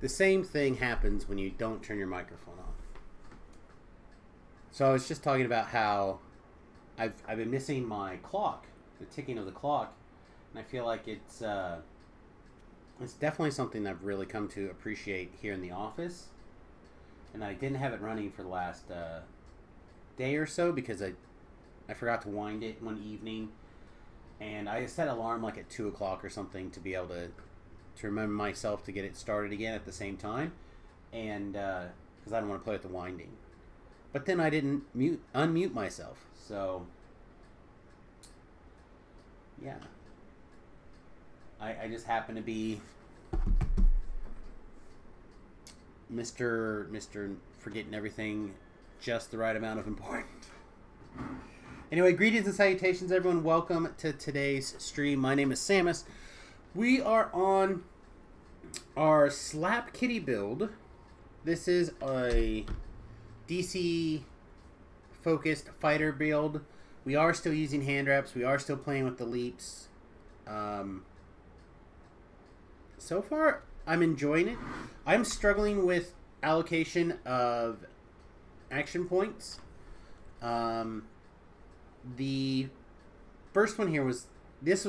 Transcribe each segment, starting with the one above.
the same thing happens when you don't turn your microphone off. So I was just talking about how I've been missing my clock, the ticking of the clock, and I feel like it's definitely something I've really come to appreciate here in the office. And I didn't have it running for the last day or so because I forgot to wind it one evening, and I set an alarm like at 2 o'clock or something to be able to remember myself to get it started again at the same time, and because I don't want to play with the winding. But then I didn't unmute myself, so yeah. I just happen to be Mr. forgetting everything just the right amount of important. Anyway, greetings and salutations, everyone. Welcome to today's stream. My name is Samus. We are on our Slap Kitty build. This is a DC-focused fighter build. We are still using hand wraps. We are still playing with the leaps. So far, I'm enjoying it. I'm struggling with allocation of action points. The first one here was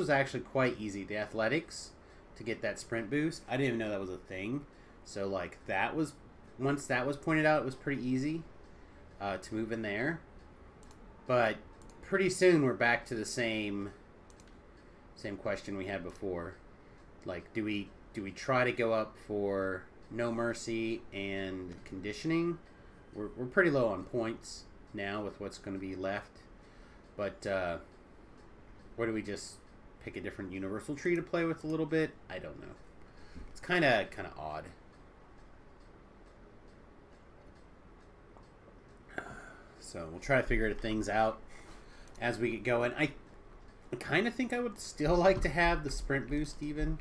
actually quite easy. The athletics to get that sprint boost. I didn't even know that was a thing. So like once that was pointed out, it was pretty easy to move in there. But pretty soon we're back to the same question we had before. Like, do we try to go up for No Mercy and conditioning? We're pretty low on points now with what's going to be left. But, or do we just pick a different universal tree to play with a little bit? I don't know. It's kind of odd. So we'll try to figure things out as we get going. I kind of think I would still like to have the sprint boost even.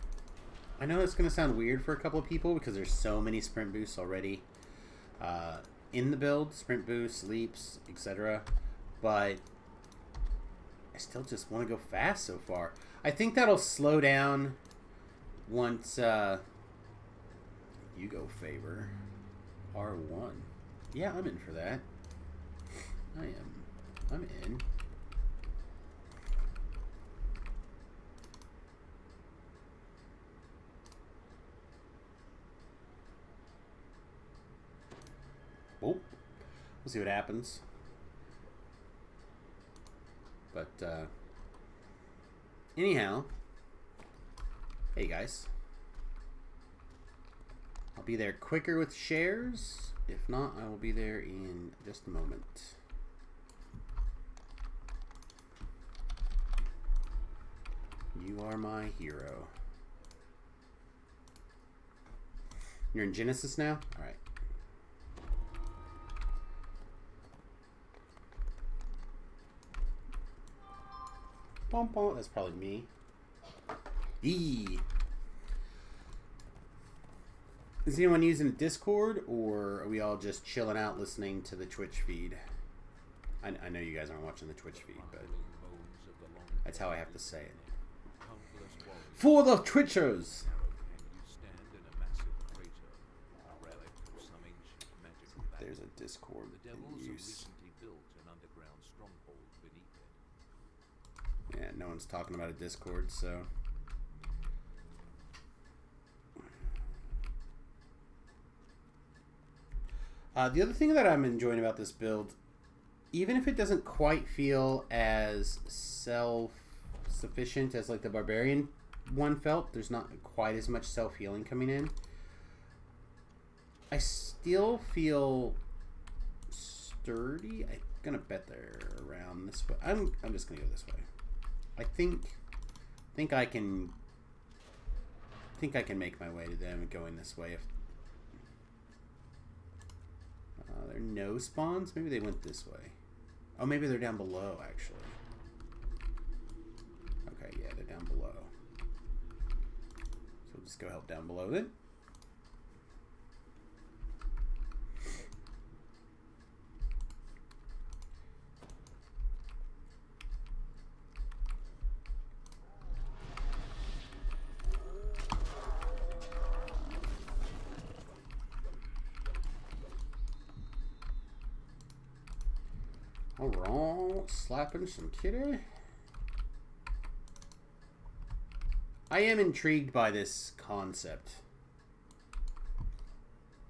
I know it's going to sound weird for a couple of people because there's so many sprint boosts already in the build. Sprint boosts, leaps, etc. But I still just want to go fast so far. I think that'll slow down once you go favor R1. Yeah, I'm in for that. I'm in. Oh, we'll see what happens. But anyhow, hey guys, I'll be there quicker with shares. If not, I will be there in just a moment. You are my hero. You're in Genesis now? All right. Bum, bum. That's probably me. Eee. Is anyone using Discord, or are we all just chilling out listening to the Twitch feed? I know you guys aren't watching the Twitch feed, but that's how I have to say it. For the Twitchers! There's a Discord in use. Yeah, no one's talking about a Discord, so... the other thing that I'm enjoying about this build, even if it doesn't quite feel as self-sufficient as like the Barbarian one felt, there's not quite as much self-healing coming in. I still feel sturdy. I'm gonna bet they're around this way. I'm just gonna go this way. I think I can make my way to them going this way. If there are no spawns, maybe they went this way. Oh, maybe they're down below actually. Okay, yeah, they're down below. So we'll just go help down below then. Alright, slapping some kitty. I am intrigued by this concept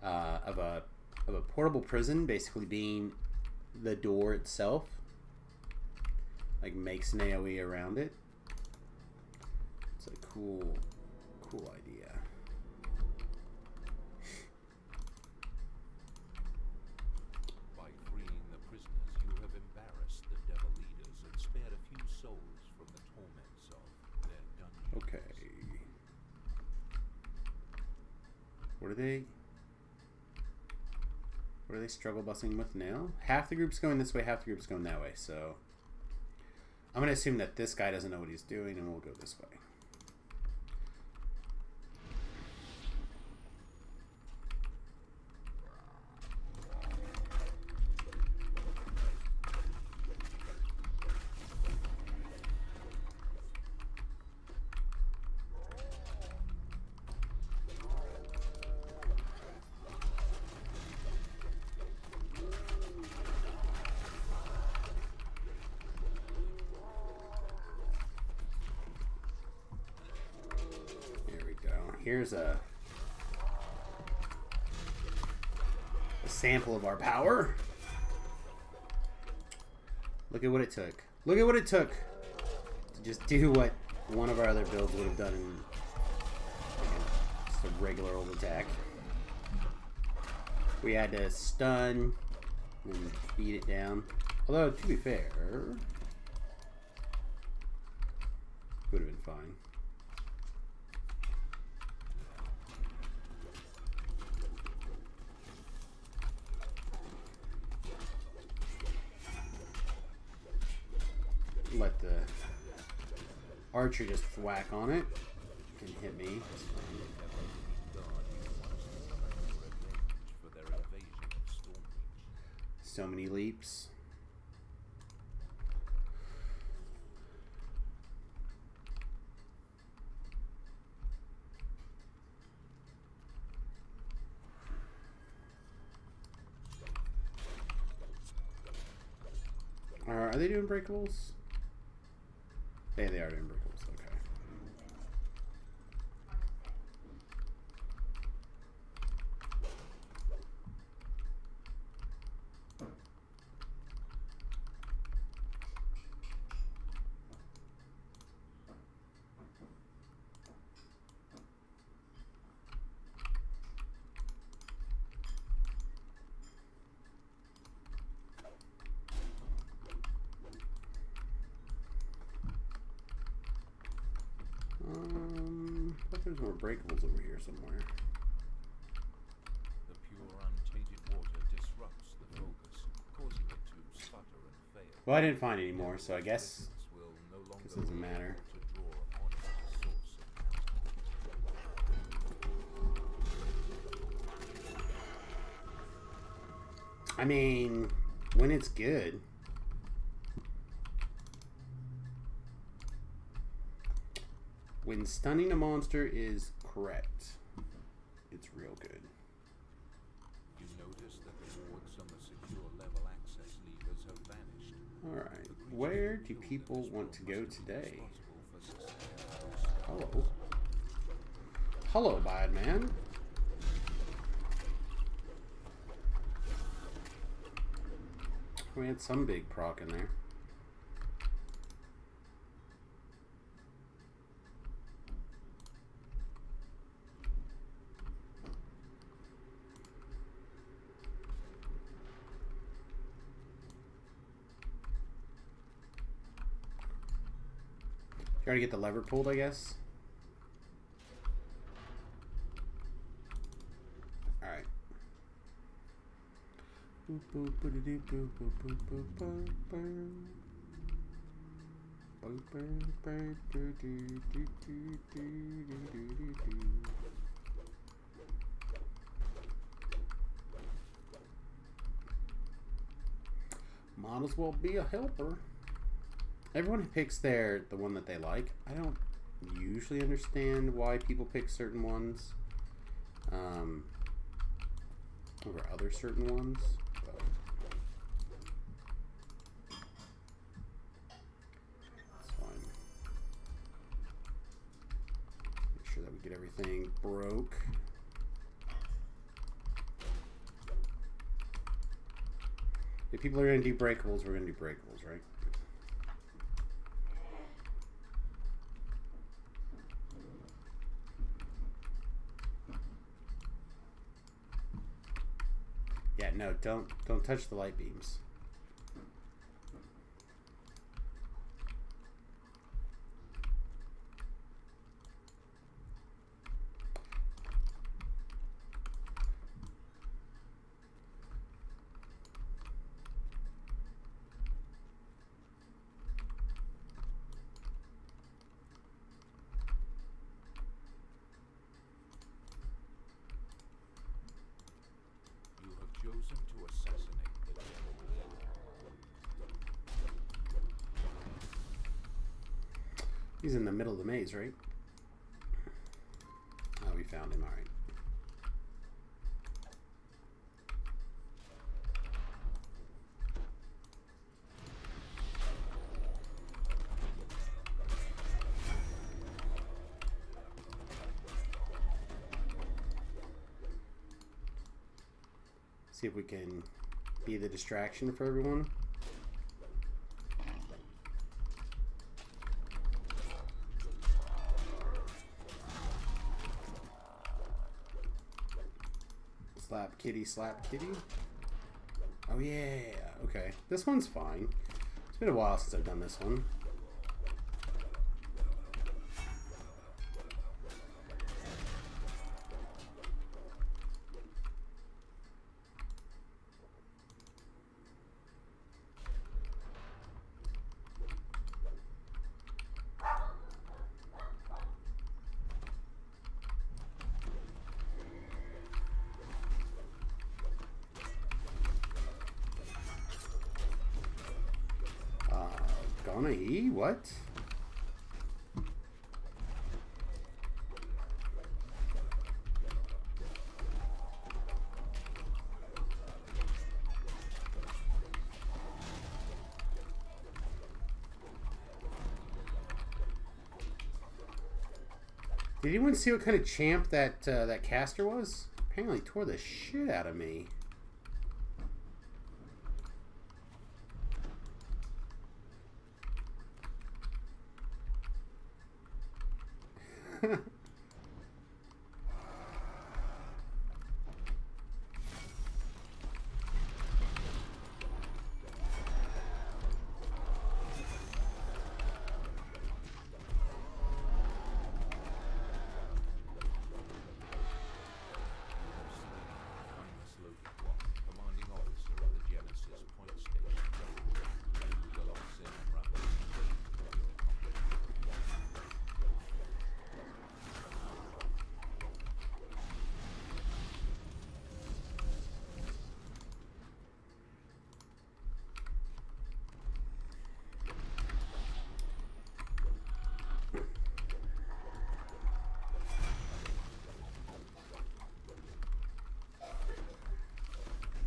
of a portable prison basically being the door itself. Like makes an AoE around it. It's a cool idea. By freeing the prisoners, you have embarrassed the devil leaders and spared a few souls from the torments of their dungeons. Okay. What are they struggle busing with now? Half the group's going this way, half the group's going that way, so I'm gonna assume that this guy doesn't know what he's doing and we'll go this way. Here's a sample of our power. Look at what it took. Look at what it took to just do what one of our other builds would have done in just a regular old attack. We had to stun and beat it down. Although, to be fair, would have been fine. Let the archer just thwack on it. Can hit me. So many leaps. Are they doing breakables? Yeah, they are doing breakables, okay. I thought there's more breakables over here somewhere. The pure, untainted water disrupts the focus, causing it to sputter and fail. Well, I didn't find any more, so I guess Will no longer this doesn't matter. to draw upon it as a source of I mean, when it's good. When stunning a monster is correct, it's real good. You notice that the wards on the secure level access levers have vanished. Alright, where do people want to go today? Responsible for Hello. Hello, bad man. We had some big proc in there. Try to get the lever pulled, I guess. Alright. Might as well be a helper. Everyone picks the one that they like. I don't usually understand why people pick certain ones over other certain ones. But get everything broke. If people are going to do breakables, we're going to do breakables, right? Yeah, no, don't touch the light beams. Chosen to assassinate the devil. He's in the middle of the maze, right? Oh, we found him. All right. See if we can be the distraction for everyone. Slap kitty, slap kitty. Oh yeah, okay. This one's fine. It's been a while since I've done this one. What? Did anyone see what kind of champ that that caster was? Apparently tore the shit out of me.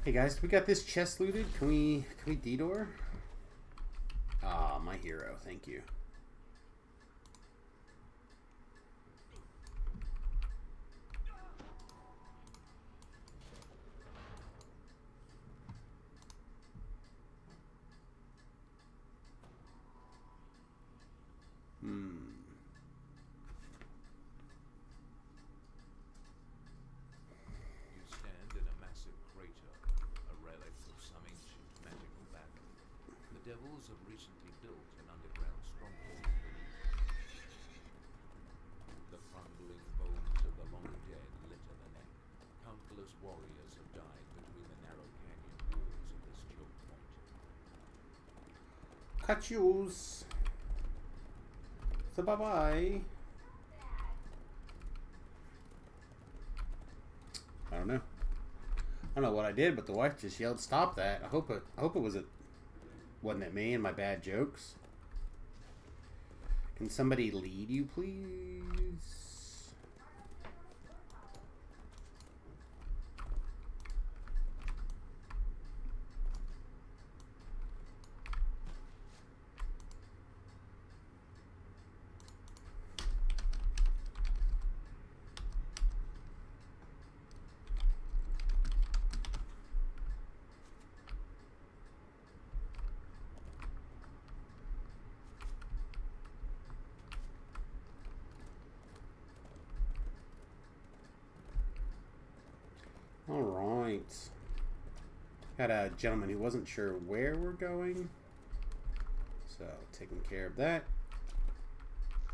Hey guys, we got this chest looted. Can we D-door? Ah, my hero. Thank you. Devils have recently built an underground stronghold. The crumbling bones of the long dead litter the neck. Countless warriors have died between the narrow canyon walls of this choke point. Cachos. So bye-bye. I don't know. I don't know what I did, but the wife just yelled, "Stop that!" I hope it wasn't it me and my bad jokes. Can somebody lead you, please? Alright. Had a gentleman who wasn't sure where we're going. So, taking care of that.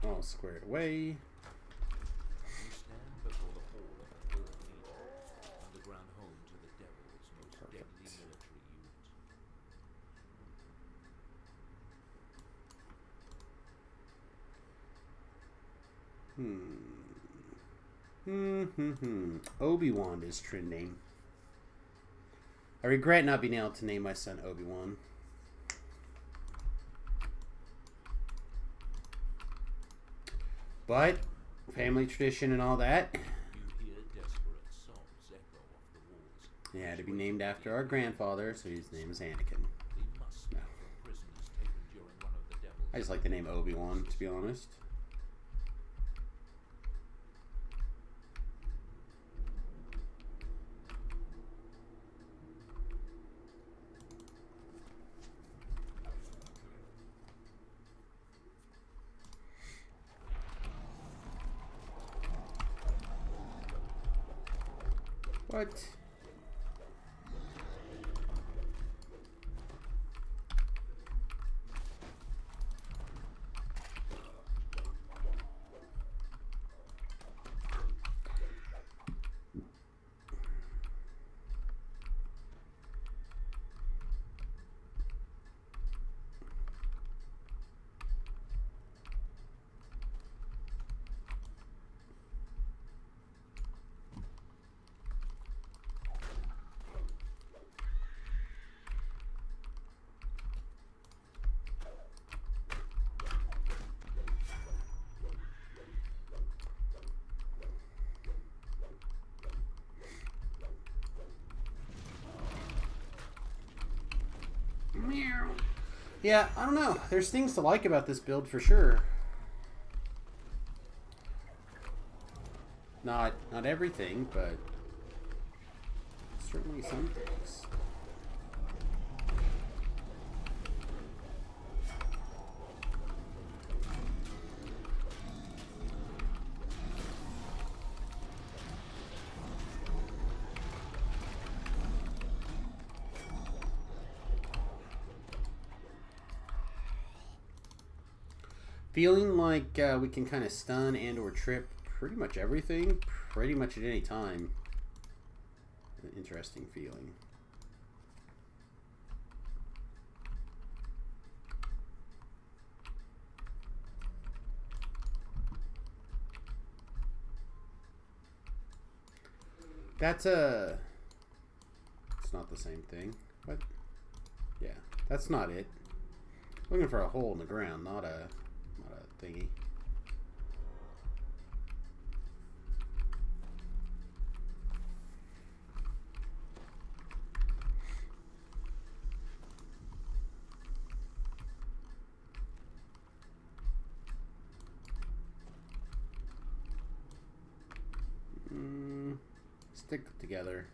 All squared away. You stand before the hall of the Third Legion, underground home to the Devil's most deadly military unit. Obi-Wan is trending. I regret not being able to name my son Obi-Wan. But, family tradition and all that. You hear desperate sobs echo off the walls. Yeah, to be named after our grandfather, so his name is Anakin. They must be from prisoners taken during one of the Devil's. I just like the name Obi-Wan, to be honest. What? Yeah, I don't know. There's things to like about this build for sure. Not everything, but certainly some things. Feeling like we can kind of stun and or trip pretty much everything, pretty much at any time. An interesting feeling. That's a... It's not the same thing. What? Yeah, that's not it. Looking for a hole in the ground, not a thingy. Stick together.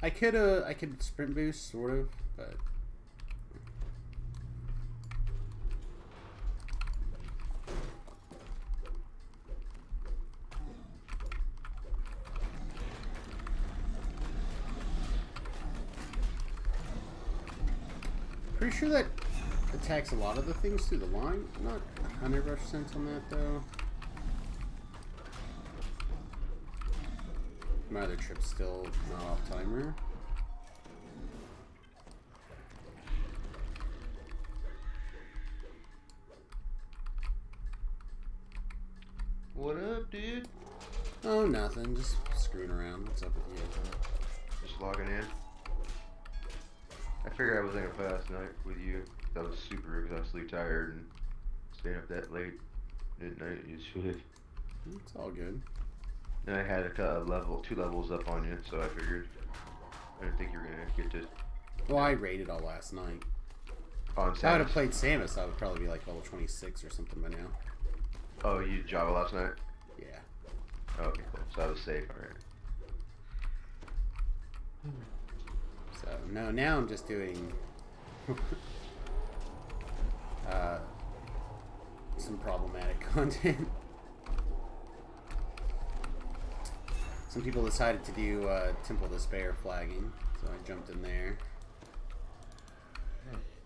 I could sprint boost sort of, but pretty sure that attacks a lot of the things through the line. Not 100% on that though. My other trip's still not off timer. What up, dude? Oh, nothing. Just screwing around. What's up with you? Just logging in. I figured I wasn't gonna fast night with you. I was super exhaustedly tired and staying up that late midnight usually. It's all good. And I had a two levels up on you, so I figured I didn't think you were gonna get to. Well, I raided all last night. On If I would have Samus? played Samus, I would probably be like level 26 or something by now. Oh, you did Java last night? Yeah. Oh, okay, cool. So I was safe, alright. So, no, now I'm just doing some problematic content. Some people decided to do Temple Despair flagging, so I jumped in there.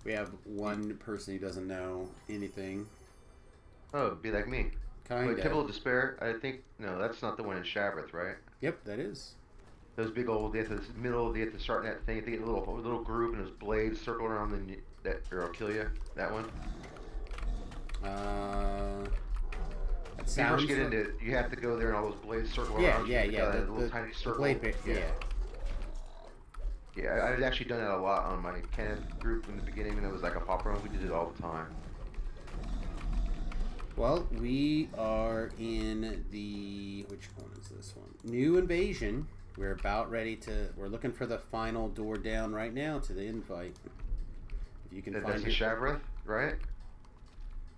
We have one person who doesn't know anything. Oh, be like me. Kinda. Wait, Temple of Despair, I think, no, that's not the one in Shavrith, right? Yep, that is. Those big old, they have to, middle, they have to start in that thing, they get a little group and those blades circle around and that, or I'll kill you. That one? That When you sounds first get like- into it, you have to go there and all those blades circle Yeah, around. yeah, you yeah. got The, that little tiny the circle. blade bit, yeah. Yeah, I've actually done that a lot on my Kenneth group in the beginning when it was like a pop run. We did it all the time. Well, we are in the, which one is this one? New Invasion. We're about ready to, we're looking for the final door down right now to the invite. If you can That's find the it. Shavrith, right?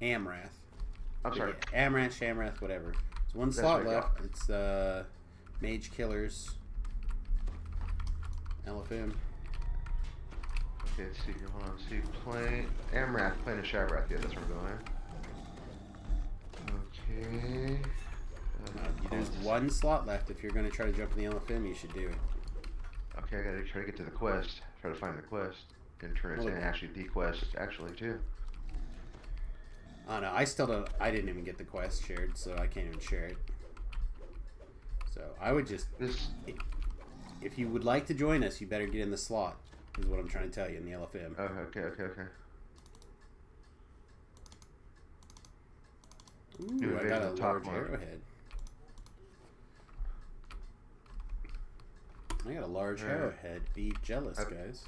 Amrath. I'm sorry. Yeah, Amrath, Shamrath, whatever. There's one That's slot right, left. It's Mage Killers. LFM. Okay, let's see here. Hold on. See, playing Amrath, playing a Shavrith. Yeah, that's where we're going. Okay. There's one slot left. If you're going to try to jump in the LFM, you should do it. Okay, I gotta try to get to the quest. Try to find the quest. And turn it Well, into actually the quest, actually, too. Oh no, I still don't. I didn't even get the quest shared, so I can't even share it. So I would just, This. if you would like to join us, you better get in the slot. Is what I'm trying to tell you in the LFM. Oh, okay. Ooh, I got a Invasion, top large mark. arrowhead. I got a large Alright. arrowhead. Be jealous, I- guys.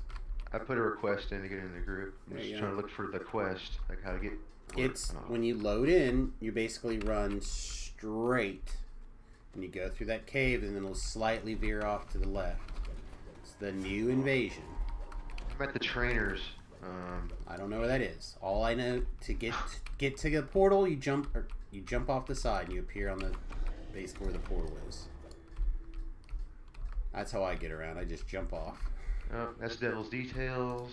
I put a request in to get in the group. I'm There just you trying go. to look for the quest, like how to get. It's Oh. when you load in, you basically run straight, and you go through that cave, and then it'll slightly veer off to the left. It's the New Invasion. I'm at the trainers. I don't know where that is. All I know, to get to the portal, you jump off the side, and you appear on the basically where the portal is. That's how I get around. I just jump off. Oh, that's Devil's Details.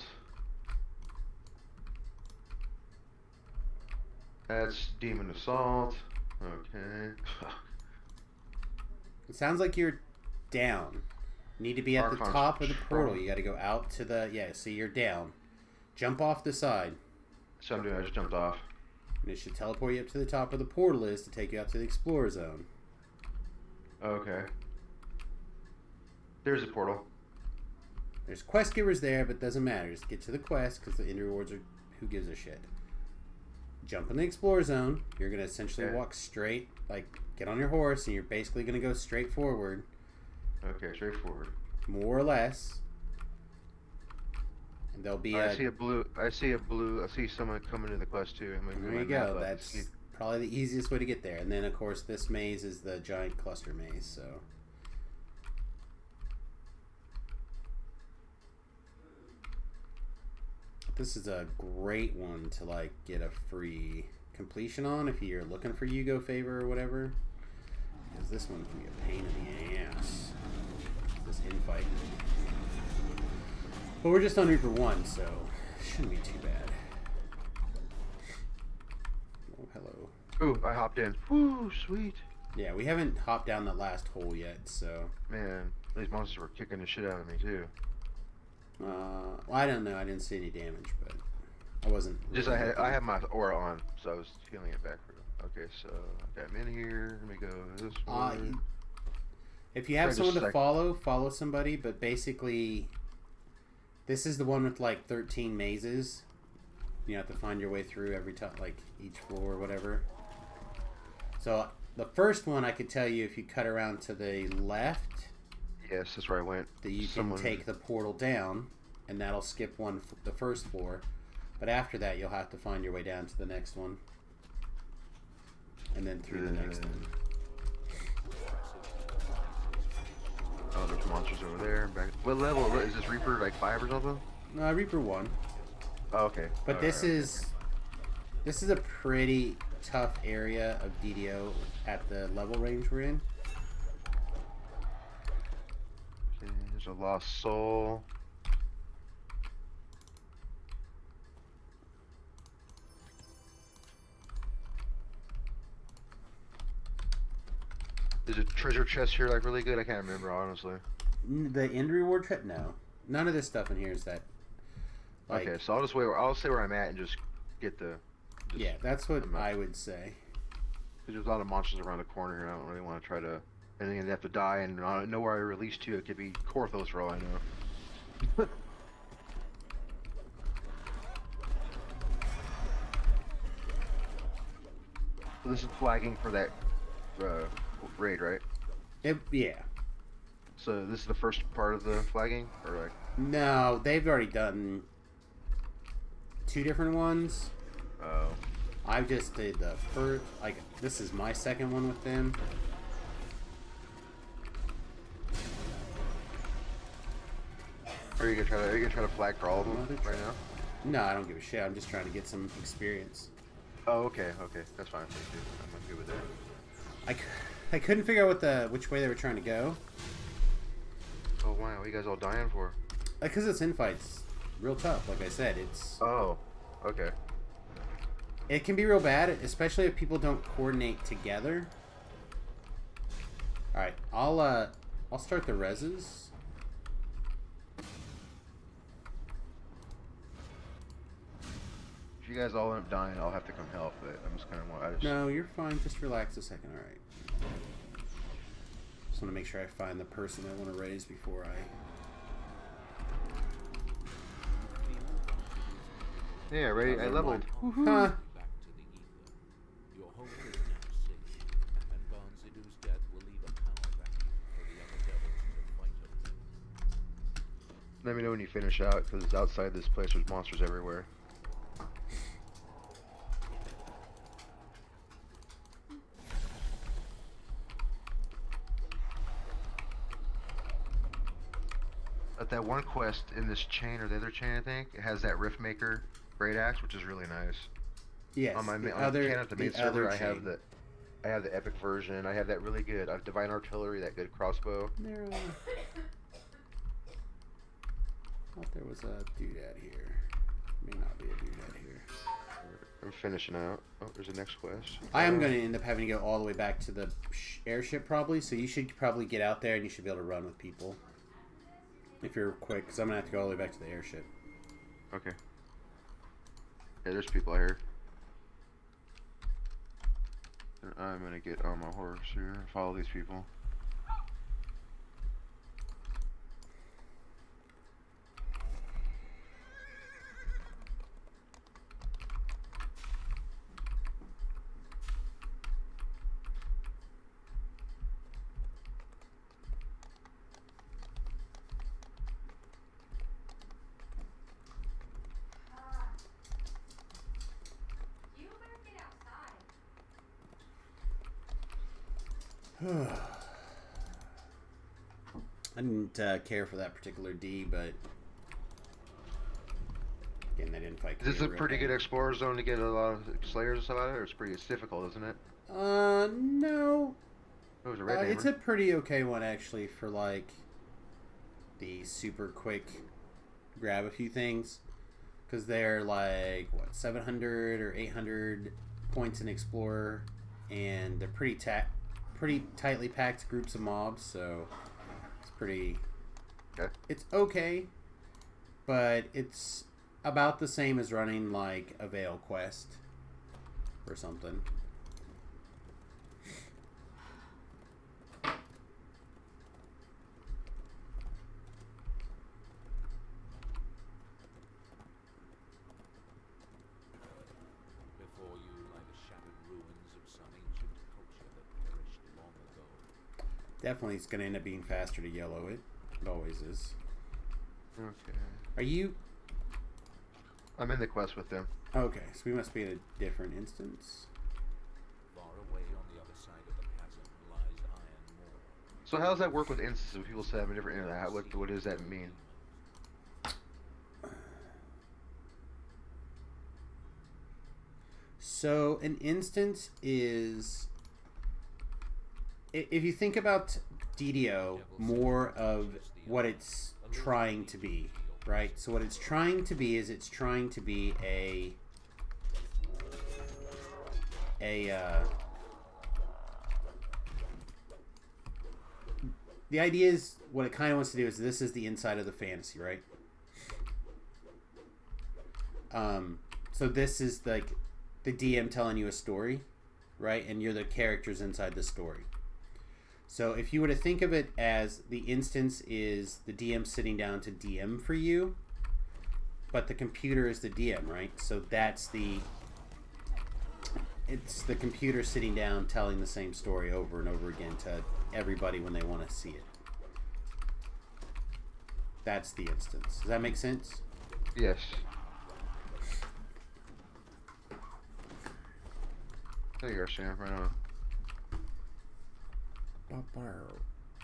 That's Demon Assault. Okay. It sounds like you're down. You need to be at the Archon's top of the portal. strong. You got to go out to the so you're down. Jump off the side, So I'm doing. I just jumped off. and it should teleport you up to the top of the portal is to take you out to the Explorer Zone. Okay. There's a portal. There's quest givers there, but it doesn't matter. Just get to the quest because the end rewards are who gives a shit. Jump in the Explorer Zone. You're gonna essentially Okay. walk straight, like get on your horse, and you're basically gonna go straight forward, Okay, straightforward. more or less. And there'll be I see a blue. I see someone coming to the quest too. I'm gonna There my you map go. up to That's see- probably the easiest way to get there. And then, of course, this maze is the giant cluster maze. So, this is a great one to like get a free completion on if you're looking for Yugo Favor or whatever. Because this one can be a pain in the ass. This infight. But we're just on Reaper 1, so it shouldn't be too bad. Oh, hello. Ooh, I hopped in. Woo, sweet. Yeah, we haven't hopped down that last hole yet, so... Man, these monsters were kicking the shit out of me too. well, I don't know. I didn't see any damage, but I wasn't... Just I have my aura on, so I was healing it back for them. Okay, so I got him in here. Let me go this way. If you have Sorry, just someone a to sec. follow somebody, but basically... This is the one with, like, 13 mazes. You have to find your way through every time, like, each floor or whatever. So, the first one, I could tell you, if you cut around to the left... Yes, that's where I went. that you Someone- can take the portal down, and that'll skip the first floor. But after that, you'll have to find your way down to the next one, and then through the next one. Oh, there's monsters over there. Back. What level is this Reaper? Like 5 or something? No, Reaper 1. Oh, okay. But Alright, this okay, is a pretty tough area of DDO at the level range we're in. okay. There's a lost soul. Is a treasure chest here like really good? I can't remember honestly. The end reward trip? No, none of this stuff in here is that. Like, Okay, so I'll just wait. I'll stay where I'm at and just get the. Just, yeah, that's what I would say. Because there's a lot of monsters around the corner here. I don't really want to try to. And then they have to die, and I don't know where I release to. It could be Korthos for all I know. So this is flagging for that raid, right? Yeah. So this is the first part of the flagging, or like? No, they've already done 2 different ones. Oh. I just did the first. Like, this is my second one with them. Are you gonna try to flag for all of them right now? No, I don't give a shit. I'm just trying to get some experience. Oh, okay, that's fine. Thank you. I'm good with that. I couldn't figure out which way they were trying to go. Oh wow, what are you guys all dying for? Because this infight's real tough. Like I said, it's Oh, okay. it can be real bad, especially if people don't coordinate together. All right, I'll start the reses. If you guys all end up dying, I'll have to come help. But I'm just kind of No, you're fine. Just relax a second. All right. Just want to make sure I find the person I want to raise before I. Yeah, ready. I leveled. Huh. Back to the ether. Your home is now safe, and Bonzidu's death will leave a power vacuum for the other devils to fight over. Let me know when you finish out, because outside this place there's monsters everywhere. But that one quest in this chain, or the other chain, I think, it has that Rift Maker Great Axe, which is really nice. Yes. On my the on other, the channel, the main the server, other I have chain. I have the epic version. I have that really good. I have Divine Artillery, that good crossbow. There, thought there was a doodad here. May not be a doodad here. I'm finishing out. Oh, there's a next quest. I am going to end up having to go all the way back to the airship probably, so you should probably get out there and you should be able to run with people. If you're quick, because I'm going to have to go all the way back to the airship. Okay. Yeah, there's people out here. And I'm gonna get on my horse here and follow these people. I didn't care for that particular D, but again, that didn't fight. Is this a pretty good explorer zone to get a lot of slayers and stuff out of it? Or it's pretty difficult, isn't it? No. Oh, it was a red It's a pretty okay one actually for like the super quick grab a few things, because they're like what 700 or 800 points in explorer, and they're pretty tightly packed groups of mobs, so it's pretty. Okay. It's okay, but it's about the same as running like a Veil quest or something. Before you lie the shattered ruins of some ancient culture that perished long ago. Definitely, it's going to end up being faster to yellow it. It always is. Okay. Are you? I'm in the quest with them. Okay, so we must be in a different instance. Far away on the other side of the chasm lies Iron Moor. So how does that work with instances when people say I'm a different internet? What does that mean? So an instance is, if you think about DDO, more of what it's trying to be, right? So what it's trying to be is it's trying to be the idea is, what it kind of wants to do is, this is the inside of the fantasy, right? So this is like the DM telling you a story, right? And you're the characters inside the story. So if you were to think of it as, the instance is the DM sitting down to DM for you, but the computer is the DM, right? So it's the computer sitting down telling the same story over and over again to everybody when they want to see it. That's the instance. Does that make sense? Yes. There you go, Sam. Right on.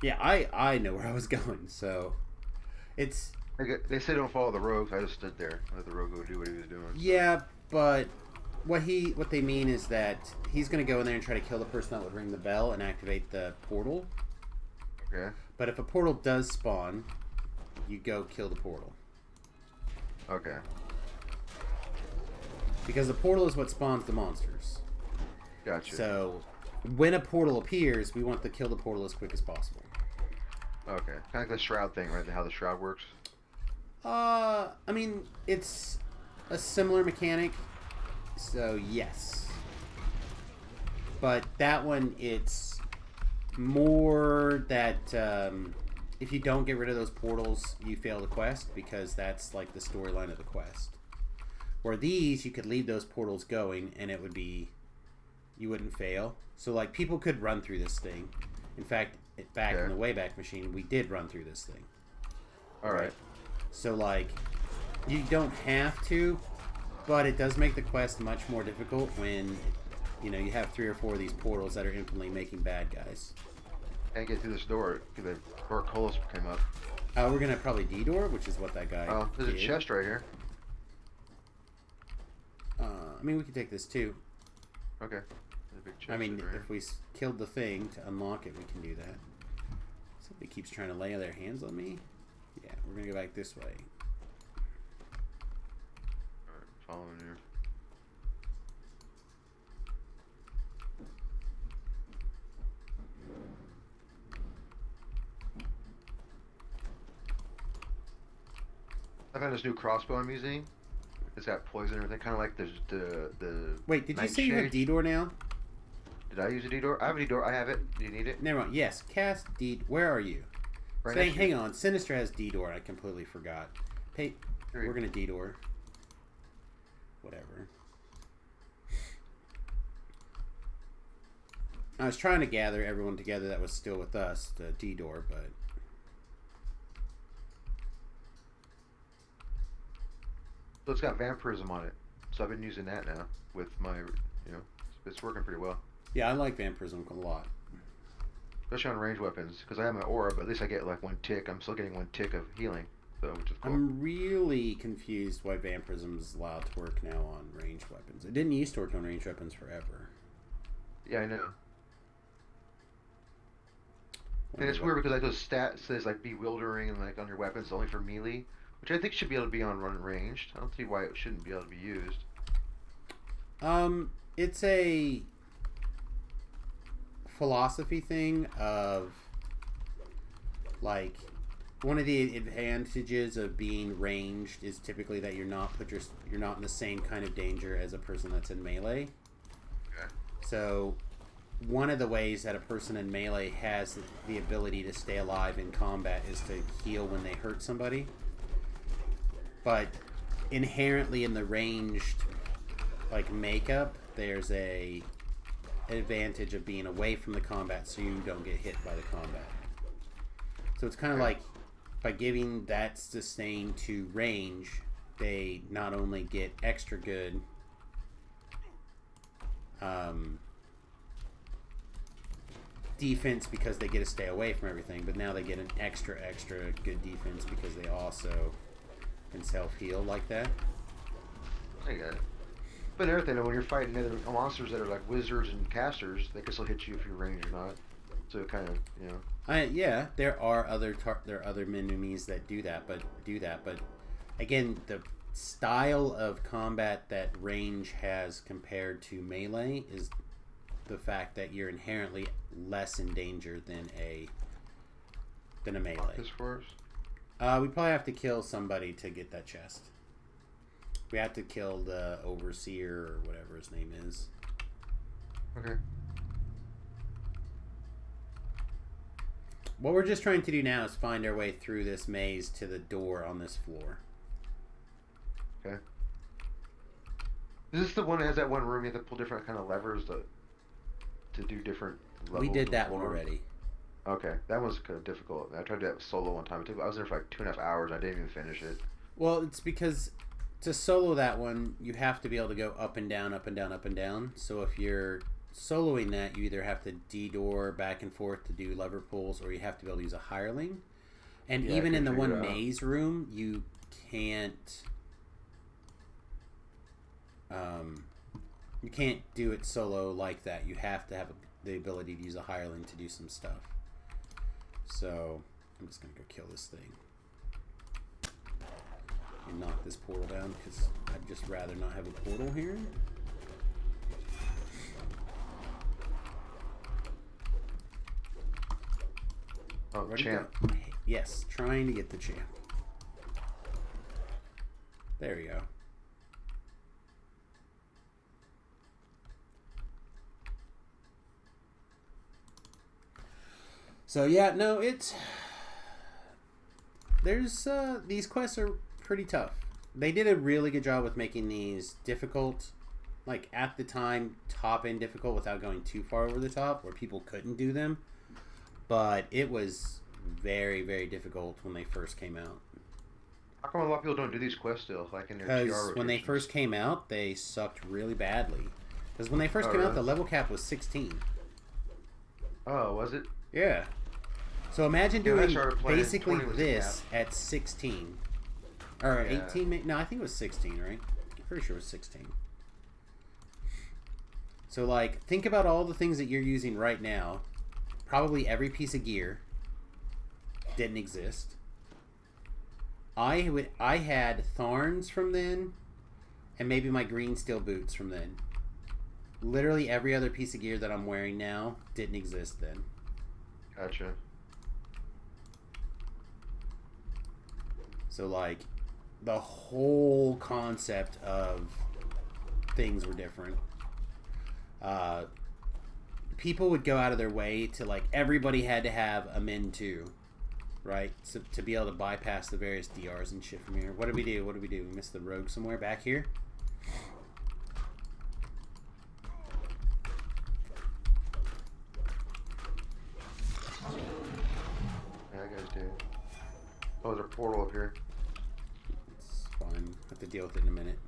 Yeah, I know where I was going. So it's, They said don't follow the rogue, so I just stood there. Let the rogue go do what he was doing. yeah, but what they mean is that he's going to go in there and try to kill the person that would ring the bell and activate the portal. Okay. But if a portal does spawn, you go kill the portal. Okay. Because the portal is what spawns the monsters. Gotcha. So when a portal appears, we want to kill the portal as quick as possible. Okay. Kind of like the shroud thing, right? How the shroud works. I mean, it's a similar mechanic. So yes. But that one, it's more that if you don't get rid of those portals, you fail the quest, because that's like the storyline of the quest. Where these, you could leave those portals going and it would be, you wouldn't fail. So like, people could run through this thing. In fact, back in the Wayback Machine, we did run through this thing. Alright. So like, you don't have to, but it does make the quest much more difficult when, you know, you have 3 or 4 of these portals that are infinitely making bad guys. Can't get through this door. The portcullis came up. We're gonna probably D-door, which is what that guy Oh, there's did. a chest right here. I mean, we could take this too. Okay. There's a big chest I mean, over here. if we killed the thing to unlock it, we can do that. Somebody keeps trying to lay their hands on me. Yeah, we're gonna go back this way. Alright, following you. I found this new crossbow I'm using. It's got poison and everything, kind of like the. Wait, did you say you have Nightshade. D-door now? Did I use a D-door? I have a D-door. I have it. Do you need it? Never mind. Yes, cast D. Where are you? Right Saying, next to you. hang on. Sinister has D-door. I completely forgot. Hey, Here we we're go. gonna D-door. Whatever. I was trying to gather everyone together that was still with us to D-door, but So it's got vampirism on it. So I've been using that now with my, you know, it's working pretty well. yeah, I like vampirism a lot. Especially on ranged weapons, because I have my aura, but at least I get like 1 tick. I'm still getting 1 tick of healing, so which is cool. I'm really confused why vampirism is allowed to work now on ranged weapons. It didn't used to work on ranged weapons forever. Yeah, I know. And it's weird because like those stats says like bewildering and like on your weapons only for melee, which I think should be able to be on run ranged. I don't see why it shouldn't be able to be used. It's a philosophy thing of, like, one of the advantages of being ranged is typically that you're not in the same kind of danger as a person that's in melee. Okay. So one of the ways that a person in melee has the ability to stay alive in combat is to heal when they hurt somebody. But inherently in the ranged, like, makeup, there's an advantage of being away from the combat so you don't get hit by the combat. So it's kind of like, by giving that sustain to range, they not only get extra good defense because they get to stay away from everything, but now they get an extra good defense because they also can self-heal like that. I got it. But another thing, when you're fighting other monsters that are like wizards and casters, they can still hit you if you're ranged or not. So it kind of, you know. Yeah, there are other enemies that do that, but again, the style of combat that range has compared to melee is the fact that you're inherently less in danger than a melee. This for us? We probably have to kill somebody to get that chest. We have to kill the overseer or whatever his name is. Okay. What we're just trying to do now is find our way through this maze to the door on this floor. Okay. Is this the one that has that one room you have to pull different kind of levers to do different levels? We did of that one floor? already. Okay, that was kind of difficult. I tried to do that solo one time. I was there for like 2.5 hours. I didn't even finish it. Well, it's because to solo that one, you have to be able to go up and down, up and down, up and down. So if you're soloing that, you either have to de-door back and forth to do lever pulls, or you have to be able to use a hireling. And Yeah, I even in the couldn't one figure it out. maze room, you can't do it solo like that. You have to have the ability to use a hireling to do some stuff. So I'm just gonna go kill this thing and knock this portal down because I'd just rather not have a portal here. Oh, Where'd he champ. go? Yes, trying to get the champ. There we go. So yeah, no, there's these quests are pretty tough. They did a really good job with making these difficult, like at the time top end difficult without going too far over the top where people couldn't do them. But it was very, very difficult when they first came out. How come a lot of people don't do these quests still, like in their TR Because when they rotations? first came out, they sucked really badly. Because when they first Oh, came out, really? the level cap was 16. Oh, was it? Yeah. So imagine Yeah, I doing started playing, basically 20 was the this at 16. Or Yeah. 18, no, I think it was 16, right? I'm pretty sure it was 16. So, like, think about all the things that you're using right now. Probably every piece of gear didn't exist. I had Thorns from then, and maybe my green steel boots from then. Literally every other piece of gear that I'm wearing now didn't exist then. Gotcha. So, like, the whole concept of things were different. People would go out of their way to, like, everybody had to have a Min 2, right? So, to be able to bypass the various DRs and shit from here. What did we do? We missed the rogue somewhere back here? Yeah, I guys do. Oh, there's a portal up here. It's fine. Have to deal with it in a minute.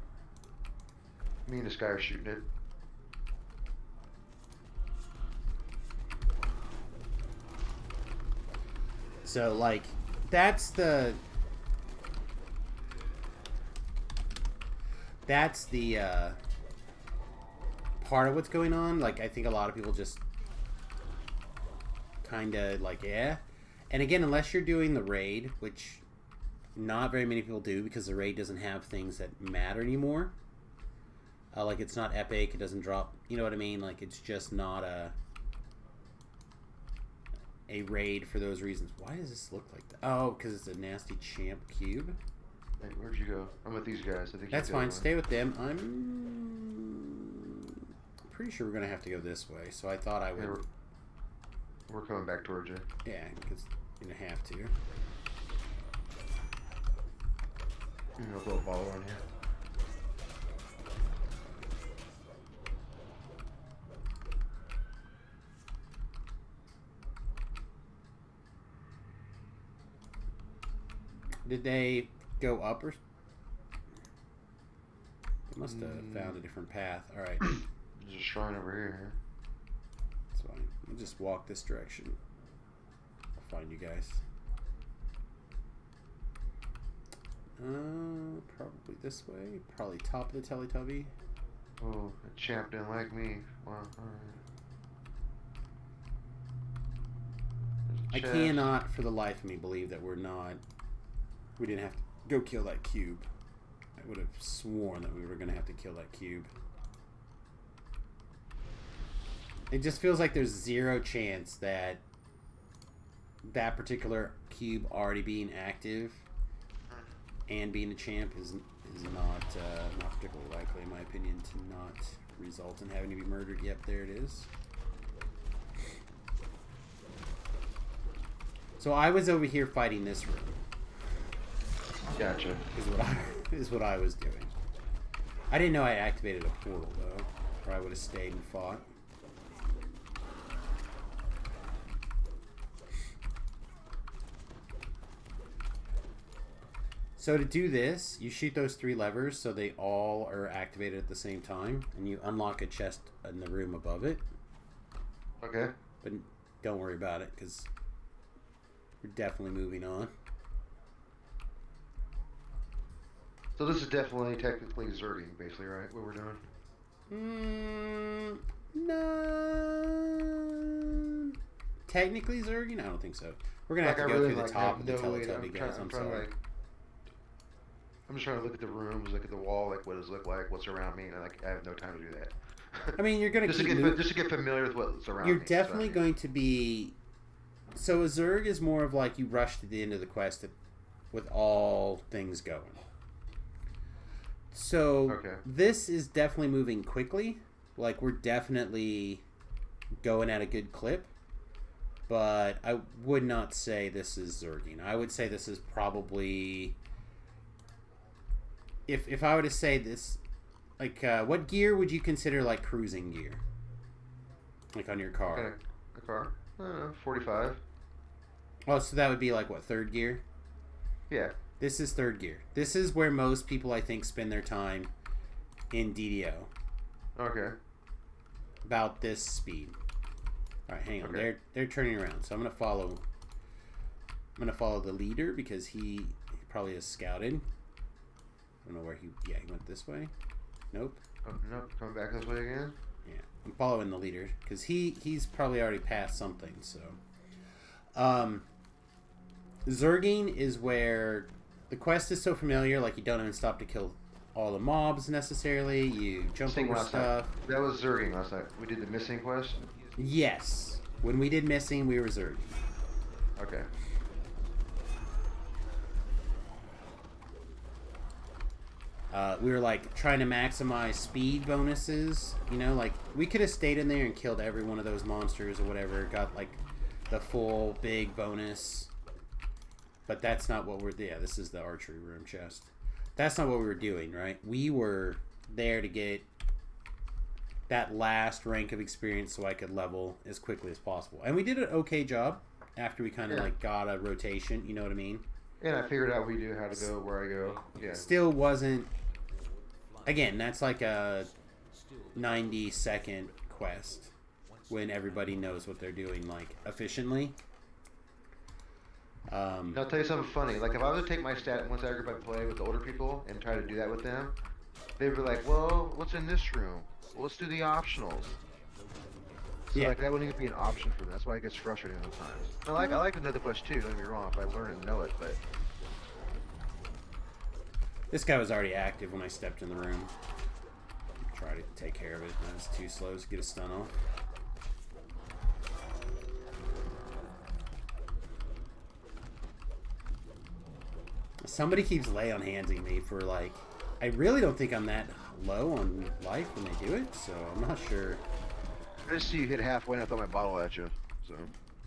Me and this guy are shooting it. So, like, that's the part of what's going on. Like, I think a lot of people just kind of like, yeah. And again, unless you're doing the raid, which not very many people do because the raid doesn't have things that matter anymore. Like, it's not epic, it doesn't drop, you know what I mean? Like, it's just not a raid for those reasons. Why does this look like that? Oh, because it's a nasty champ cube. Hey, where'd you go? I'm with these guys. I think That's you're the fine. other Stay with them. I'm pretty sure we're going to have to go this way, so I thought I one. would. Yeah, we're coming back towards you. Yeah, because you're going to have to. I'll put a ball on you. Did they go up or? They must have found a different path. All right, There's a shrine over here. that's fine. We'll just walk this direction. I'll find you guys. Probably this way. Probably top of the Teletubby. Oh, a champ didn't like me. Wow. Alright. I cannot for the life of me believe that we didn't have to go kill that cube. I would have sworn that we were going to have to kill that cube. It just feels like there's zero chance that that particular cube already being active and being a champ is not particularly likely, in my opinion, to not result in having to be murdered. Yep, there it is. So I was over here fighting this room. Gotcha. Is what I was doing. I didn't know I activated a portal though, or I would have stayed and fought. So to do this, you shoot those 3 levers so they all are activated at the same time, and you unlock a chest in the room above it. Okay. But don't worry about it, because we're definitely moving on. So this is definitely technically Zerging, basically, right? What we're doing? No. Technically Zerging? I don't think so. We're going to have to go through the top of the Teletubby, guys. I'm sorry. I'm just trying to look at the rooms, look at the wall, like what does it look like, what's around me, and I have no time to do that. I mean, you're going to just to get familiar with what's around me. You're definitely going to be... So a Zerg is more of like you rush to the end of the quest with all things going. So this is definitely moving quickly. Like we're definitely going at a good clip. But I would not say this is Zerging. I would say this is probably... If I were to say this, like, what gear would you consider, like, cruising gear? Like, on your car? A car? I don't know, 45. Oh, so that would be, like, what, 3rd gear? Yeah. This is 3rd gear. This is where most people, I think, spend their time in DDO. Okay. About this speed. Alright, hang on. Okay. They're turning around, so I'm going to follow the leader because he probably has scouted. I don't know where he went this way. Nope. Oh, nope, coming back this way again? Yeah, I'm following the leader because he's probably already passed something, so. Zerging is where the quest is so familiar, like you don't even stop to kill all the mobs necessarily, you jump over stuff. That was Zerging last night. We did the missing quest? Yes. When we did missing, we were Zerging. Okay. We were like trying to maximize speed bonuses, you know, like we could have stayed in there and killed every one of those monsters or whatever, got like the full big bonus, but that's not what this is the archery room chest. That's not what we were doing, right? We were there to get that last rank of experience so I could level as quickly as possible, and we did an okay job after we kind of like got a rotation, you know what I mean? And I figured out how to go, where I go. Yeah. Still wasn't... Again, that's like a 90-second quest when everybody knows what they're doing, like, efficiently. I'll tell you something funny. Like, if I was to take my stat once I group I play with the older people and try to do that with them, they'd be like, well, what's in this room? Well, let's do the optionals. So, like, that wouldn't even be an option for them. That's why it gets frustrating sometimes. I like to know the quest, too. Don't get me wrong, if I learn it and know it, but... This guy was already active when I stepped in the room. Try to take care of it. That's too slow to get a stun off. Somebody keeps lay on handsing me for like... I really don't think I'm that low on life when they do it, so I'm not sure. I just see you hit halfway and I throw my bottle at you, so...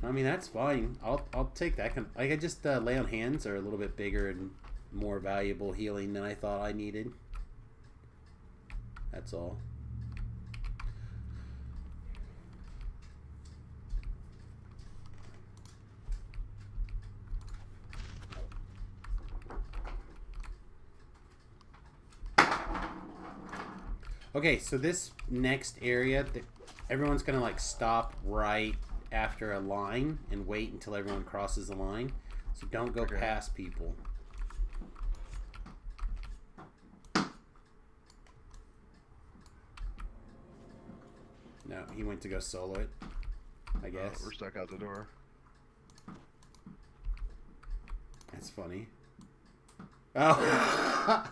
I mean, that's fine. I'll take that. Like, I just lay on hands are a little bit bigger and more valuable healing than I thought I needed. That's all. Okay, so this next area, everyone's gonna like stop right after a line and wait until everyone crosses the line. So don't go past people. No, he went to go solo it, I guess. We're stuck out the door. That's funny. Oh.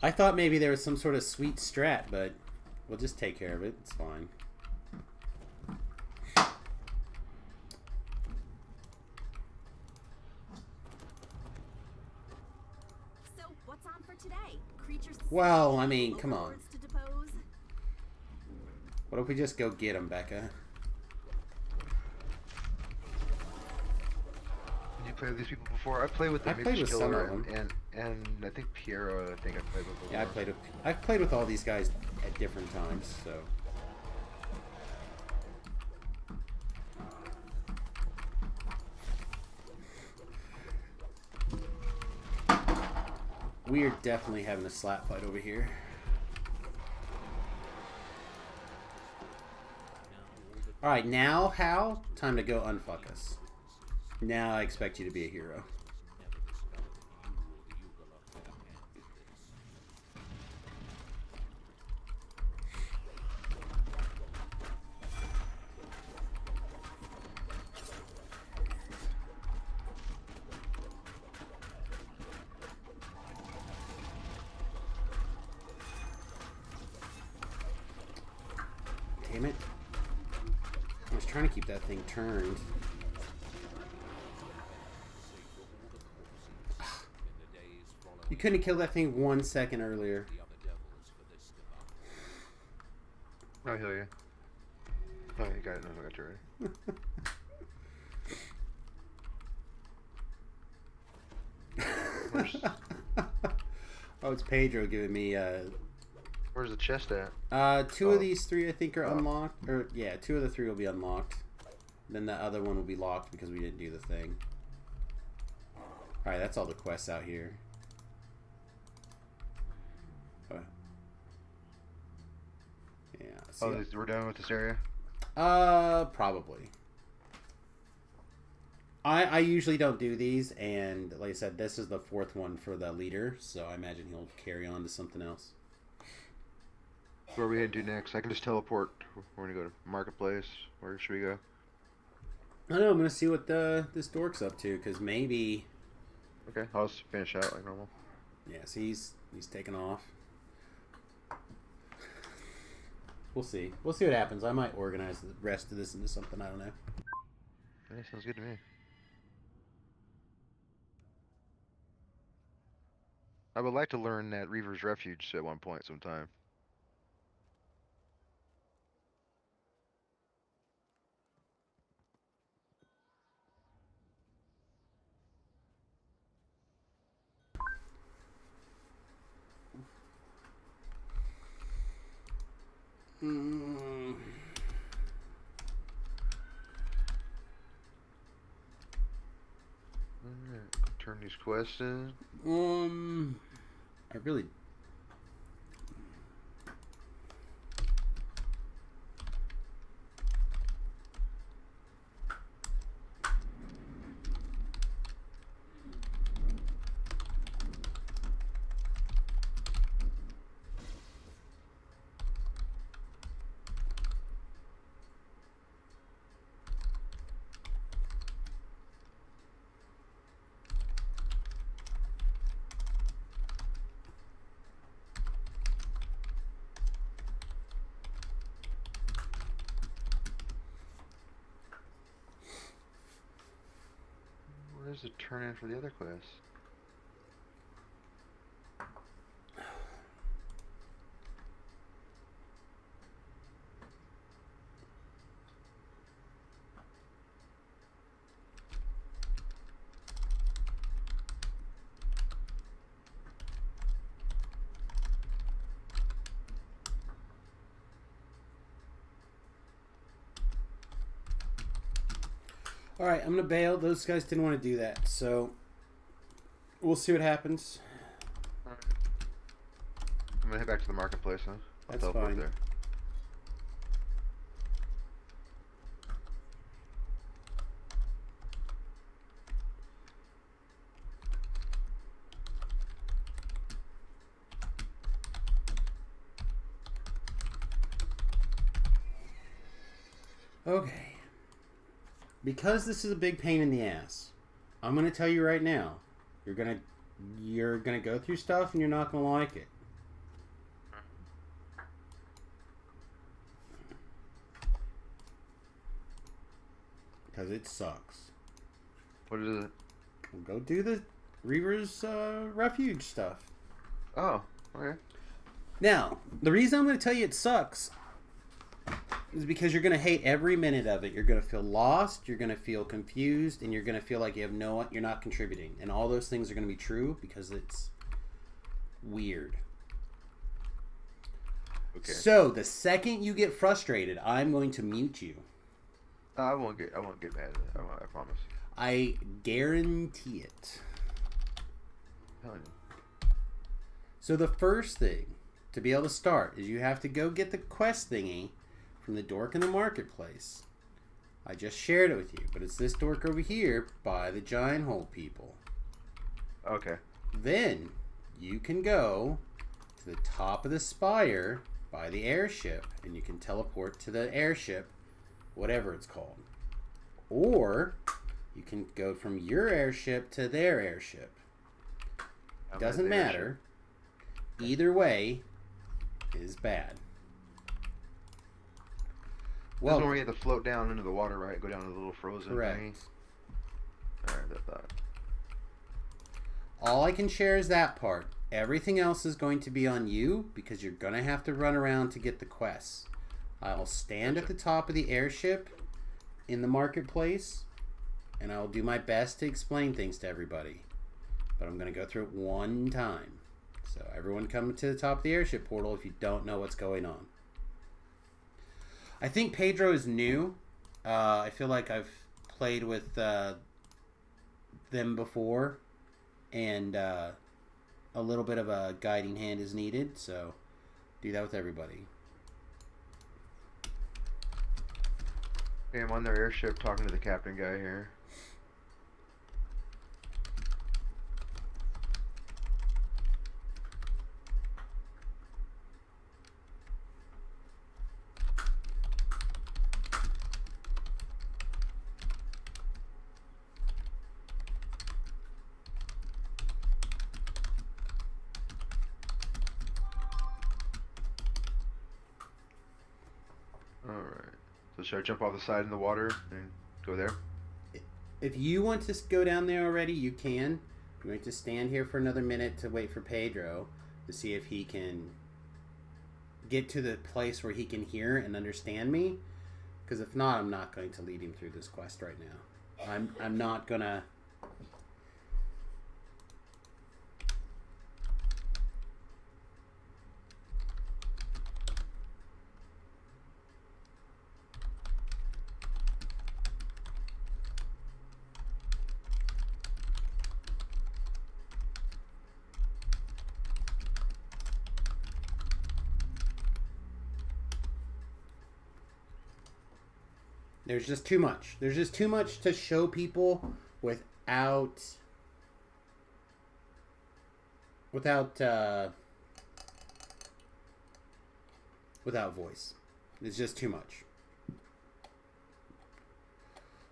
I thought maybe there was some sort of sweet strat, but we'll just take care of it. It's fine. So, what's on for today? Creatures to Well, slay, I mean, come on. overlords to depose. What if we just go get him, Becca? Did you play with these people before? I played with the I played Mix with some Killer of and I think Piero. I think I played with. Yeah, I've played with all these guys at different times, so. We are definitely having a slap fight over here. Alright, now, Hal, time to go unfuck us. Now I expect you to be a hero. Damn it. I was trying to keep that thing turned. You couldn't have killed that thing 1 second earlier. I'll heal you. Oh, you got it. No, I got you ready. Oh, it's Pedro giving me Where's the chest at? two of these three I think are unlocked. Or yeah, two of the three will be unlocked. Then the other one will be locked because we didn't do the thing. Alright, that's all the quests out here. Yeah. See Oh, we're done with this area? probably. I usually don't do these, and like I said, this is the fourth one for the leader, so I imagine he'll carry on to something else. Where are we heading to next? I can just teleport. We're gonna go to Marketplace. Where should we go? I don't know, I'm gonna see what this dork's up to, because maybe... Okay, I'll just finish out like normal. Yes, he's taking off. We'll see. We'll see what happens. I might organize the rest of this into something, I don't know. Yeah, sounds good to me. I would like to learn that Reaver's Refuge at one point sometime. Alright, turn these quests in. I really... Where's the turn in for the other quest? Alright, I'm gonna bail. Those guys didn't want to do that, so... We'll see what happens. Alright. I'm gonna head back to the Marketplace, huh? I'll That's teleport fine. there. Okay. Because this is a big pain in the ass, I'm gonna tell you right now, you're gonna go through stuff and you're not gonna like it. Because it sucks. What is it? Go do the Reaver's Refuge stuff. Oh, okay. Now, the reason I'm going to tell you it sucks is because you're going to hate every minute of it. You're going to feel lost, you're going to feel confused, and you're going to feel like you're not contributing. And all those things are going to be true because it's weird. Okay. So, the second you get frustrated, I'm going to mute you. I won't get mad at it. I promise. I guarantee it. Telling you. So the first thing to be able to start is you have to go get the quest thingy from the dork in the marketplace. I just shared it with you, but it's this dork over here by the giant hole people. Okay. Then you can go to the top of the spire by the airship and you can teleport to the airship, whatever it's called. Or you can go from your airship to their airship. Doesn't matter. Either way is bad. Well, Well, where you have to float down into the water, right? Go down to the little frozen correct. thing. Alright, that's that. All I can share is that part. Everything else is going to be on you because you're going to have to run around to get the quests. I'll stand at the top of the airship in the marketplace and I'll do my best to explain things to everybody. But I'm going to go through it one time. So everyone come to the top of the airship portal if you don't know what's going on. I think Pedro is new. I feel like I've played with them before. And a little bit of a guiding hand is needed. So do that with everybody. Okay, I'm on their airship talking to the captain guy here. Alright. So should I jump off the side in the water and go there? If you want to go down there already, you can. I'm going to stand here for another minute to wait for Pedro to see if he can get to the place where he can hear and understand me. Because if not, I'm not going to lead him through this quest right now. I'm not going to... There's just too much. There's just too much to show people without voice. It's just too much.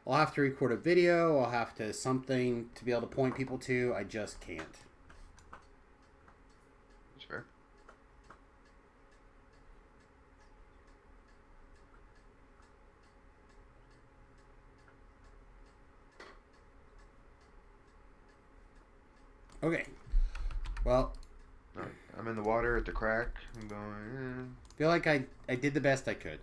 I'll have to record a video. I'll have to something to be able to point people to. I just can't. That's fair. Okay. Well, Alright. I'm in the water at the crack. I'm going. feel like I did the best I could.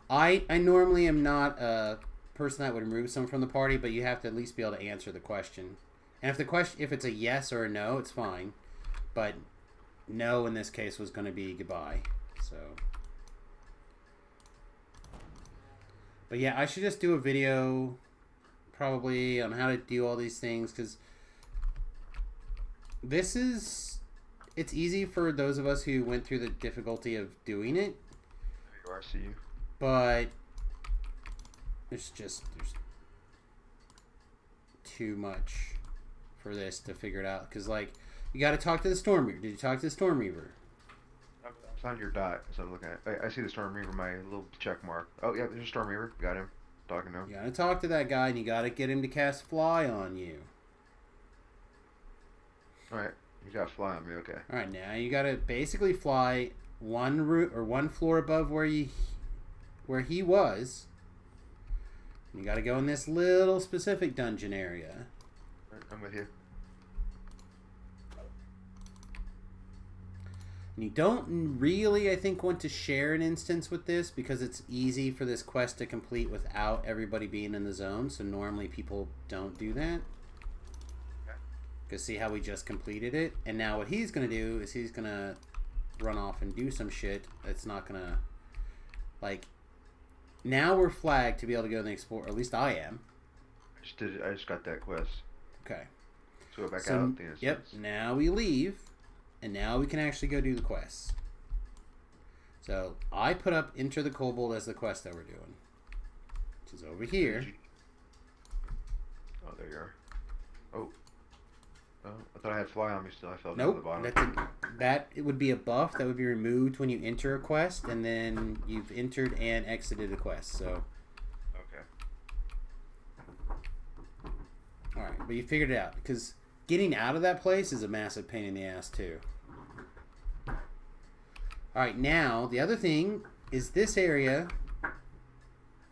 I normally am not a person that would remove someone from the party, but you have to at least be able to answer the question. And if it's a yes or a no, it's fine. But no in this case was going to be goodbye. So, but yeah, I should just do a video probably on how to do all these things, because it's easy for those of us who went through the difficulty of doing it, There you are, I see you. but there's too much for this to figure it out, because like you got to talk to the Storm Reaver. Did you talk to the Storm Reaver? It's on your dot. So I'm looking at. I see the Storm Reaver. My little check mark. Oh yeah, there's a Storm Reaver. Got him. Talking to him. You gotta talk to that guy, and you gotta get him to cast Fly on you. All right. You got fly on me. Okay. All right, now you gotta basically fly one floor above where he was. You gotta go in this little specific dungeon area. All right, I'm with you. And you don't really, I think, want to share an instance with this because it's easy for this quest to complete without everybody being in the zone. So normally people don't do that. Because see how we just completed it? And now what he's going to do is he's going to run off and do some shit that's not going to... Like, now we're flagged to be able to go in the Explorer. Or at least I am. I just got that quest. Okay. So go back out the instance. Yep. Now we leave. And now we can actually go do the quests. So I put up Enter the Kobold as the quest that we're doing. Which is over here. Oh, there you are. Oh. Oh, I thought I had fly on me still. I fell down to the Nope. bottom. It would be a buff that would be removed when you enter a quest. And then you've entered and exited a quest. So. Okay. Alright. But you figured it out. Because getting out of that place is a massive pain in the ass too. Alright, now the other thing is this area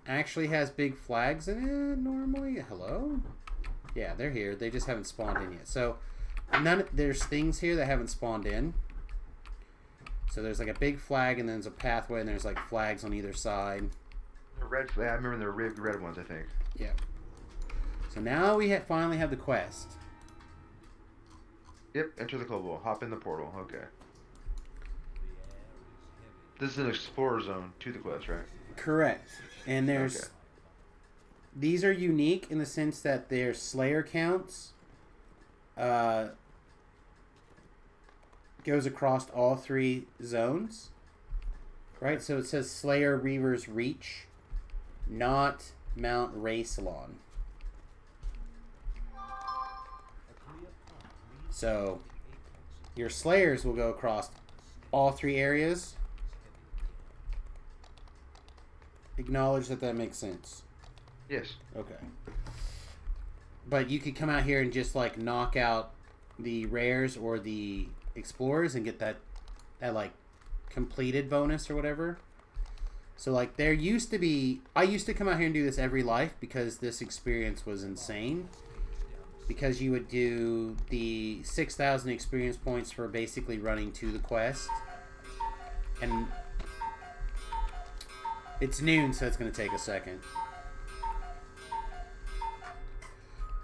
actually has big flags in it normally. Hello? Yeah, they're here. They just haven't spawned in yet. So there's things here that haven't spawned in. So there's like a big flag and then there's a pathway and there's like flags on either side. The red flag. I remember the red ones, I think. Yeah. So now we finally have the quest. Yep, enter the Kobold. Hop in the portal. Okay. This is an explorer zone to the quest, right? Correct. And there's... Okay. These are unique in the sense that their Slayer counts goes across all three zones. Right? So it says Slayer Reaver's Reach, not Mount Racelon. So your Slayers will go across all three areas. Acknowledge that makes sense. Yes. Okay. But you could come out here and just like knock out the rares or the explorers and get that like completed bonus or whatever. So like there used to be, I used to come out here and do this every life because this experience was insane. Because you would do the 6,000 experience points for basically running to the quest. And it's noon, so it's going to take a second.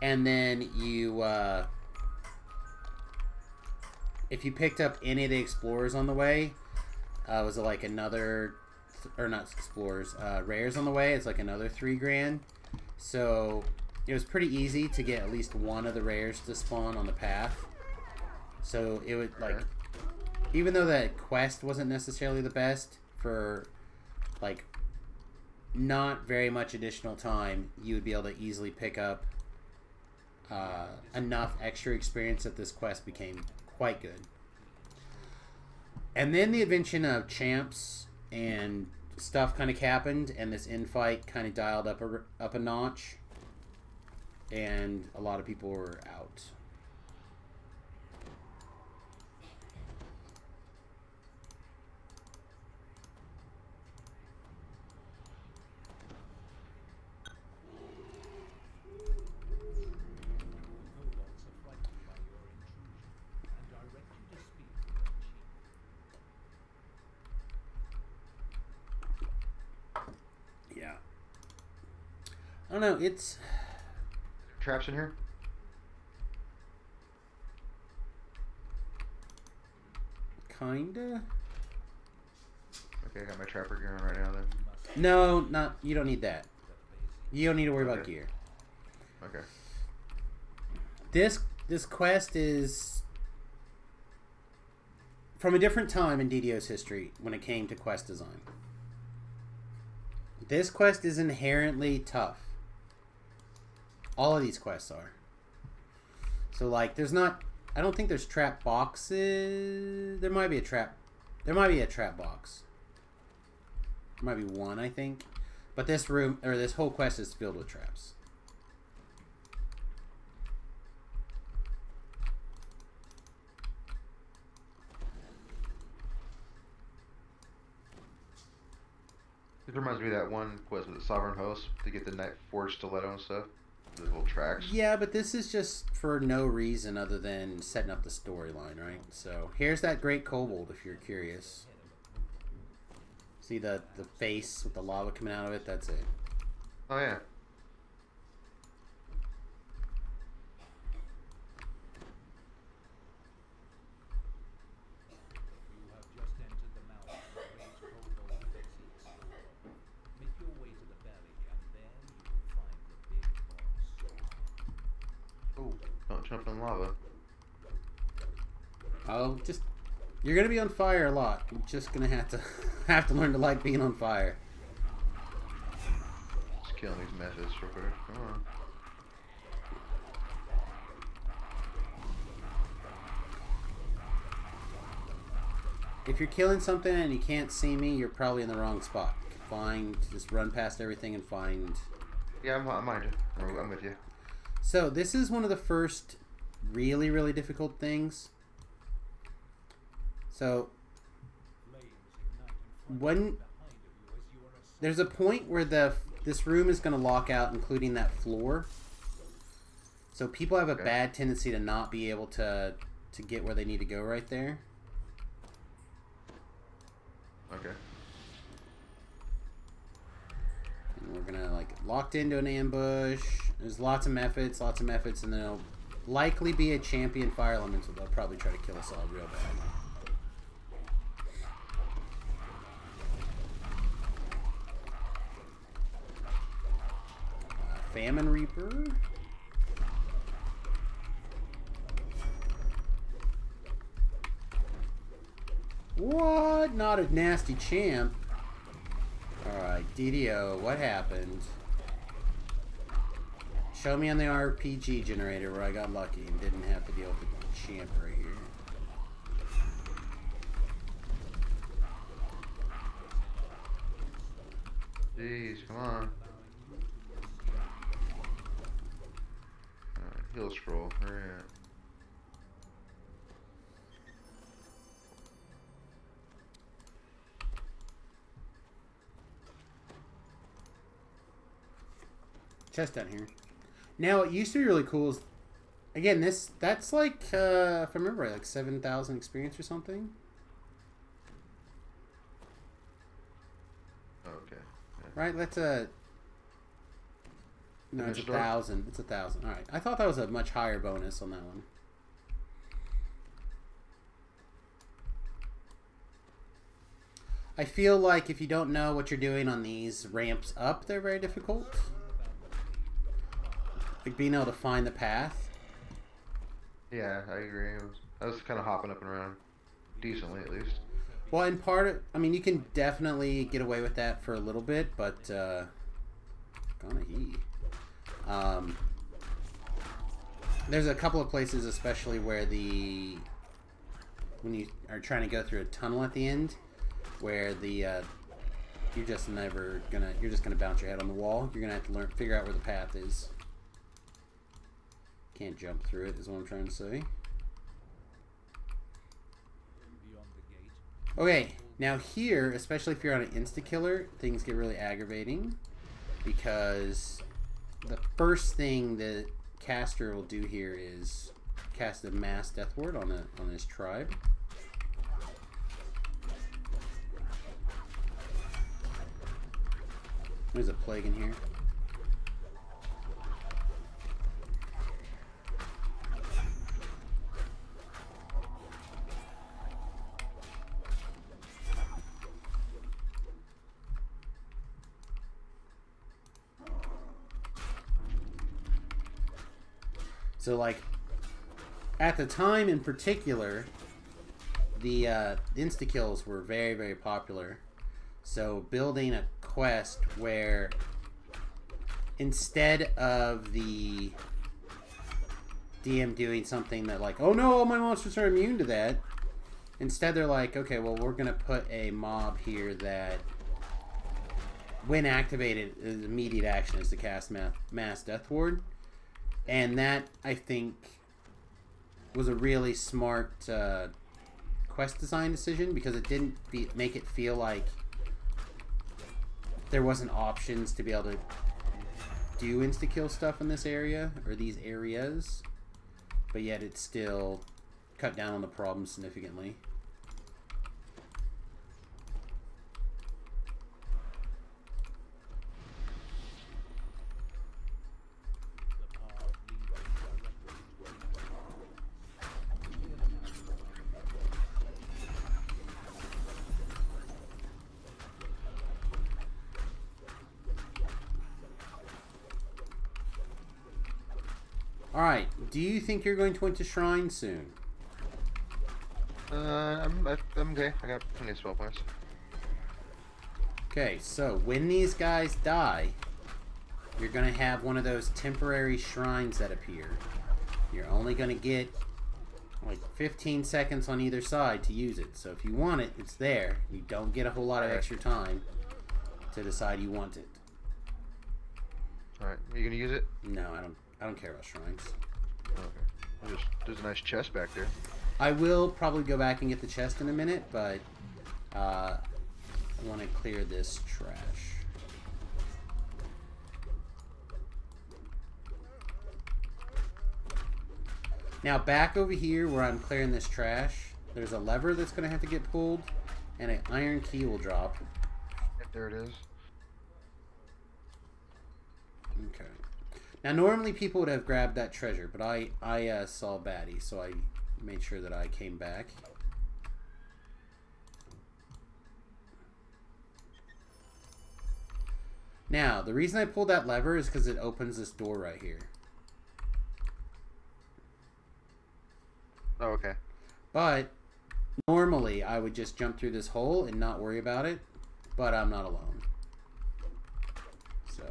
And then you, if you picked up any of the explorers on the way, was it like another, or not explorers, rares on the way, it's like another $3,000. So it was pretty easy to get at least one of the rares to spawn on the path. So it would like, even though that quest wasn't necessarily the best for like not very much additional time, you would be able to easily pick up enough extra experience that this quest became quite good. And then the invention of champs and stuff kind of happened, and this infight kind of dialed up a notch, and a lot of people were out. Yeah. I don't know, it's... Traps in here? Kinda? Okay, I got my trapper gear on right now then. No, not... You don't need that. You don't need to worry about Okay. gear. Okay. This quest is from a different time in DDO's history when it came to quest design. This quest is inherently tough. All of these quests are. So, like, there's not... I don't think there's trap boxes. There might be a trap There might be a trap box. There might be one, I think. But this room, or this whole quest is filled with traps. It reminds me of that one quest with the Sovereign Host to get the Night Forged Stiletto and stuff. Those little tracks. Yeah, but this is just for no reason other than setting up the storyline, right? So here's that great kobold if you're curious. See the face with the lava coming out of it? That's it. Oh yeah. You have just entered the mouth of the great kobold Betsy Explorer. Make your way to the valley, and there you will find the big boss. Oh, don't jump in lava. Oh, just you're gonna be on fire a lot. You're just gonna have to learn to like being on fire. Just killing these methods real quick. Come on. If you're killing something and you can't see me, you're probably in the wrong spot. Just run past everything and find. Yeah, I'm behind you. I'm with you. So this is one of the first really, really difficult things. So when there's a point where this room is going to lock out, including that floor. So people have a bad tendency to not be able to get where they need to go right there. Okay. And we're gonna like locked into an ambush. There's lots of methods, and then there'll likely be a champion fire element, so they'll probably try to kill us all real bad. Famine Reaper. What? Not a nasty champ. Alright, DDO, what happened? Show me on the RPG generator where I got lucky and didn't have to deal with the champ right here. Jeez, come on. Alright, heal scroll. Where you at? Chest down here. Now, what used to be really cool is, again, that's like, if I remember right, like 7,000 experience or something. Okay. Yeah. Right? That's a... No, it's 1,000. It's 1,000. Alright. I thought that was a much higher bonus on that one. I feel like if you don't know what you're doing on these ramps up, they're very difficult. Like being able to find the path. Yeah, I agree. I was kind of hopping up and around. Decently, at least. Well, in part, I mean, you can definitely get away with that for a little bit, but, gonna he. There's a couple of places, especially where when you are trying to go through a tunnel at the end, where you're just gonna bounce your head on the wall. You're gonna have to figure out where the path is. Can't jump through it, is what I'm trying to say. Okay, now here, especially if you're on an insta-killer, things get really aggravating, because the first thing the caster will do here is cast a mass death ward on his tribe. There's a plague in here. So, like, at the time in particular, the insta-kills were very, very popular. So, building a quest where instead of the DM doing something that, like, oh no, all my monsters are immune to that, Instead, they're like, okay, well, we're going to put a mob here that, when activated, is immediate action is to cast Mass Death Ward. And that, I think, was a really smart quest design decision, because it didn't make it feel like there wasn't options to be able to do insta-kill stuff in this area, or these areas. But yet it still cut down on the problem significantly. Alright, do you think you're going to enter Shrine soon? I'm okay. I got plenty of spell points. Okay, so when these guys die, you're going to have one of those temporary shrines that appear. You're only going to get like 15 seconds on either side to use it. So if you want it, it's there. You don't get a whole lot of extra time to decide you want it. Alright, are you gonna use it? No, I don't care about shrines. Okay. There's a nice chest back there. I will probably go back and get the chest in a minute, but I want to clear this trash. Now back over here where I'm clearing this trash, there's a lever that's going to have to get pulled, and an iron key will drop. There it is. Okay. Now normally people would have grabbed that treasure, but I saw a baddie, so I made sure that I came back. Now, the reason I pulled that lever is because it opens this door right here. Oh, okay. But normally I would just jump through this hole and not worry about it, but I'm not alone. So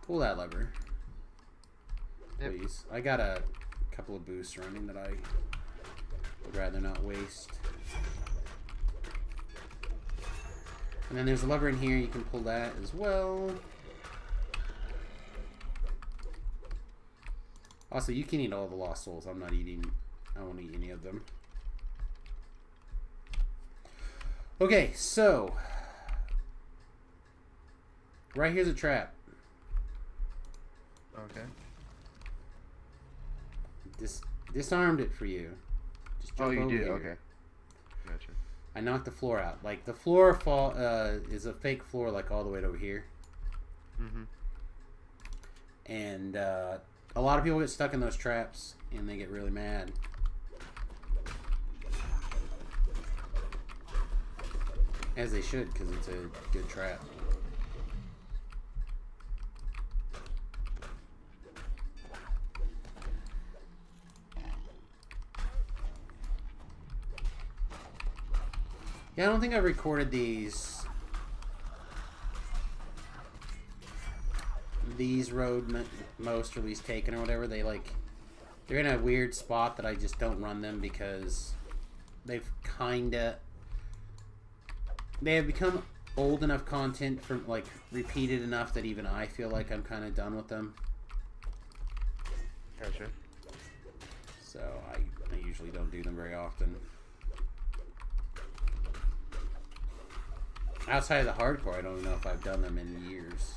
pull that lever, please. I got a couple of boosts running that I would rather not waste. And then there's a lever in here, you can pull that as well. Also, you can eat all the lost souls. I'm not eating, I won't eat any of them. Okay, so right here's a trap. Okay. Disarmed it for you. Just jump You over did? here. Okay. Gotcha. I knocked the floor out. Like, the floor is a fake floor, like, all the way over here. Mm-hmm. And a lot of people get stuck in those traps, and they get really mad. As they should, because it's a good trap. Yeah, I don't think I've recorded these road most, or at least taken or whatever. They're in a weird spot that I just don't run them because they have become old enough content from, like, repeated enough that even I feel like I'm kind of done with them. Gotcha. So I usually don't do them very often. Outside of the hardcore, I don't even know if I've done them in years.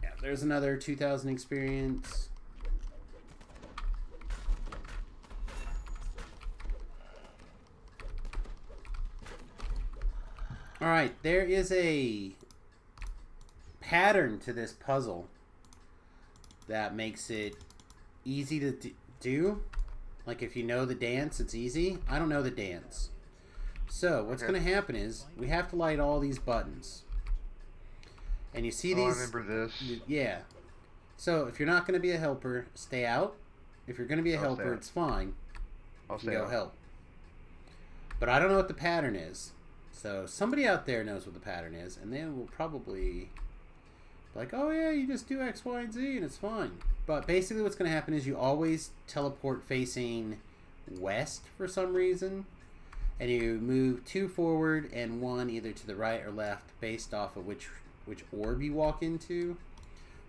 Yeah, there's another 2,000 experience. Alright, there is a pattern to this puzzle that makes it easy to do. Like, if you know the dance, it's easy. I don't know the dance. So what's Okay. going to happen is we have to light all these buttons. And you see Oh, I these... remember this. Yeah. So if you're not going to be a helper, stay out. If you're going to be a I'll stay helper, out. it's fine. I'll You can stay go out. help. But I don't know what the pattern is. So somebody out there knows what the pattern is, and they will probably be like, oh yeah, you just do X, Y, and Z, and it's fine. But basically what's going to happen is you always teleport facing west for some reason. And you move 2 forward and 1 either to the right or left based off of which orb you walk into.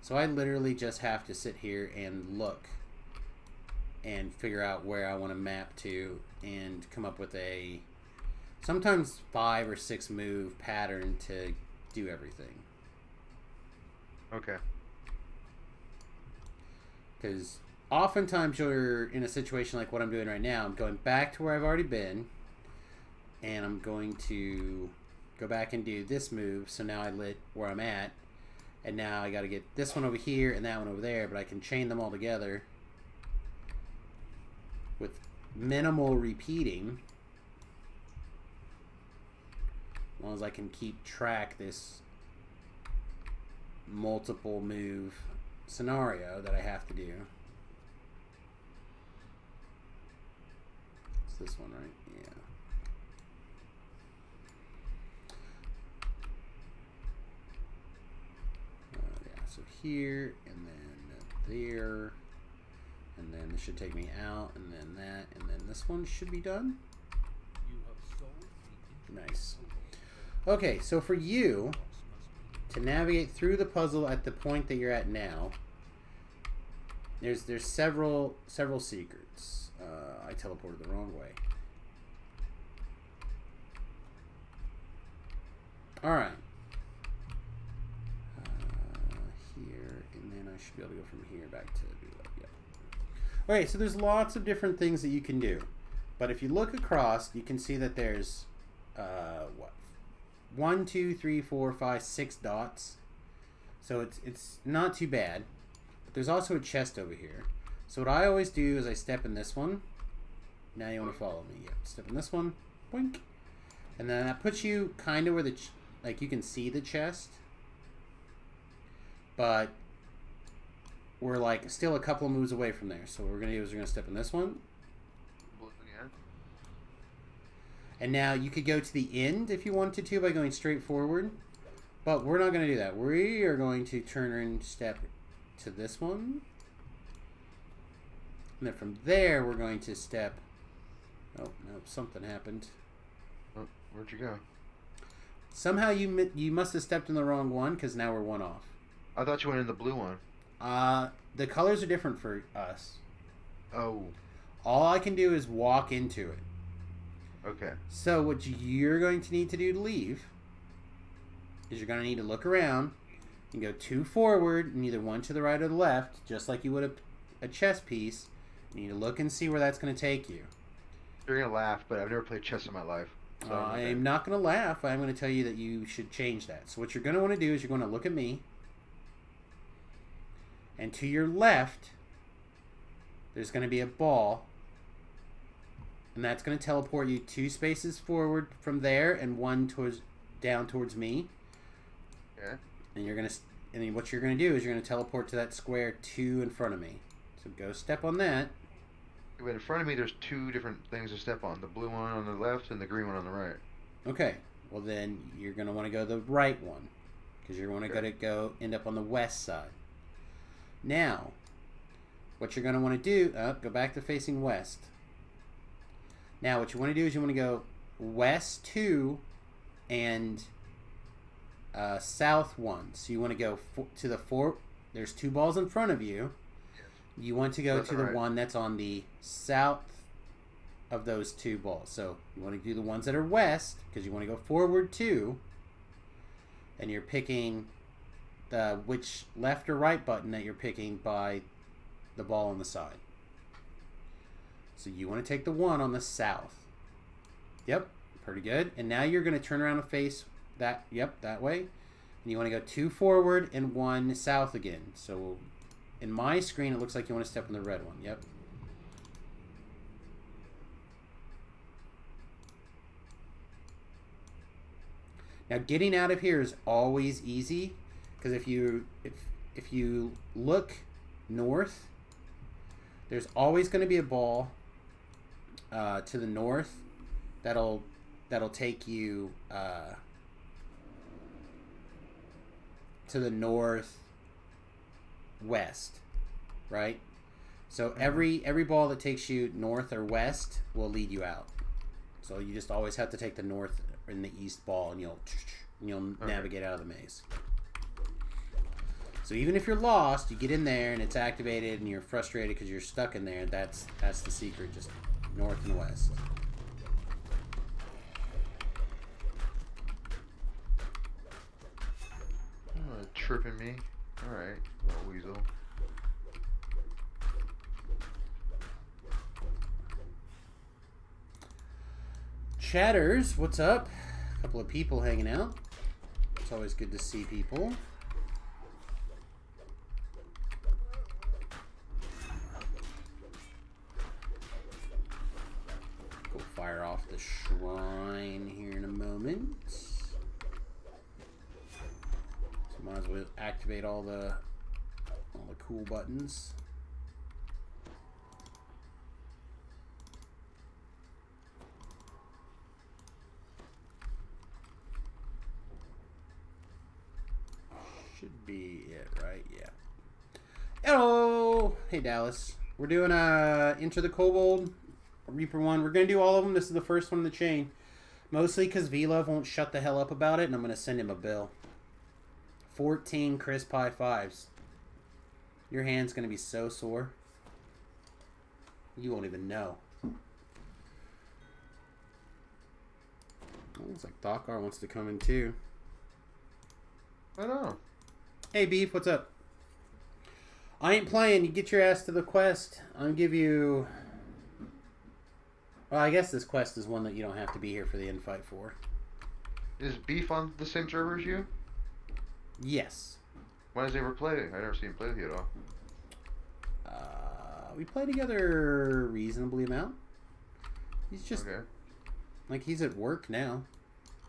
So I literally just have to sit here and look and figure out where I want to map to and come up with a sometimes 5 or 6 move pattern to do everything. Okay. Because oftentimes you're in a situation like what I'm doing right now. I'm going back to where I've already been, and I'm going to go back and do this move. So now I lit where I'm at, and now I got to get this one over here and that one over there, but I can chain them all together with minimal repeating, as long as I can keep track this multiple move scenario that I have to do. It's this one, right? Yeah. Yeah, so here, and then there, and then this should take me out, and then that, and then this one should be done. You have solved the Nice. Okay, so for you to navigate through the puzzle at the point that you're at now, there's several secrets. I teleported the wrong way. All right. Here, and then I should be able to go from here back to do that. Yeah. Okay, so there's lots of different things that you can do, but if you look across, you can see that there's what? 1, 2, 3, 4, 5, 6 dots. So it's not too bad. But there's also a chest over here. So what I always do is I step in this one. Now you want to follow me. Yep. Step in this one. Boink. And then that puts you kind of where like you can see the chest. But we're like still a couple of moves away from there. So what we're going to do is we're going to step in this one. Yeah. And now you could go to the end if you wanted to by going straight forward. But we're not going to do that. We are going to turn and step to this one. And then from there, we're going to step... Oh, no, something happened. Oh, where'd you go? Somehow you must have stepped in the wrong one, because now we're 1 off. I thought you went in the blue one. The colors are different for us. Oh, All I can do is walk into it. okay. So what you're going to need to do to leave is you're going to need to look around and go 2 forward and either 1 to the right or the left, just like you would a chess piece. You need to look and see where that's going to take you. You're gonna laugh, but I've never played chess in my life. So I'm not going to laugh. I'm going to tell you that you should change that. So what you're going to want to do is you're going to look at me. And to your left, there's going to be a ball. And that's going to teleport you 2 spaces forward from there and 1 down towards me. Okay. And then what you're going to do is you're going to teleport to that square 2 in front of me. So go step on that. But in front of me, there's 2 different things to step on. The blue one on the left and the green one on the right. Okay. Well, then you're going to want to go the right one. Because you're going to go end up on the west side. Now, what you're going to want to do... go back to facing west. Now, what you want to do is you want to go west 2 and south 1. So you want to go to the 4... There's 2 balls in front of you. You want to go Left to and the right. one that's on the south of those 2 balls. So you want to do the ones that are west because you want to go forward 2. And you're picking which left or right button that you're picking by the ball on the side. So you want to take the one on the south. Yep, pretty good. And now you're going to turn around and face that. Yep, that way. And you want to go 2 forward and 1 south again. So in my screen, it looks like you want to step in the red one. Yep. Now, getting out of here is always easy, because if you look north, there's always going to be a ball to the north that'll take you to the northwest, right? So every ball that takes you north or west will lead you out. So you just always have to take the north and the east ball, and you'll navigate out of the maze. So even if you're lost, you get in there and it's activated, and you're frustrated because you're stuck in there. That's the secret, just north and west. Tripping me. Alright, little weasel. Chatters, what's up? A couple of people hanging out. It's always good to see people. Go fire off the shrine here in a moment. So might as well activate all the cool buttons. Should be it, right? Yeah. Hello! Hey, Dallas. We're doing Enter the Kobold, Reaper 1. We're going to do all of them. This is the first one in the chain. Mostly because V-Love won't shut the hell up about it, and I'm going to send him a bill. 14 crisp high fives. Your hand's going to be so sore. You won't even know. Oh, looks like Thakar wants to come in too. I know. Hey, Beef, what's up? I ain't playing. You get your ass to the quest. I'll give you... Well, I guess this quest is one that you don't have to be here for the invite for. Is Beef on the same server as you? Yes. When does he ever play? I never seen him play with you at all. We play together a reasonably amount. He's just... Okay. Like, he's at work now.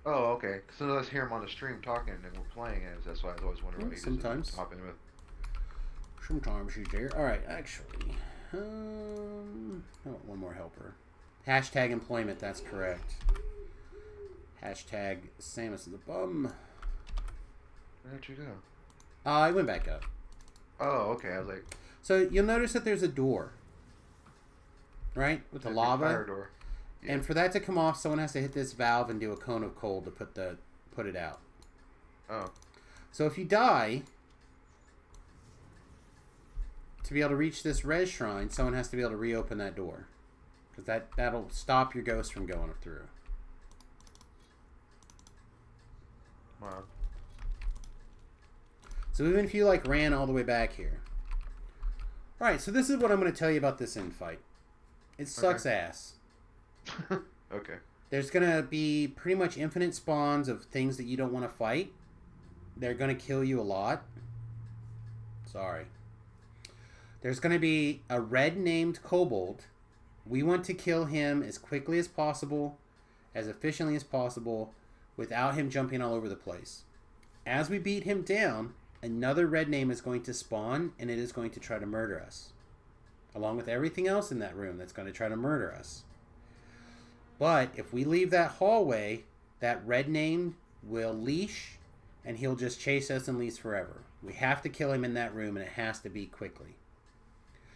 Oh, okay. So let's hear him on the stream talking, and we're playing it. That's why I was always wondering what he Sometimes. does hop in with. Sometimes he's there. Alright, actually. I want one more helper. Hashtag employment, that's correct. Hashtag Samus is a bum. Where'd you go? I went back up. Oh, okay. I was like... So you'll notice that there's a door. Right? With the lava. Fire door. Yeah. And for that to come off, someone has to hit this valve and do a cone of cold to put it out. Oh. So if you die, to be able to reach this res shrine, someone has to be able to reopen that door. Because that'll stop your ghost from going through. Wow. So even if you like ran all the way back here. Alright, so this is what I'm going to tell you about this infight. It sucks ass. Okay. There's going to be pretty much infinite spawns of things that you don't want to fight. They're going to kill you a lot. Sorry. There's going to be a red named kobold. We want to kill him as quickly as possible, as efficiently as possible, without him jumping all over the place. As we beat him down, another red name is going to spawn, and it is going to try to murder us. Along with everything else in that room that's going to try to murder us. But if we leave that hallway, that red name will leash, and he'll just chase us and leash forever. We have to kill him in that room, and it has to be quickly.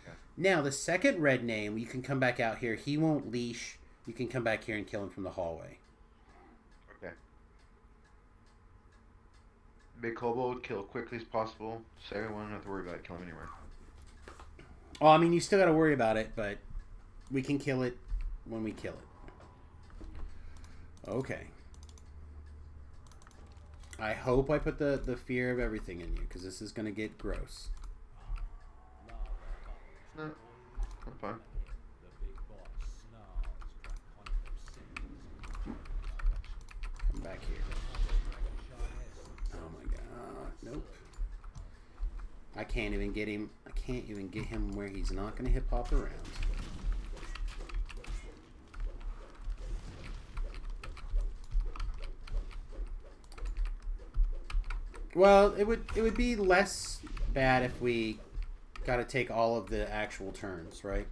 Okay. Now, the second red name, you can come back out here. He won't leash. You can come back here and kill him from the hallway. Okay. Big kobold, kill quickly as possible. So everyone don't have to worry about it, kill him anywhere. Oh, I mean, you still got to worry about it, but we can kill it when we kill it. Okay. I hope I put the fear of everything in you, because this is going to get gross. No, I'm fine. Come back here. Oh my god. Nope. I can't even get him. I can't even get him where he's not going to hip hop around. Well, it would be less bad if we got to take all of the actual turns, right?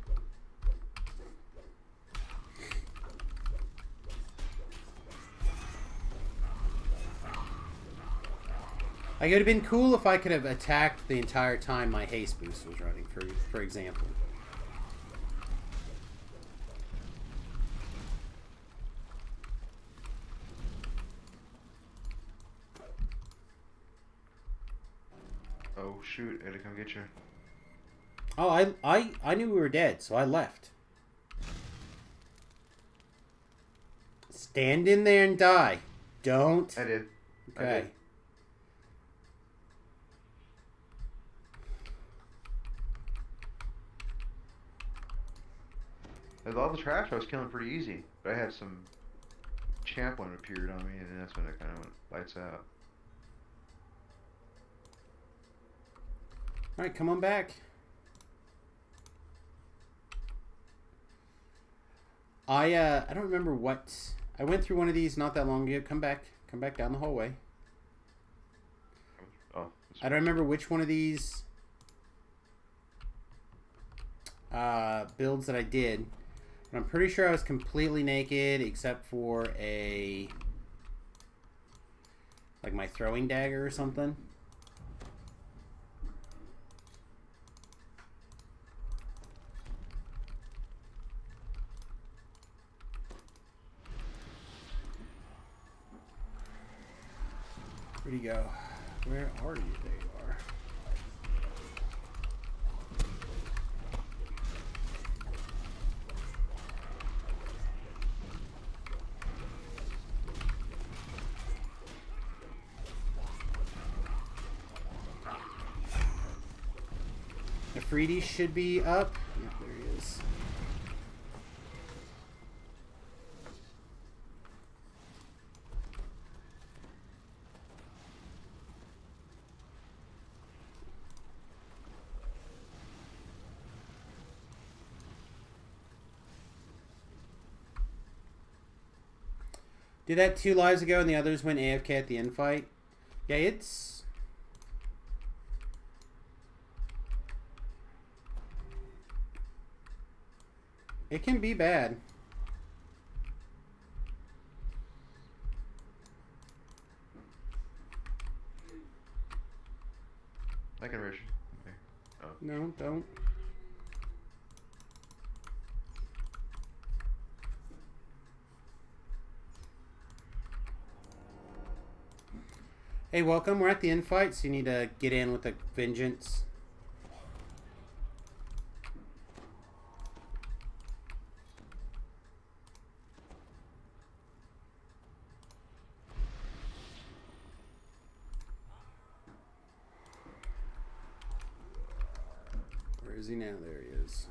Like, it would have been cool if I could have attacked the entire time my haste boost was running, for example. Oh shoot, I gotta come get you. Oh, I knew we were dead, so I left. Stand in there and die. Don't. I did. I Okay. did. With all the trash, I was killing pretty easy, but I had some champ one appeared on me, and then that's when it kind of went lights out. All right, come on back. I don't remember what I went through one of these not that long ago. Come back down the hallway. Oh, I don't remember which one of these builds that I did, but I'm pretty sure I was completely naked except for like my throwing dagger or something. Where'd he go? Where are you? There you are. Afridi should be up. Yeah, there he is. Did that 2 lives ago and the others went AFK at the end fight? Yeah, it's... It can be bad. I can rush. Okay. Oh. No, don't. Hey, welcome. We're at the end fight, so you need to get in with a vengeance. Where is he now? There he is.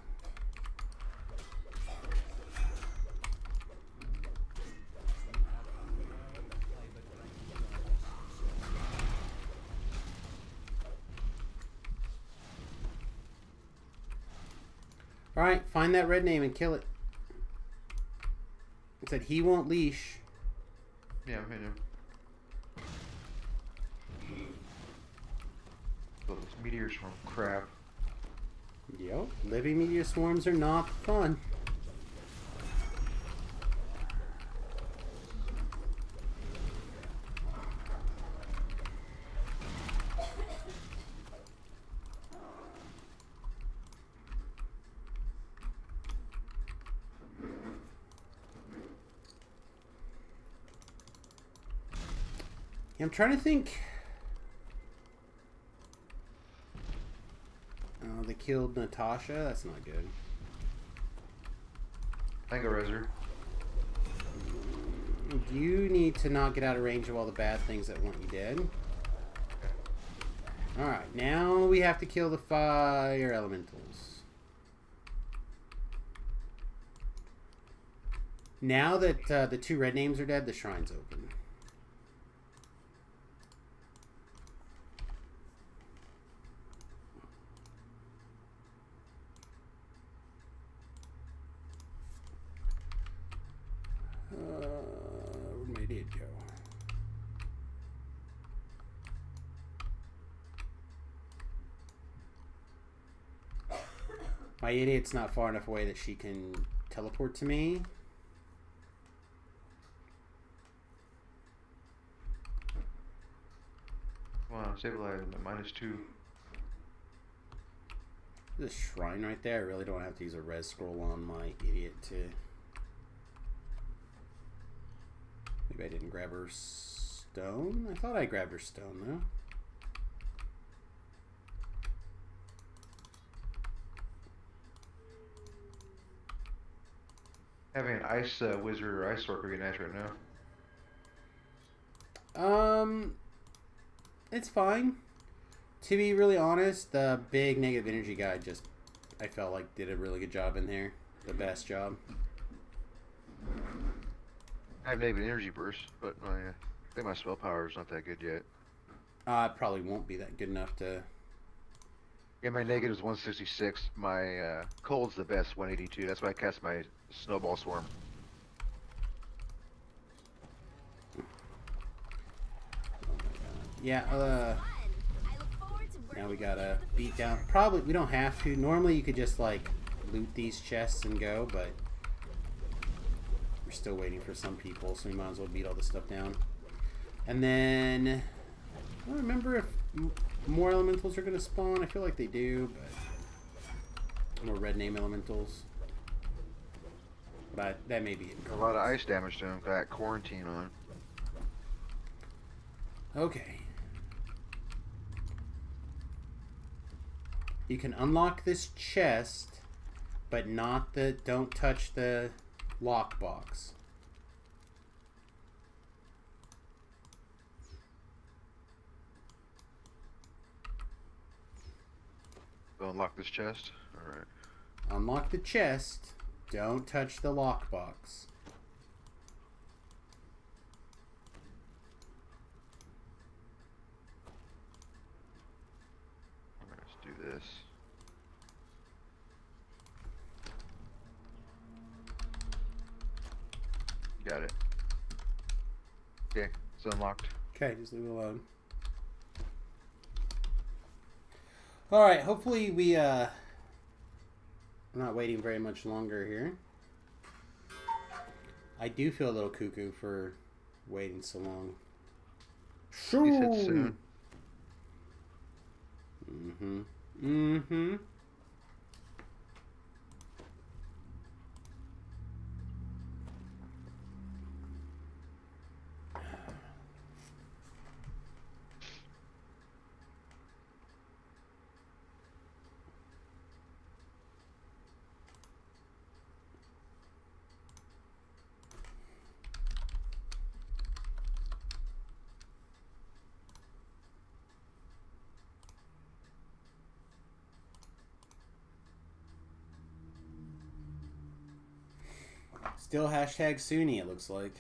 Alright, find that red name and kill it. It said he won't leash. Yeah, I'm hitting him. Oh, this meteor swarm crap. Yep, living meteor swarms are not fun. I'm trying to think. Oh, they killed Natasha. That's not good. I can go res her. You need to not get out of range of all the bad things that want you dead. Alright, now we have to kill the fire elementals. Now that the 2 red names are dead, the shrine's open. Where'd my idiot go? My idiot's not far enough away that she can teleport to me. Come on, stabilize him at -2. There's a shrine right there. I really don't have to use a res scroll on my idiot to... Maybe I didn't grab her stone? I thought I grabbed her stone, though. Having an ice wizard or ice sword would be nice right now. It's fine. To be really honest, the big negative energy guy just, I felt like did a really good job in there. The best job. I have negative energy burst, but I think my spell power is not that good yet. It probably won't be that good enough to... Yeah, my negative is 166. My cold's the best, 182. That's why I cast my snowball swarm. Yeah, Fun. I look forward to working now we with gotta you in the beat down. future. Probably, we don't have to. Normally you could just like loot these chests and go, but we're still waiting for some people, so we might as well beat all this stuff down. And then, I don't remember if more elementals are gonna spawn. I feel like they do, but more red name elementals. But that may be it. A lot of ice damage to him. Got quarantine on. Okay. You can unlock this chest, but not the... Don't touch the lockbox. So unlock this chest. All right. Unlock the chest. Don't touch the lockbox. Let's do this. Got it. Okay, it's unlocked. Okay, just leave it alone. Alright, hopefully we're not waiting very much longer here. I do feel a little cuckoo for waiting so long. Sure. He said soon. Mm-hmm. Mm-hmm. Still hashtag Sunni, it looks like.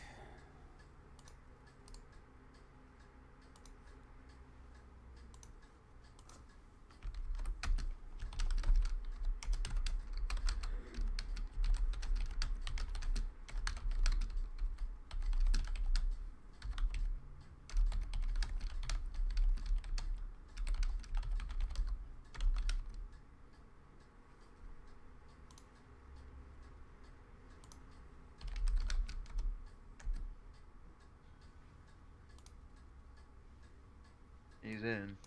He's in.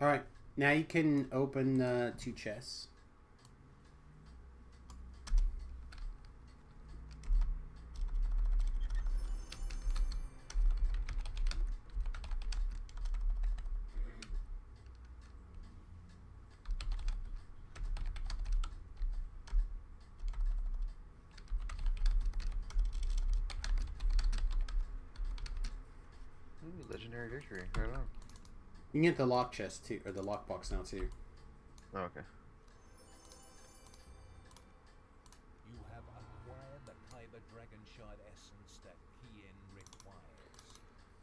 Alright, now you can open the 2 chests. Ooh, legendary victory. Right on. You can get the lock chest too, or the lockbox now too. Oh, okay. You have acquired the Kyber Dragon Shard essence that Kiin requires.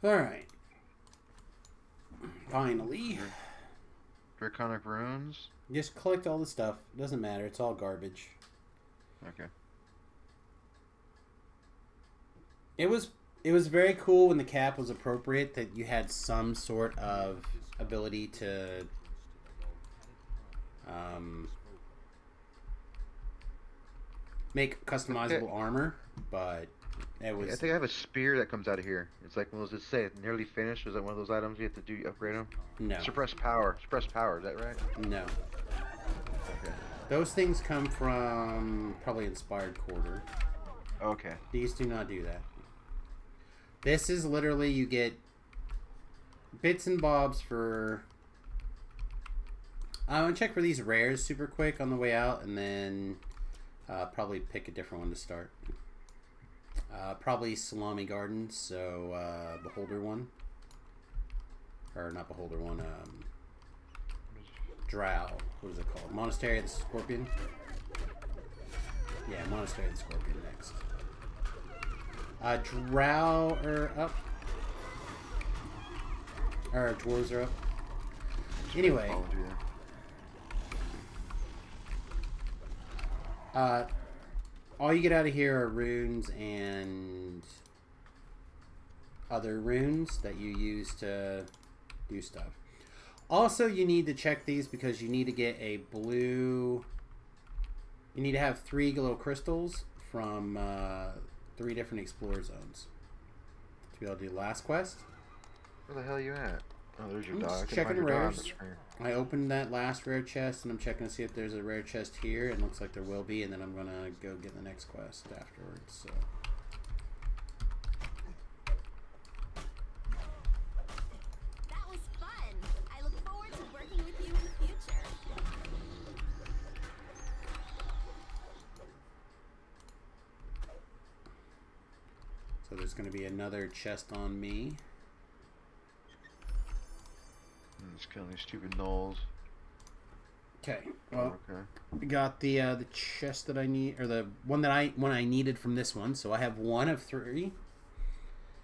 Alright. Finally. Draconic runes. Just collect all the stuff. Doesn't matter. It's all garbage. Okay. It was very cool when the cap was appropriate that you had some sort of ability to make customizable armor, but it was I think I have a spear that comes out of here. It's like one of those. It say nearly finished. Was that one of those items you have to do upgrade them? no, Suppress power. Suppress power. Is that right? no. Okay. Those things come from probably Inspired Quarter. Okay. These do not do that. This is literally you get bits and bobs for. I'm gonna check for these rares super quick on the way out, and then probably pick a different one to start. Probably Salami Gardens, so Beholder one. Or not Beholder one, Drow. What is it called? Monastery of the Scorpion? Yeah, Monastery of the Scorpion next. Drow are up. Or dwarves are up. Anyway. All you get out of here are runes and other runes that you use to do stuff. Also, you need to check these because you need to get a blue... You need to have 3 glow crystals from 3 different explorer zones to be able to do the last quest. Where the hell are you at? Oh, there's your I'm dog. just I can checking find your dog on rares. the screen. I opened that last rare chest, and I'm checking to see if there's a rare chest here. It looks like there will be, and then I'm going to go get the next quest afterwards. So. That was fun. I look forward to working with you in the future. So there's going to be another chest on me. Just killing these stupid gnolls. Okay, well, Okay. we got the chest that I need, or the one that I needed from this one. So I have 1 of 3.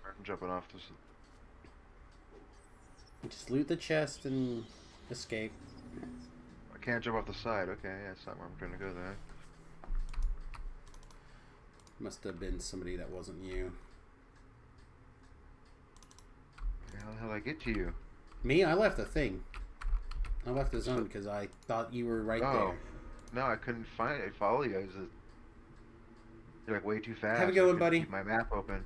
I'm jumping off this. Just loot the chest and escape. I can't jump off the side. Okay, yeah, that's not where I'm trying to go then. Must have been somebody that wasn't you. How the hell did I get to you? Me, I left the thing. I left the zone because I thought you were right Oh. there. No, I couldn't find it. I follow you guys. You're like way too fast. Have a I good one, couldn't buddy. keep my map open.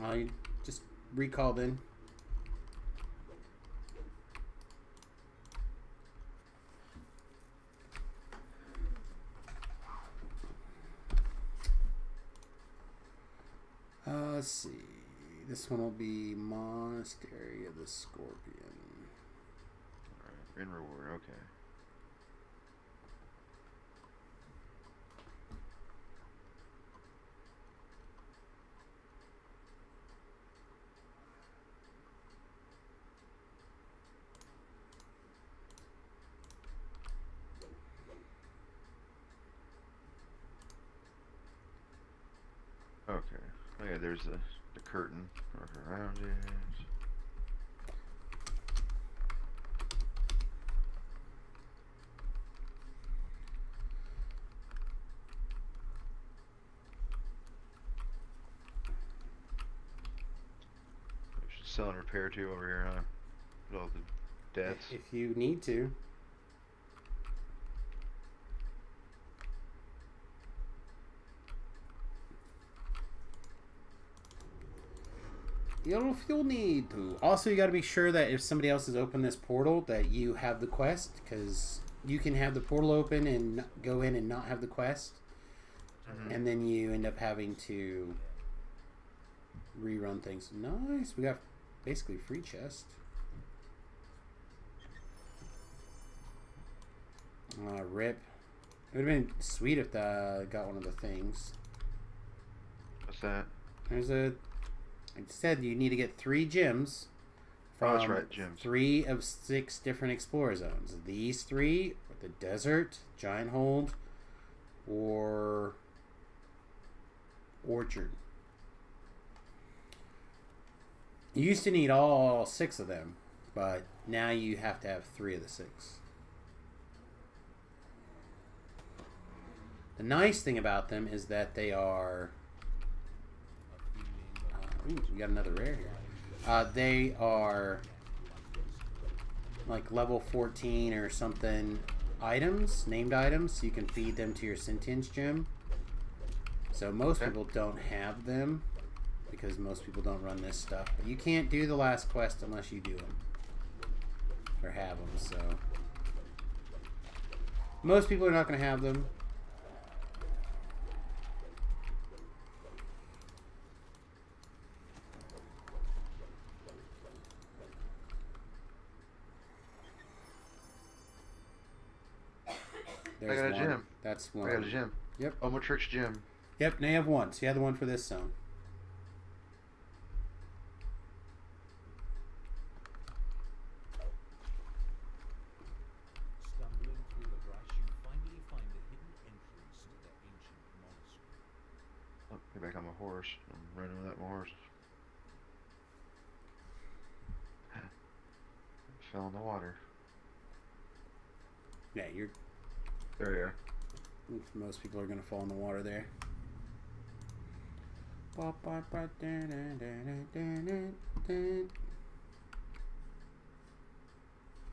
I just recalled in. Let's see. This one will be Monastery of the Scorpion. Alright, in reward, okay. Okay. Oh yeah, there's the curtain around it. We should sell and repair too over here, huh? With all the deaths. If you need to. If you'll need to. Also, you got to be sure that if somebody else has opened this portal, that you have the quest, because you can have the portal open and go in and not have the quest, and then you end up having to rerun things. Nice, we got basically free chest. Rip. It would have been sweet if I got one of the things. What's that? There's a. I said you need to get 3 gems from Oh, that's right, gems. 3 of 6 different explorer zones. These 3 are the desert, giant hold, or orchard. You used to need all 6 of them, but now you have to have 3 of the 6. The nice thing about them is that they are... Ooh, we got another rare here. They are like level 14 or something items, named items, so you can feed them to your sentience gem. So most Okay. people don't have them because most people don't run this stuff. But you can't do the last quest unless you do them or have them. So most people are not going to have them. There's got a one. gem. That's I one. got a gem. Yep. Omnitrix gem. Yep, now you have one. So you have the one for this zone. Stumbling through the brush, you finally find a hidden entrance to the ancient monastery. Oh, get back on my horse. I'm running without my horse. Fell in the water. Yeah, you're. There you are. Most people are gonna fall in the water there.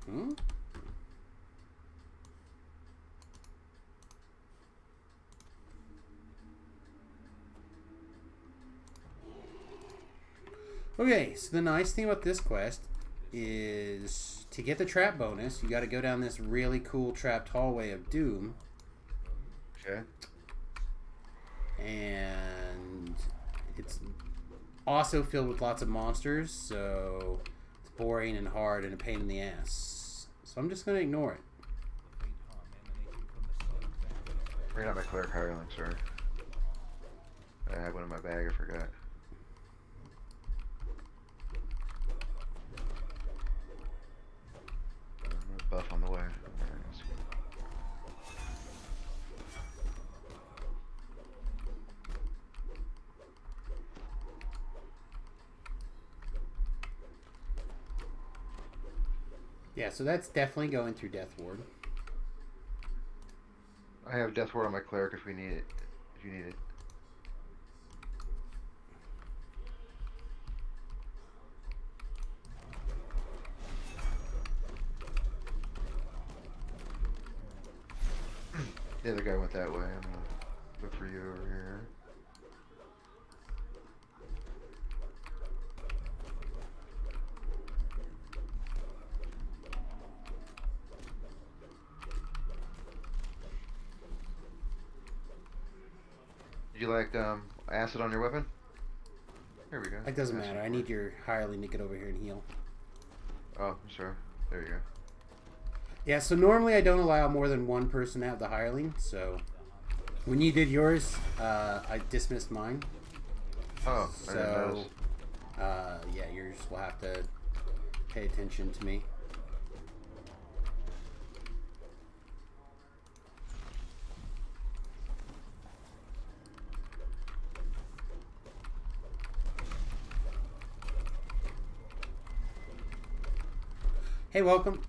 Hmm? Okay, so the nice thing about this quest is to get the trap bonus, you got to go down this really cool trapped hallway of doom. Okay. And it's also filled with lots of monsters, so it's boring and hard and a pain in the ass. So I'm just going to ignore it. The faint hum emanating from the same valley. Bring out my cleric hireling, sorry. I had one in my bag, I forgot. Buff on the way. Alright, let's go. Yeah, so that's definitely going through Death Ward. I have Death Ward on my cleric if we need it. If you need it. The other guy went that way. I'm gonna look for you over here. Did you like acid on your weapon? Here we go. It doesn't Acid matter. I for need you. your hireling to get over here and heal. Oh, I'm sorry. There you go. Yeah, so normally I don't allow more than one person to have the hireling, so when you did yours, I dismissed mine. Oh, I didn't So, notice. yeah, yours will have to pay attention to me. Hey, welcome.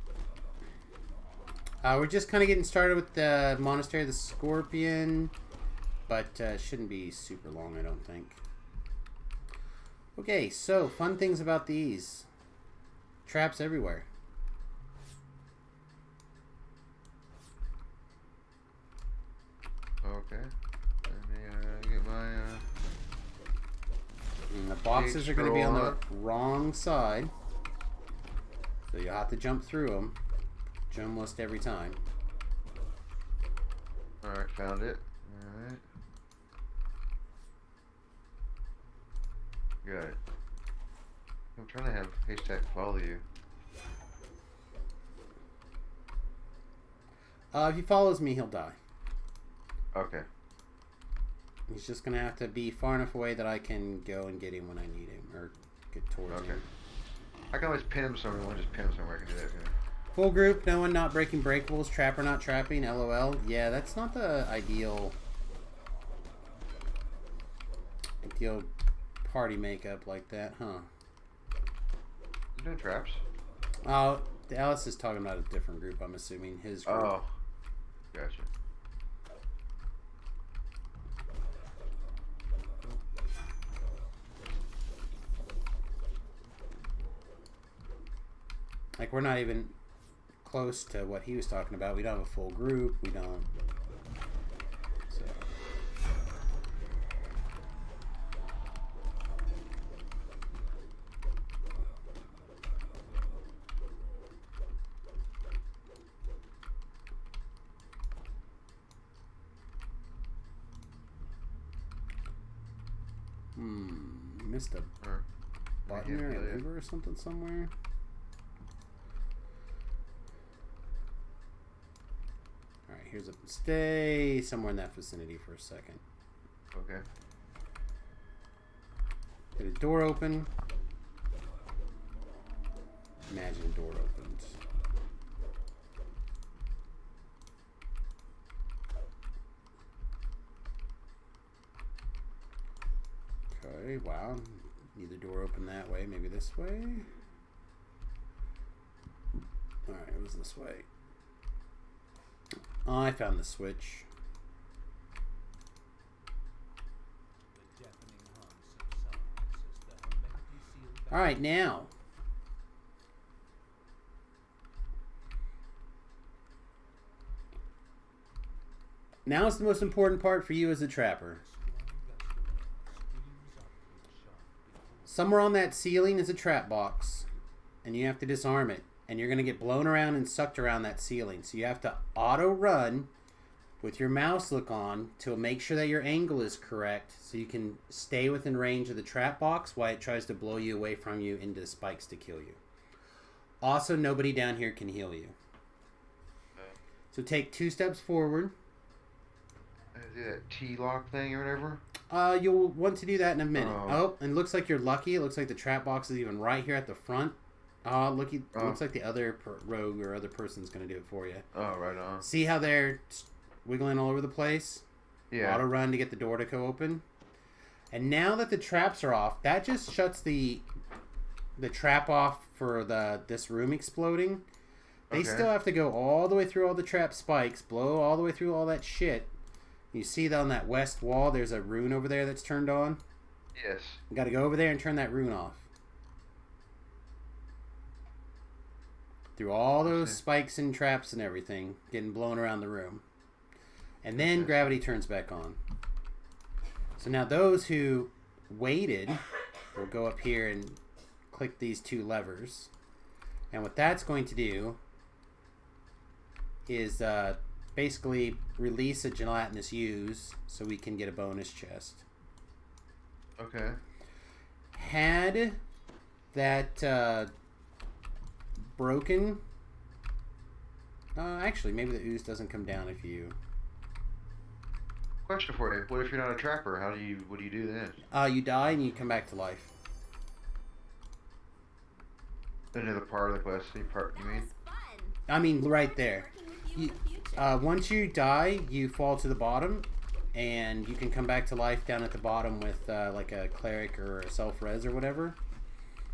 We're just kind of getting started with the Monastery of the Scorpion, but shouldn't be super long, I don't think. Okay, so fun things about these. Traps everywhere. Okay. Let me get my. And the boxes are going to be on the Scroll wrong side, so you'll have to jump through them. Jump almost every time. Alright, found it. Alright. Got it. I'm trying to have Haystack follow you. If he follows me, he'll die. Okay. He's just going to have to be far enough away that I can go and get him when I need him, or get towards Okay. him. I can always pin him somewhere. One just pin him somewhere. I can do that too. Full group, no one not breaking breakables, trapper not trapping, LOL. Yeah, that's not the ideal party makeup like that, huh? You doing traps? Oh, Alice is talking about a different group, I'm assuming. His group. Oh. Gotcha. Like, we're not even close to what he was talking about. We don't have a full group. We don't. So. Missed a button or a lever or something somewhere. Alright, here's a... Stay somewhere in that vicinity for a second. Okay. Get a door open. Imagine a door opens. Okay, wow. Need the door open that way. Maybe this way? Alright, it was this way. Oh, I found the switch. The deafening hum subsides as the hermetically sealed Alright, now. Now is the most important part for you as a trapper. Somewhere on that ceiling is a trap box, and you have to disarm it. And you're going to get blown around and sucked around that ceiling. So you have to auto-run with your mouse look on to make sure that your angle is correct so you can stay within range of the trap box while it tries to blow you away from you into spikes to kill you. Also, nobody down here can heal you. So take 2 steps forward. Is it that T-lock thing or whatever? You'll want to do that in a minute. Oh. Oh, and it looks like you're lucky. It looks like the trap box is even right here at the front. It looks like the other rogue or other person's going to do it for you. Oh, right on. See how they're wiggling all over the place? Yeah. Auto run to get the door to go open. And now that the traps are off, that just shuts the trap off for this room exploding. They Okay. still have to go all the way through all the trap spikes, blow all the way through all that shit. You see that on that west wall, there's a rune over there that's turned on? Yes. You got to go over there and turn that rune off. Through all those spikes and traps and everything, getting blown around the room. And then gravity turns back on. So now those who waited will go up here and click these 2 levers. And what that's going to do is basically release a gelatinous ooze so we can get a bonus chest. Okay. Had that broken... actually, maybe the ooze doesn't come down if you... Question for you. What if you're not a trapper? What do you do then? You die and you come back to life. Another part of the quest, you That mean? was fun. I mean, right there. Working with you in the future. Once you die, you fall to the bottom, and you can come back to life down at the bottom with like a cleric or a self-res or whatever.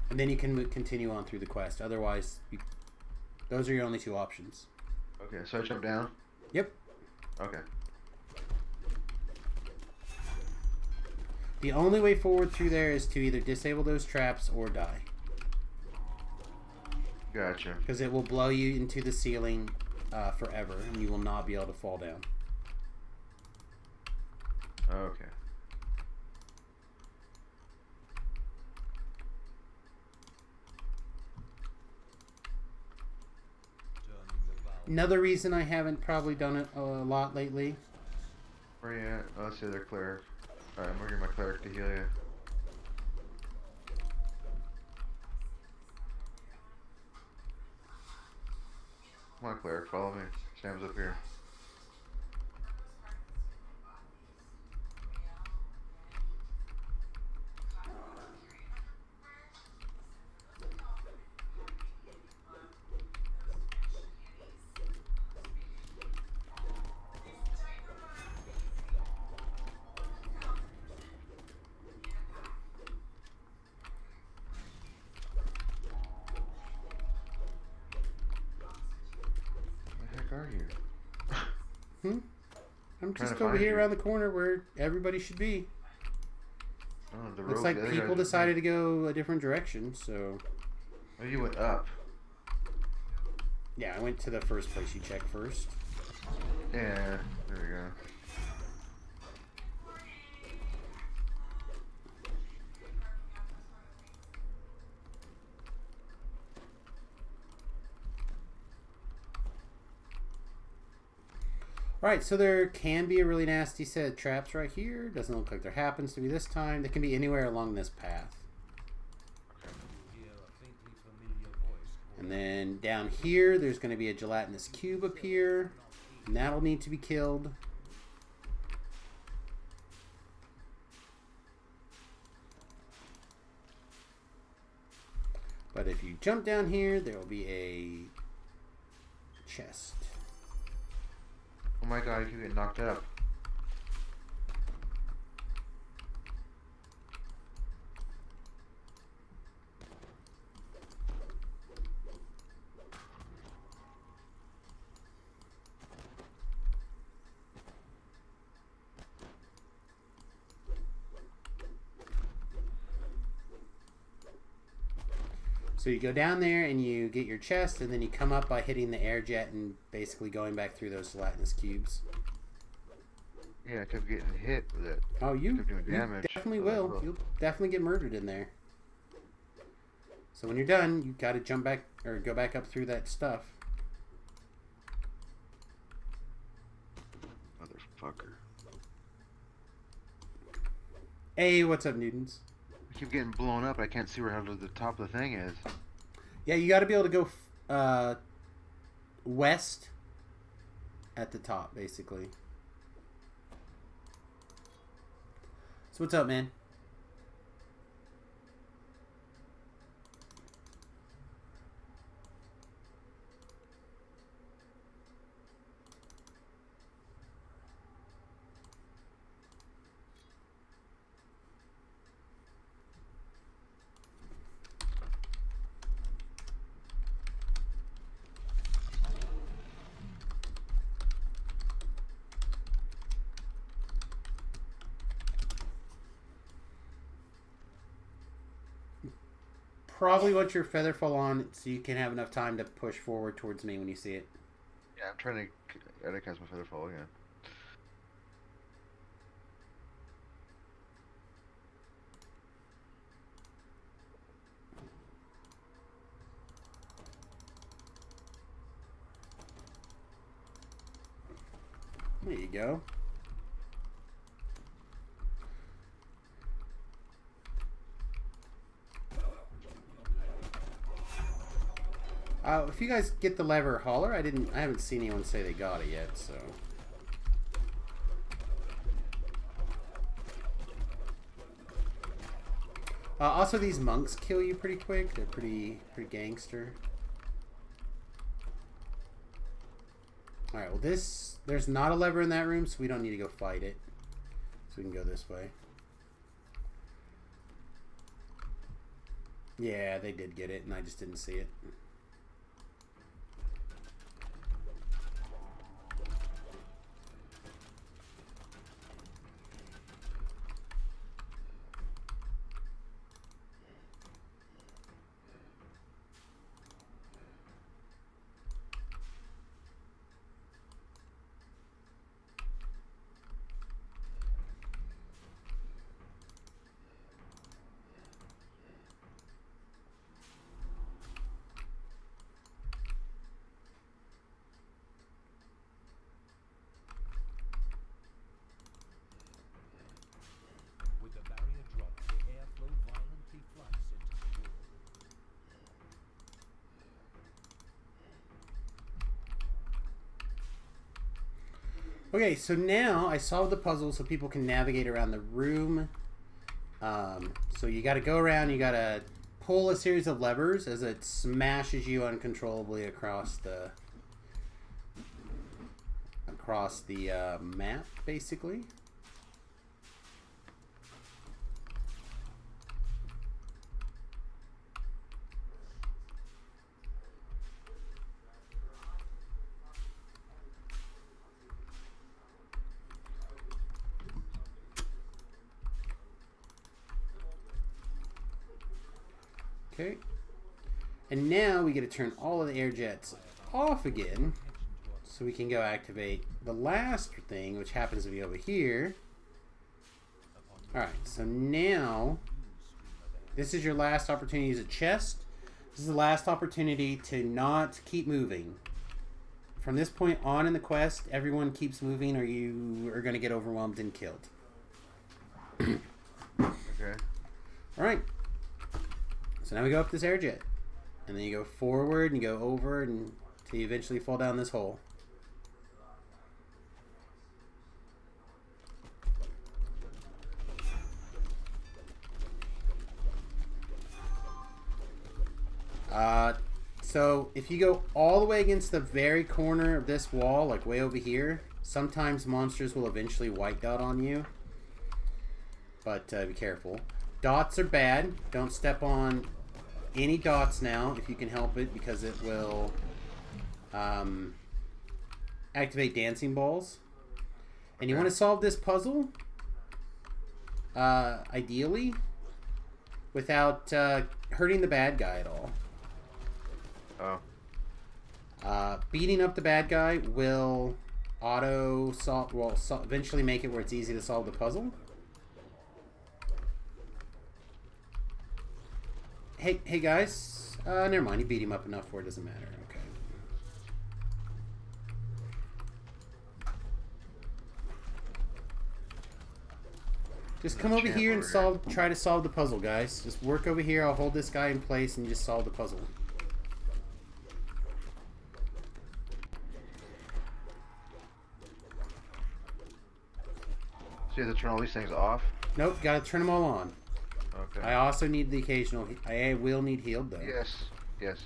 And then you can continue on through the quest. Otherwise, those are your only 2 options. Okay, so I jump down? Yep. Okay. The only way forward through there is to either disable those traps or die. Gotcha. Because it will blow you into the ceiling forever, and you will not be able to fall down. Okay. turning the valve. Another reason I haven't probably done it a lot lately. Where you at? Oh, let's see, they're cleric. Alright, I'm gonna get my cleric to heal you. Come on, cleric, follow me. Sam's up here. Where the heck are you? I'm Trying just to over find here you. around the corner where everybody should be. Oh, the Looks rogue- like the other people guys- decided to go a different direction, so... Oh, you went up. Yeah, I went to the first place you checked first. Yeah, there we go. Alright, so there can be a really nasty set of traps right here. Doesn't look like there happens to be this time. They can be anywhere along this path. You hear a faintly familiar voice And then down here, there's going to be a gelatinous cube appear. And that'll need to be killed. But if you jump down here, there will be a chest. Oh my god, I keep getting knocked up. So you go down there and you get your chest, and then you come up by hitting the air jet and basically going back through those gelatinous cubes. Yeah, I kept getting hit with it. Oh, you Kept doing damage. definitely But I will. You'll definitely get murdered in there. So when you're done, you got to jump back or go back up through that stuff. Motherfucker. Hey, what's up, Newtons? I keep getting blown up. I can't see where the top of the thing is. Yeah, you got to be able to go west at the top, basically. So what's up, man? Probably want your feather fall on so you can have enough time to push forward towards me when you see it. Yeah, I'm trying to cast my featherfall again. There you go. If you guys get the lever, holler. I haven't seen anyone say they got it yet, so. Also, these monks kill you pretty quick. They're pretty gangster. All right. Well, there's not a lever in that room, so we don't need to go fight it. So we can go this way. Yeah, they did get it, and I just didn't see it. with the barrier dropped, the airflow violently floods into the room. Okay, so now I solved the puzzle so people can navigate around the room. So you got to go around, you got to pull a series of levers as it smashes you uncontrollably across the map, basically. Okay. And now we get to turn all of the air jets off again. So we can go activate the last thing, which happens to be over here. Alright, so now this is your last opportunity to use a chest. This is the last opportunity to not keep moving. From this point on in the quest, everyone keeps moving or you are going to get overwhelmed and killed. Okay. Alright. So now we go up this air jet. And then you go forward and you go over until you eventually fall down this hole. So if you go all the way against the very corner of this wall, like way over here, sometimes monsters will eventually white dot on you. But be careful. Dots are bad. Don't step on any dots now if you can help it, because it will activate dancing balls. And you want to solve this puzzle, ideally, without hurting the bad guy at all. Oh. Beating up the bad guy will eventually make it where it's easy to solve the puzzle. Hey guys, never mind. You beat him up enough where it doesn't matter. Okay. Just come over here and try to solve the puzzle, guys. Just work over here. I'll hold this guy in place and you just solve the puzzle. So you have to turn all these things off? Nope, gotta turn them all on. Okay. I also need the occasional... I will need healed, though. Yes. Yes.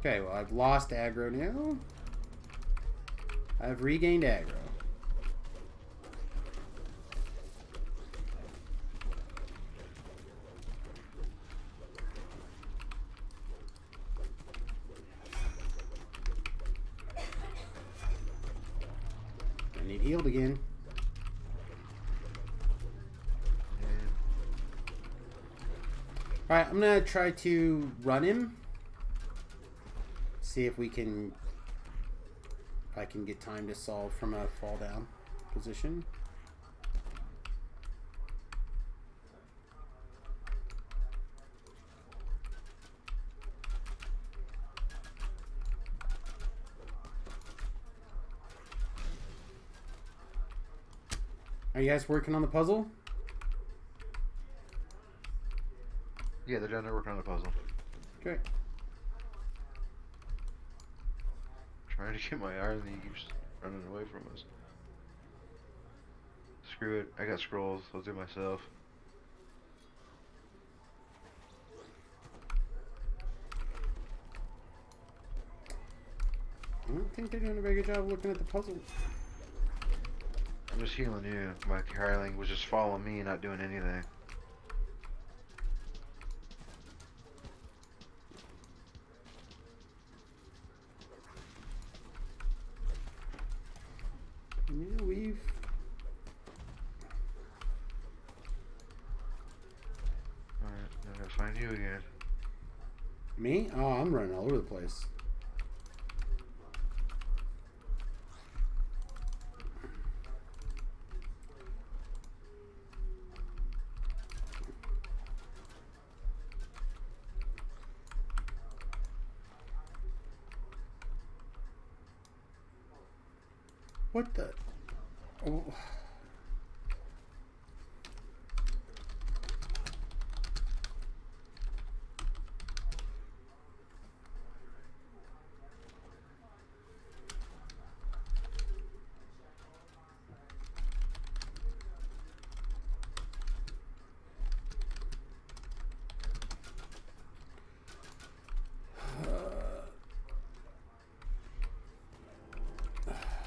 Okay, well, I've lost aggro now. I've regained aggro. I need healed again. Alright, I'm gonna try to run him. See if we can... If I can get time to solve from a fall down position. Are you guys working on the puzzle? Yeah, they're down there working on the puzzle. Okay. Trying to get my iron, and he keeps running away from us. Screw it. I got scrolls. I'll do it myself. I don't think they're doing a very good job looking at the puzzle. I'm just healing you. My hireling was just following me and not doing anything. Yeah, we've... Alright, now I gotta find you again. Me? Oh, I'm running all over the place. What the? Oh.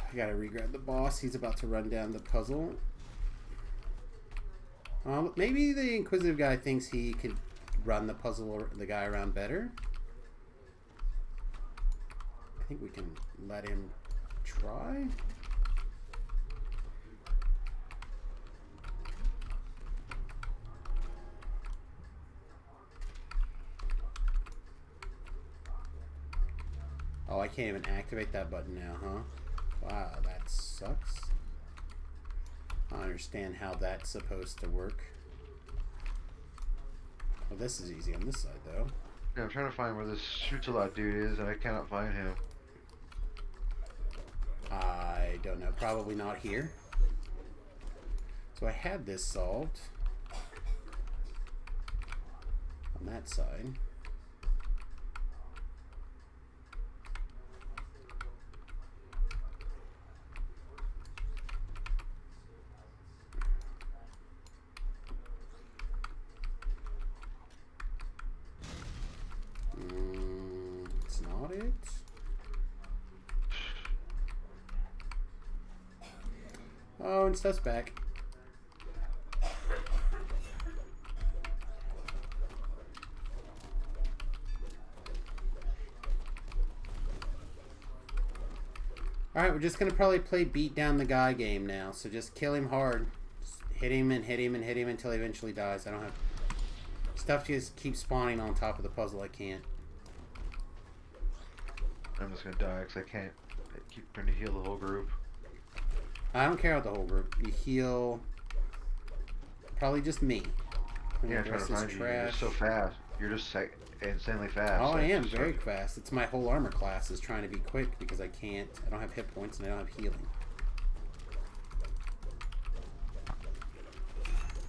I gotta re-grab the boss. He's about to run down the puzzle. Maybe the inquisitive guy thinks he can run the puzzle or the guy around better. I think we can let him try. I can't even activate that button now, huh? Wow, that sucks. I don't understand how that's supposed to work. Well, this is easy on this side, though. Yeah, I'm trying to find where this shoots a lot dude is, and I cannot find him. I don't know. Probably not here. So I had this solved on that side. It's not it. Oh, and stuff's back. Alright, we're just going to probably play beat down the guy game now. So just kill him hard. Just hit him and hit him and hit him until he eventually dies. I don't have... Stuff just keeps spawning on top of the puzzle. I can't. I'm just gonna die because I can't. I keep trying to heal the whole group. I don't care about the whole group. You heal... Probably just me. Yeah, I'm trying to find you. You're just so fast. You're just insanely fast. Oh, I Like, am just very like- fast. It's my whole armor class is trying to be quick because I can't. I don't have hit points and I don't have healing.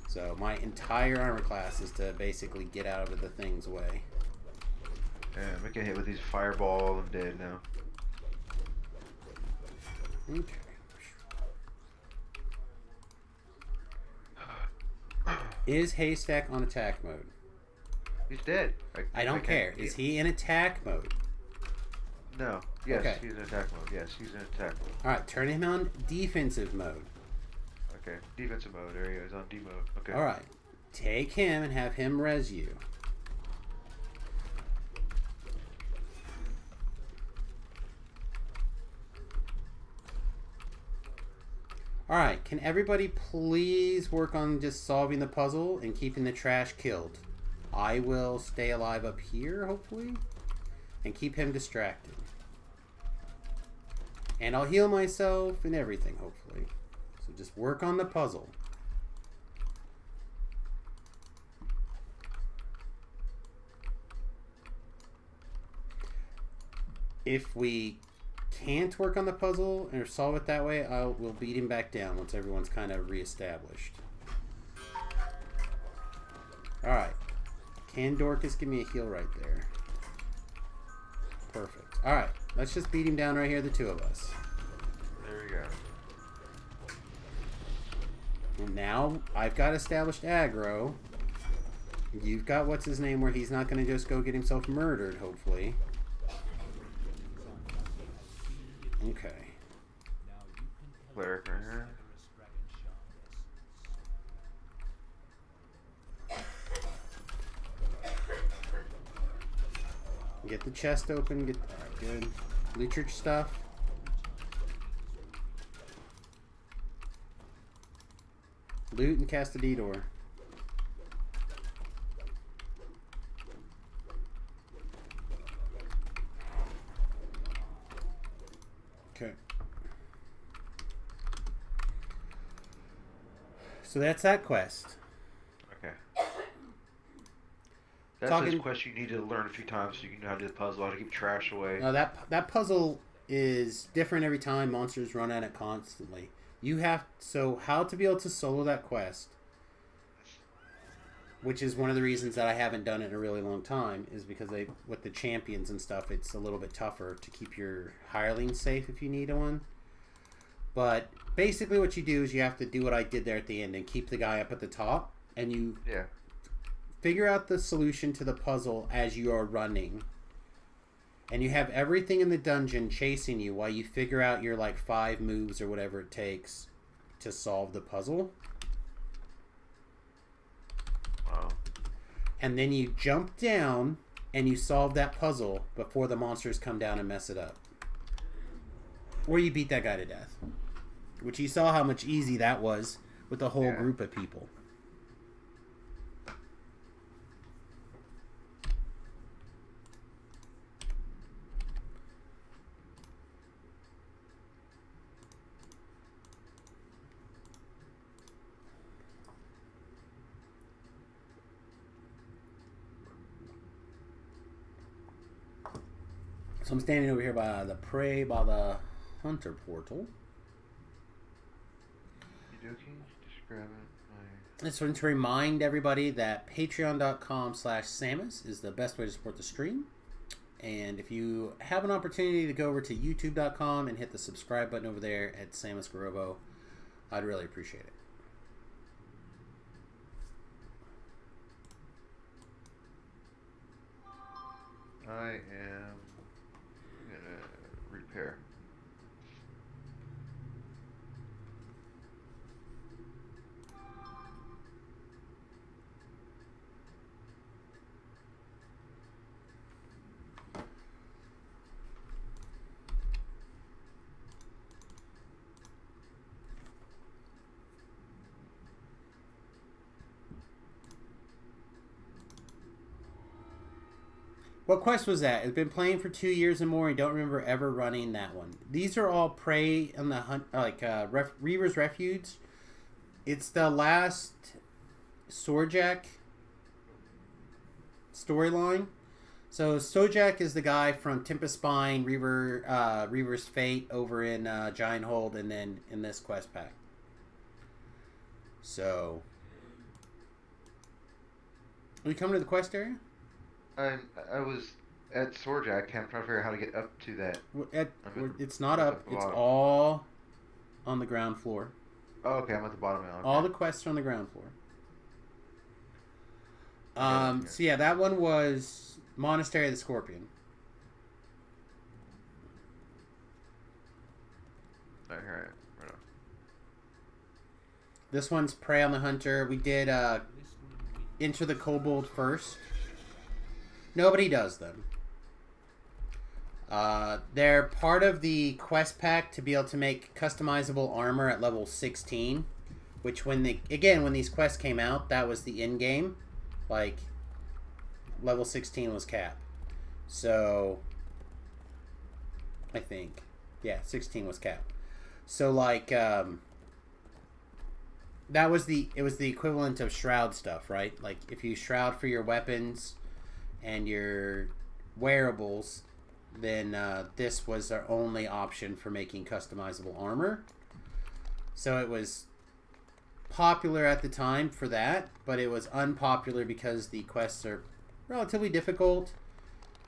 So my entire armor class is to basically get out of the thing's way. Damn, I get hit with these fireball. I'm dead now. Okay. Is Haystack on attack mode? He's dead. I don't care. Is he in attack mode? No. Yes, Okay. he's in attack mode. Yes, he's in attack mode. Alright, turn him on defensive mode. Okay, defensive mode. There he is on D mode. Okay. Alright. Take him and have him res you. Alright, can everybody please work on just solving the puzzle and keeping the trash killed? I will stay alive up here, hopefully, and keep him distracted. And I'll heal myself and everything, hopefully. So just work on the puzzle. If we can't work on the puzzle or solve it that way, we'll beat him back down once everyone's kind of reestablished. Alright. Can Dorcas give me a heal right there? Perfect. Alright. Let's just beat him down right here, the two of us. There we go. And now I've got established aggro. You've got what's his name where he's not going to just go get himself murdered, hopefully. Okay. Cleric right here. Get the chest open. Get alright, good. Loot your stuff. Loot and cast a D-door. Okay. So that's that quest. Okay. That's Talking- a quest you need to learn a few times so you can know how to do the puzzle, how to keep trash away. That puzzle is different every time. Monsters run at it constantly. You have how to be able to solo that quest, which is one of the reasons that I haven't done it in a really long time, is because with the champions and stuff, it's a little bit tougher to keep your hirelings safe if you need one. But basically, what you do is you have to do what I did there at the end and keep the guy up at the top, and you Yeah. figure out the solution to the puzzle as you are running. And you have everything in the dungeon chasing you while you figure out your 5 moves or whatever it takes to solve the puzzle. Wow. And then you jump down and you solve that puzzle before the monsters come down and mess it up. Or you beat that guy to death. Which you saw how much easy that was with a whole Yeah. group of people. So I'm standing over here by the prey by the hunter portal. Okey-dokey, just grabbing my... I just want to remind everybody that patreon.com/Samus is the best way to support the stream. And if you have an opportunity to go over to youtube.com and hit the subscribe button over there at Samus Garobo, I'd really appreciate it. I am gonna repair. What quest was that? It's been playing for 2 years and more. I don't remember ever running that one. These are all prey on the hunt, like Reaver's Refuge. It's the last Sorjak storyline. So Sojak is the guy from Tempest Spine, Reaver's Fate over in Giant Hold, and then in this quest pack. So, are you coming to the quest area? I was at Sorjak camp trying to figure out how to get up to that. It's not I'm at up. the It's bottom. all on the ground floor. Oh, okay, I'm at the bottom now. Okay. All the quests are on the ground floor. Okay. So yeah, that one was Monastery of the Scorpion. Alright, right on. This one's Prey on the Hunter. We did Enter the Kobold first. Nobody does them. They're part of the quest pack to be able to make customizable armor at level 16. Which when these quests came out, that was the end game. Like, level 16 was cap. So, I think. Yeah, 16 was cap. So, like, it was the equivalent of shroud stuff, right? Like, if you shroud for your weapons and your wearables, then this was our only option for making customizable armor. So it was popular at the time for that, but it was unpopular because the quests are relatively difficult.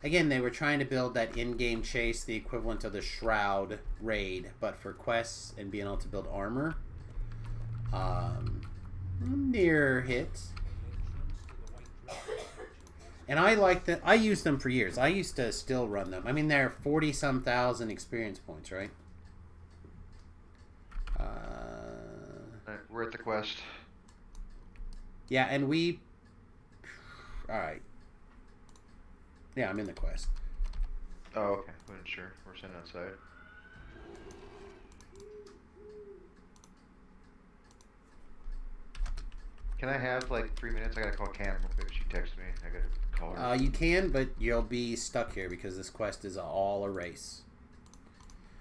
Again, they were trying to build that in-game chase, the equivalent of the Shroud raid, but for quests and being able to build armor. Near hits. And I like that. I used them for years. I used to still run them. I mean, they're 40-some thousand experience points, right? Alright, we're at the quest. Yeah, and we... Alright. Yeah, I'm in the quest. Oh, okay. Wasn't sure. We're sitting outside. Can I have like 3 minutes? I gotta call Cam real quick. She texted me. I gotta call her. You can, but you'll be stuck here because this quest is all a race.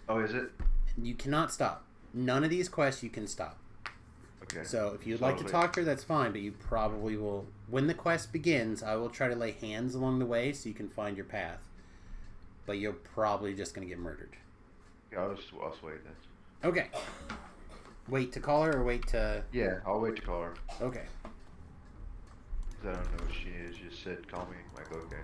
Oh, is it? You cannot stop. None of these quests you can stop. Okay. So if you'd So like to wait. talk to her, that's fine, but you probably will... When the quest begins, I will try to lay hands along the way so you can find your path. But you're probably just going to get murdered. Yeah, I'll just wait then. Okay. Wait to call her or wait to... Yeah, I'll wait to call her. Okay. 'Cause I don't know what she is. Just said call me. I'm like, okay.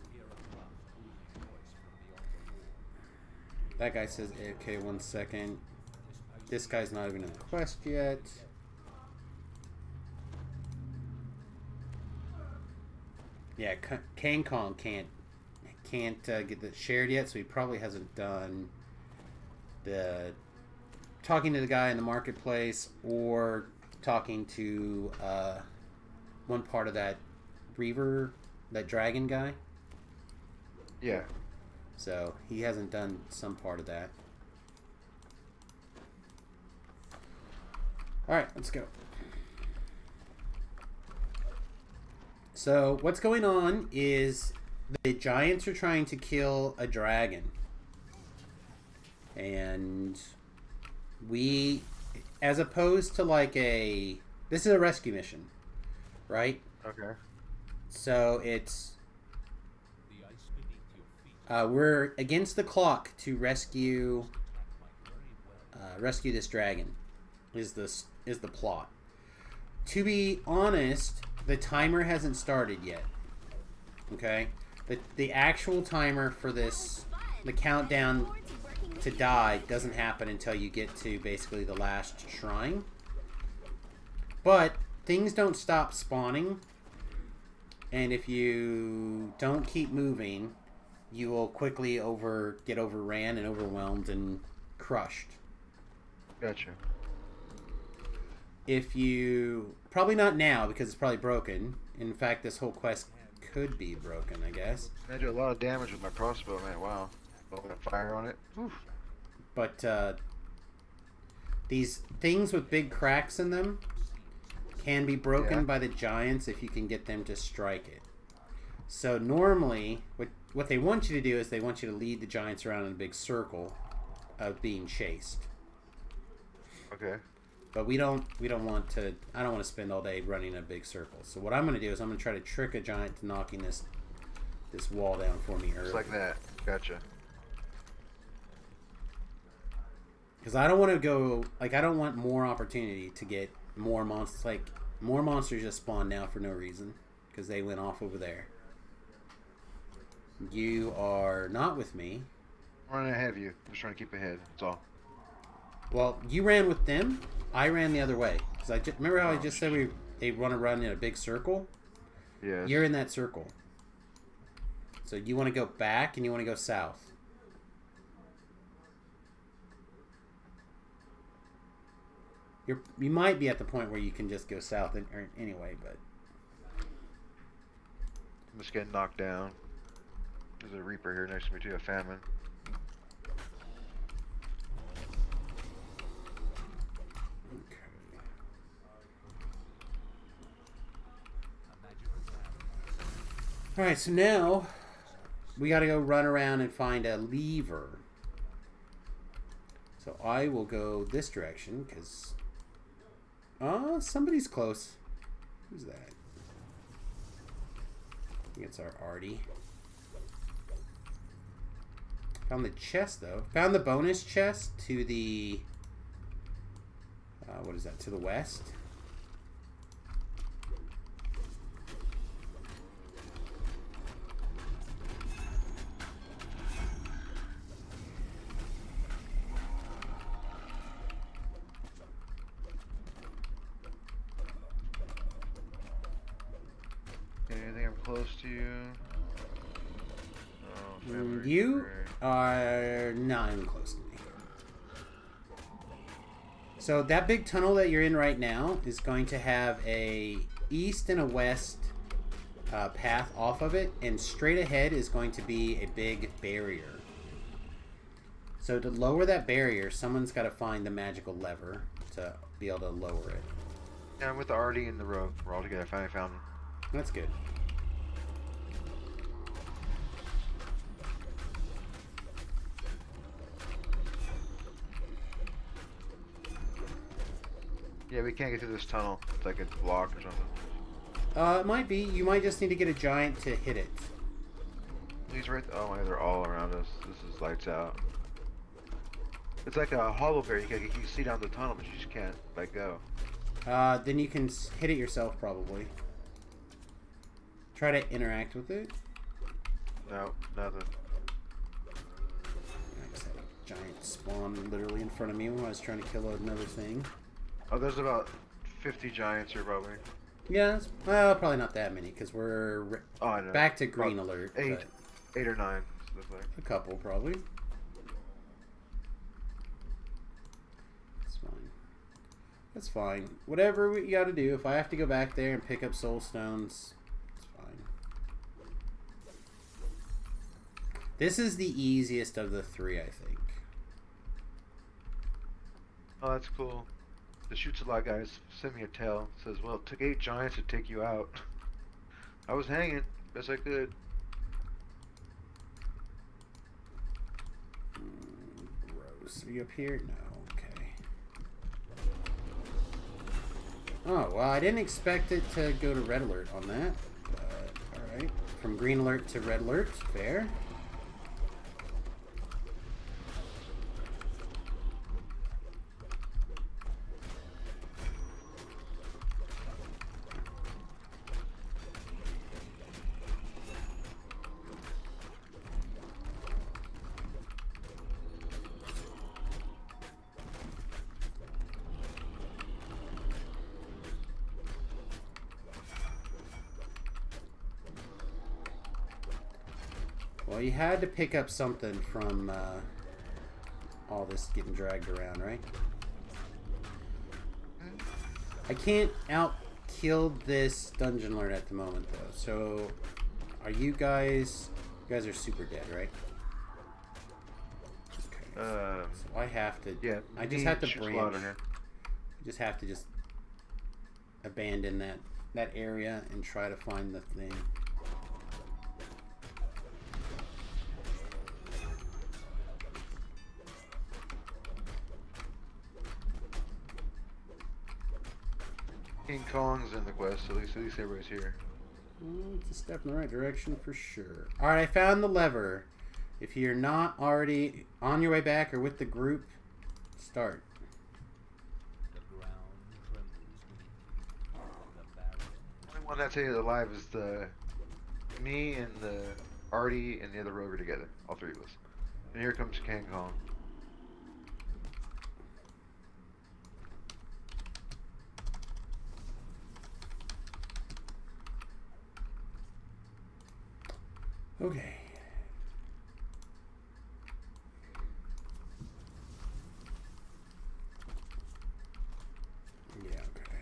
You hear a rough, booming voice from beyond the wall. That guy says, okay, 1 second. This guy's not even in the quest yet. Yeah, Kang Kong can't get the shared yet, so he probably hasn't done the talking to the guy in the marketplace or talking to one part of that Reaver, that dragon guy. Yeah. So he hasn't done some part of that. Alright, let's go. So what's going on is the giants are trying to kill a dragon. And we, as opposed to like this is a rescue mission, right? Okay. So it's We're against the clock to rescue rescue this dragon. Is the plot? To be honest, the timer hasn't started yet. Okay, the actual timer for this, the countdown to die, doesn't happen until you get to basically the last shrine. But things don't stop spawning, and if you don't keep moving, you will quickly get overran and overwhelmed and crushed. Gotcha. If you... Probably not now, because it's probably broken. In fact, this whole quest could be broken, I guess. I do a lot of damage with my crossbow, man. Wow. Open a fire on it. Oof. But, these things with big cracks in them can be broken by the giants if you can get them to strike it. So normally, what they want you to do is they want you to lead the giants around in a big circle of being chased. Okay. But we don't want to. I don't want to spend all day running in a big circle. So what I'm going to do is I'm going to try to trick a giant to knocking this wall down for me early. Just like that. Gotcha. Because I don't want to go. Like, I don't want more opportunity to get more monsters. Like, more monsters just spawn now for no reason because they went off over there. You are not with me. I'm running ahead of you. I'm just trying to keep ahead. That's all. Well, you ran with them. I ran the other way. Because remember how I just said they want to run in a big circle? Yeah. You're in that circle. So you want to go back and you want to go south. You might be at the point where you can just go south anyway, but... I'm just getting knocked down. There's a Reaper here next to me too, a famine. Alright, so now we gotta go run around and find a lever. So I will go this direction because somebody's close. Who's that? I think it's our Artie. Found the chest though. Found the bonus chest to the what is that? To the west. Anything I'm close to you? Oh, family You Reaper. are not even close to me. So that big tunnel that you're in right now is going to have a east and a west path off of it, and straight ahead is going to be a big barrier. So to lower that barrier, someone's got to find the magical lever to be able to lower it. Yeah, I'm with the Artie and the Rogue. We're all together. I finally found him. That's good. Yeah, we can't get through this tunnel. It's like it's blocked or something. It might be. You might just need to get a giant to hit it. He's right. Oh my, they're all around us. This is lights out. It's like a hollow bear. You can see down the tunnel, but you just can't like go. Then you can hit it yourself, probably. Try to interact with it. No, nothing. I just had a giant spawn literally in front of me when I was trying to kill another thing. Oh, there's about 50 giants here, probably. Yeah, well, probably not that many, because we're Oh, I know. back to green About alert. 8 but or 9. Looks like. a couple, probably. That's fine. That's fine. Whatever we gotta do, if I have to go back there and pick up soul stones, it's fine. This is the easiest of the three, I think. Oh, that's cool. The Shoots a Lot guys sent me a tale. It says, well, it took 8 giants to take you out. I was hanging. Best I could. Gross. Are you up here? No. Okay. Oh, well, I didn't expect it to go to red alert on that. But, alright. From green alert to red alert. Fair. Well, you had to pick up something from all this getting dragged around, right? I can't out-kill this dungeon lord at the moment, though. So, are you guys... You guys are super dead, right? Okay. So I have to... Yeah. I just me have to shoot branch. Slaughter here. I just have to just abandon that area and try to find the thing. King Kong's in the quest, so at least everybody's here. Well, it's a step in the right direction for sure. Alright, I found the lever. If you're not already on your way back or with the group, start. The ground trembles beneath you. The barrier The only one that's alive is the me and the Artie and the other rogue are together, all three of us. And here comes King Kong. Okay. Yeah, okay.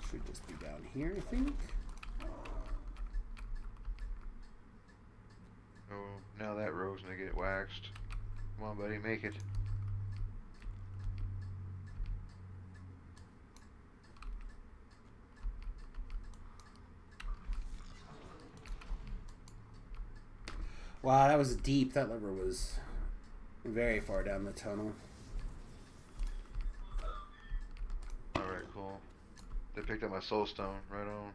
Should just be down here, I think. Oh, now that rogue's gonna get waxed. Come on, buddy, make it. Wow, that was deep. That lever was very far down the tunnel. Alright, cool. They picked up my soul stone, right on.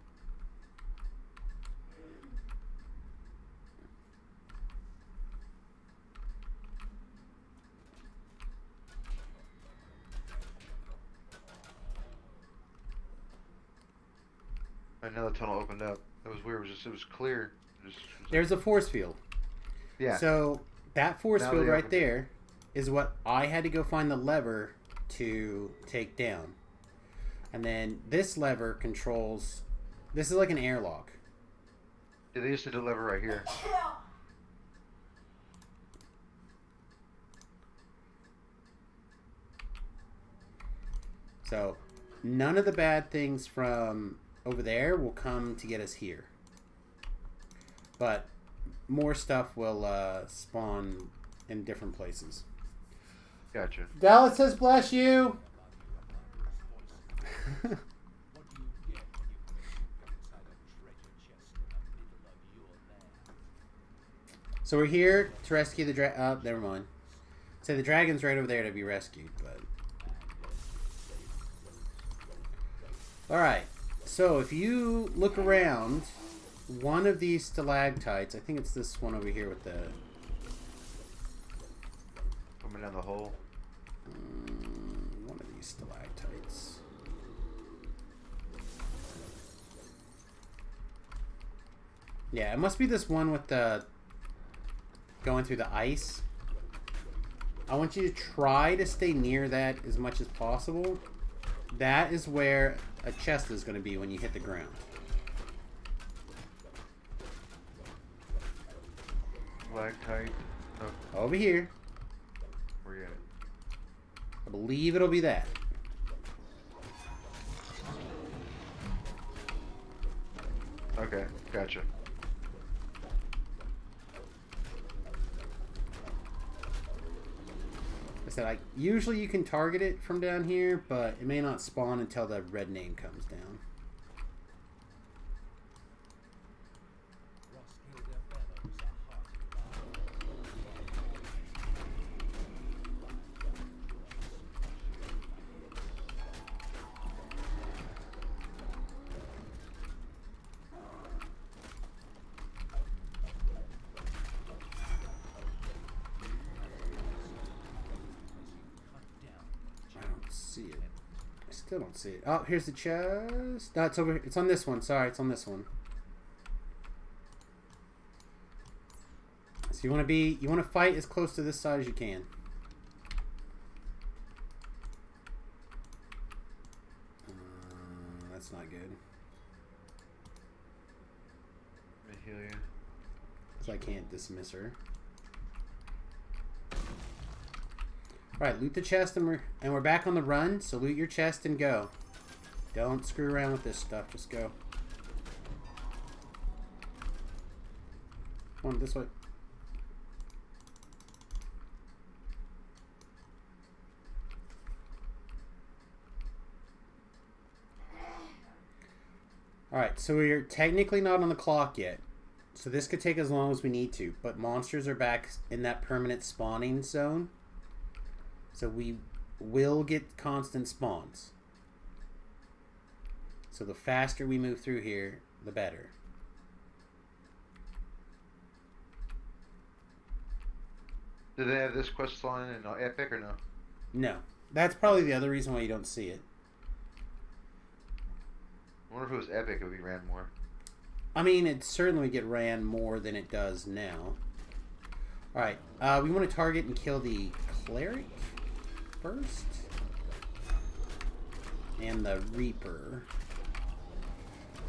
Another tunnel opened up. It was weird. It was clear. There's a force field. Yeah. So that force Now field they right opened it. there is what I had to go find the lever to take down. And then this lever controls... This is like an airlock. Yeah, they used to deliver right here. So none of the bad things from over there will come to get us here. But more stuff will spawn in different places. Gotcha. Dallas says bless you. What do you get when you put a inside a treasure chest in the middle of your lair? So we're here to rescue the never mind. So the dragon's right over there to be rescued, but... Alright, so if you look around, one of these stalactites, I think it's this one over here with the... Coming down the hole. One of these stalactites. Yeah, it must be this one with the... going through the ice. I want you to try to stay near that as much as possible. That is where a chest is going to be when you hit the ground. Lactite. Oh, Over here. where you at? I believe it'll be that. Okay, gotcha. I said, usually you can target it from down here, but it may not spawn until the red name comes down. Roskilde bellows a hearty I don't see it. I still don't see it. Oh, here's the chest. No, it's over here. It's on this one. Sorry, it's on this one. So you want to fight as close to this side as you can. That's not good. Let me heal you. So I can't dismiss her. Alright, loot the chest and we're back on the run, so loot your chest and go. Don't screw around with this stuff, just go. Come on, this way. Alright, so we're technically not on the clock yet. So this could take as long as we need to. But monsters are back in that permanent spawning zone. So we will get constant spawns. So the faster we move through here, the better. Do they have this quest line in Epic or no? No. That's probably the other reason why you don't see it. I wonder if it was Epic, it would be ran more. I mean, it certainly would get ran more than it does now. Alright, we want to target and kill the Cleric first. And the Reaper.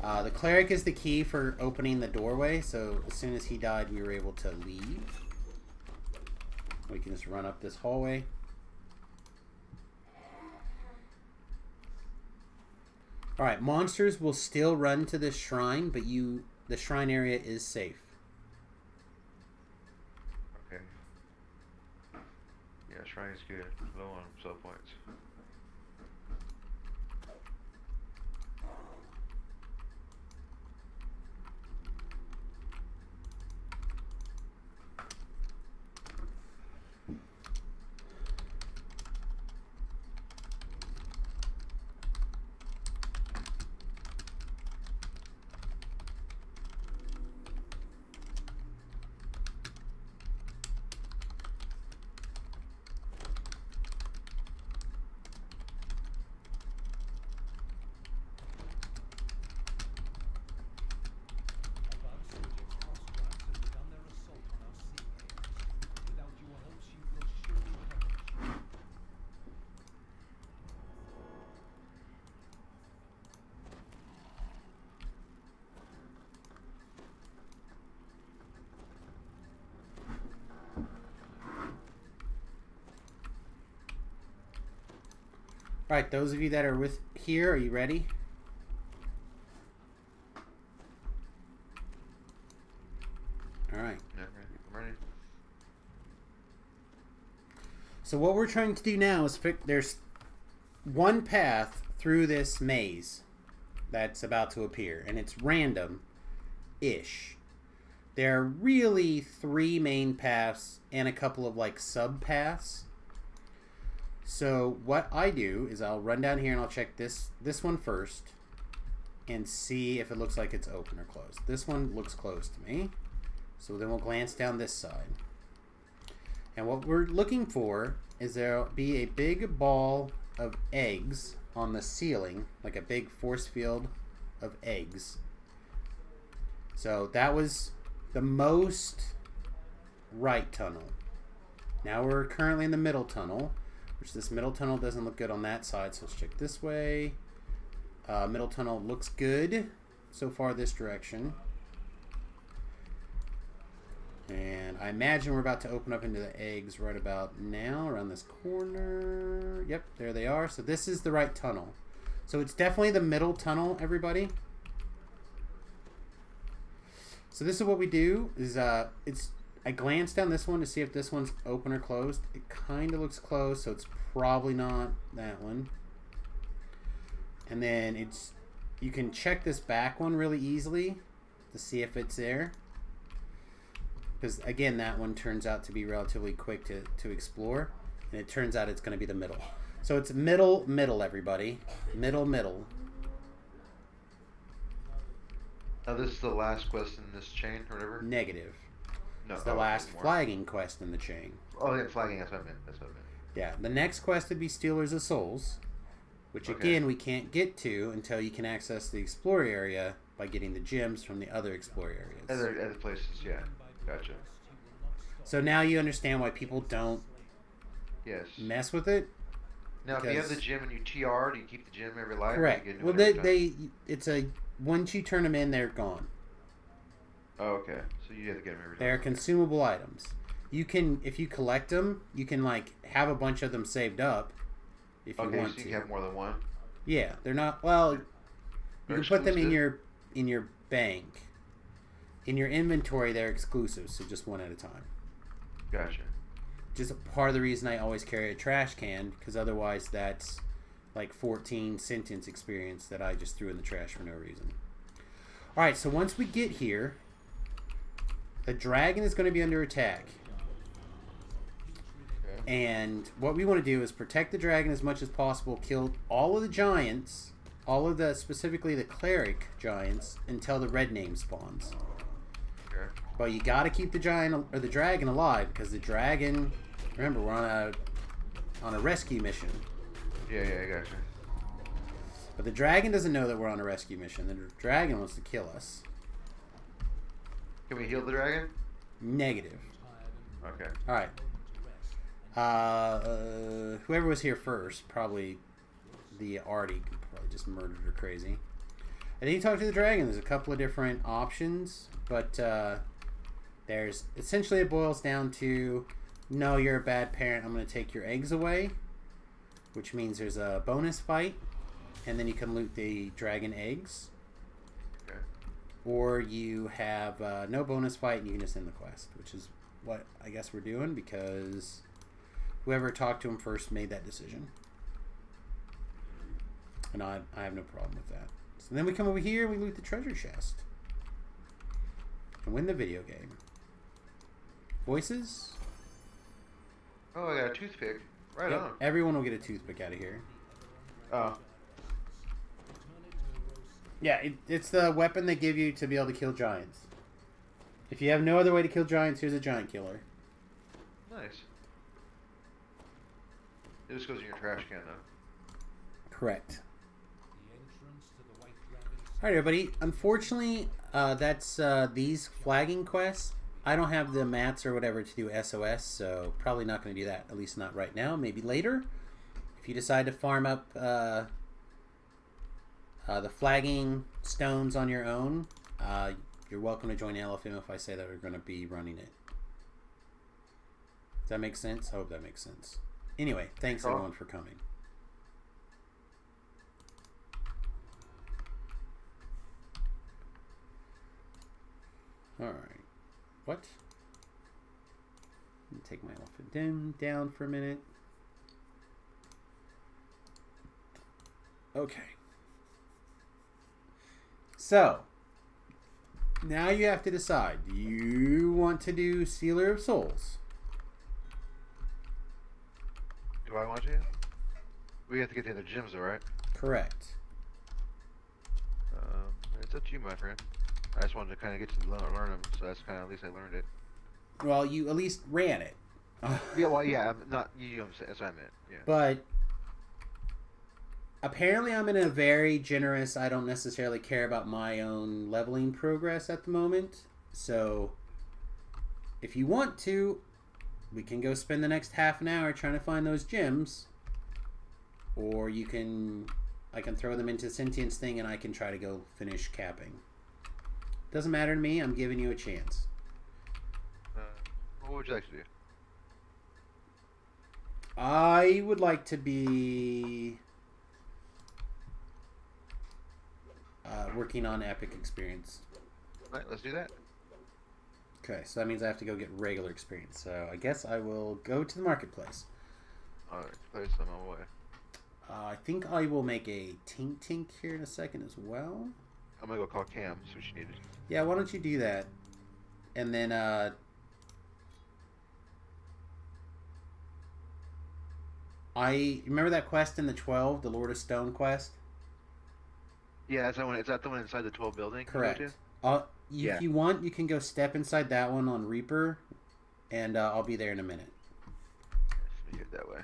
The Cleric is the key for opening the doorway, so as soon as he died, we were able to leave. We can just run up this hallway. Alright, monsters will still run to this shrine, but the shrine area is safe. Okay. Yeah, shrine is good. Low on soul points. Above, subjects Ostrax have begun their assault on our sea caves. Without your help, she will surely perish. Alright, those of you that are with here, are you ready? Alright. Yeah, I'm ready. So what we're trying to do now is there's one path through this maze that's about to appear, and it's random-ish. There are really 3 main paths and a couple of like sub-paths. So what I do is I'll run down here and I'll check this one first and see if it looks like it's open or closed. This one looks closed to me. So then we'll glance down this side. And what we're looking for is there'll be a big ball of eggs on the ceiling, like a big force field of eggs. So that was the most right tunnel. Now we're currently in the middle tunnel, which this middle tunnel doesn't look good on that side, so let's check this way. Middle tunnel looks good so far this direction. And I imagine we're about to open up into the eggs right about now, around this corner. Yep, there they are. So this is the right tunnel. So it's definitely the middle tunnel, everybody. So this is what we do, is I glance down this one to see if this one's open or closed. It kind of looks closed, so it's probably not that one. And then you can check this back one really easily to see if it's there. Because again, that one turns out to be relatively quick to explore. And it turns out it's going to be the middle. So it's middle, everybody. Middle. Now this is the last quest in this chain or whatever? Negative. No. It's the last flagging quest in the chain. Oh, yeah, flagging, that's what I meant. Yeah, the next quest would be Stealers of Souls, which again we can't get to until you can access the Explorer area by getting the gems from the other Explorer areas. Other places, yeah. Gotcha. So now you understand why people don't Yes. mess with it. Now, if you have the gem and you TR, do you keep the gem every life? Correct. Or you get Well, new one every time? it's a once you turn them in, they're gone. Oh, okay. So So you have to get them every They're time. consumable items. You can, if you collect them, you can like have a bunch of them saved up if you Okay, want so you to. can have more than one. Yeah, they're not. Well, you They're can put them in exclusive? your bank. In your inventory, they're exclusive, so just one at a time. Gotcha. Just a part of the reason I always carry a trash can, because otherwise that's like 14 sentence experience that I just threw in the trash for no reason. All right, so once we get here, the dragon is going to be under attack. Okay. And what we want to do is protect the dragon as much as possible, kill all of the giants, all of the, specifically the cleric giants, until the red name spawns. Okay. But you got to keep the giant or the dragon alive, because the dragon, remember, we're on a rescue mission. Yeah, I gotcha. But the dragon doesn't know that we're on a rescue mission. The dragon wants to kill us. Can we heal the dragon? Negative. Okay. All right. Whoever was here first, probably the Artie, probably just murdered her crazy. And then you talk to the dragon. There's a couple of different options, but there's essentially, it boils down to, no, you're a bad parent, I'm going to take your eggs away, which means there's a bonus fight, and then you can loot the dragon eggs. Okay. Or you have no bonus fight and you can just end the quest, which is what I guess we're doing, because whoever talked to him first made that decision. And I have no problem with that. So then we come over here and we loot the treasure chest. And win the video game. Voices? Oh, I got a toothpick. Right Yep, on. everyone will get a toothpick out of here. Oh. Yeah, it's the weapon they give you to be able to kill giants. If you have no other way to kill giants, here's a giant killer. Nice. It just goes in your trash can, though. Correct. Alright, everybody. Unfortunately, that's these flagging quests. I don't have the mats or whatever to do SOS, so probably not going to do that. At least not right now. Maybe later. If you decide to farm up the flagging stones on your own, you're welcome to join LFM if I say that we're going to be running it. Does that make sense? I hope that makes sense. Anyway, thanks everyone for coming. Alright. What? Let me take my elephant down for a minute. Okay. So, now you have to decide. Do you want to do Sealer of Souls? Do I want to? We have to get the other gyms, though, right? Correct. It's up to you, my friend. I just wanted to kind of get to learn them, so that's kind of, at least I learned it. Well, you at least ran it. Yeah, well, yeah, I'm not, you know, that's what I meant, yeah. But apparently I'm in a very generous, I don't necessarily care about my own leveling progress at the moment. So if you want to, we can go spend the next half an hour trying to find those gems. Or you can, I can throw them into Sentience thing and I can try to go finish capping. Doesn't matter to me, I'm giving you a chance. What would you like to do? I would like to be working on epic experience. Alright, let's do that. Okay, so that means I have to go get regular experience. So I guess I will go to the marketplace. Alright, place on my way. I think I will make a Tink here in a second as well. I'm gonna go call Cam, see what she needed. Yeah, why don't you do that? And then, I remember that quest in the 12, the Lord of Stone quest? Yeah, that's that one. Is that the one inside the 12 building? Correct. Yeah. If you want, you can go step inside that one on Reaper, and I'll be there in a minute. Let me get that way.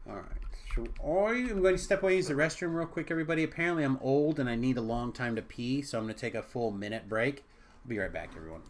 Alright. So I'm going to step away and use the restroom real quick, everybody. Apparently I'm old and I need a long time to pee, so I'm going to take a full minute break. I'll be right back, everyone.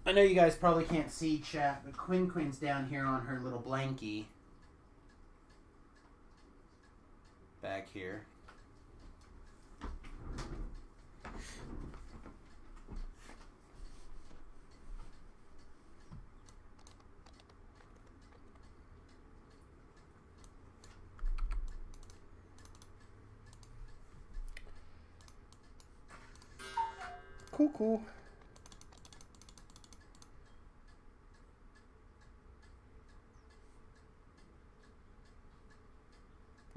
I know you guys probably can't see chat, but Quinn's down here on her little blankie. Back here. Cool.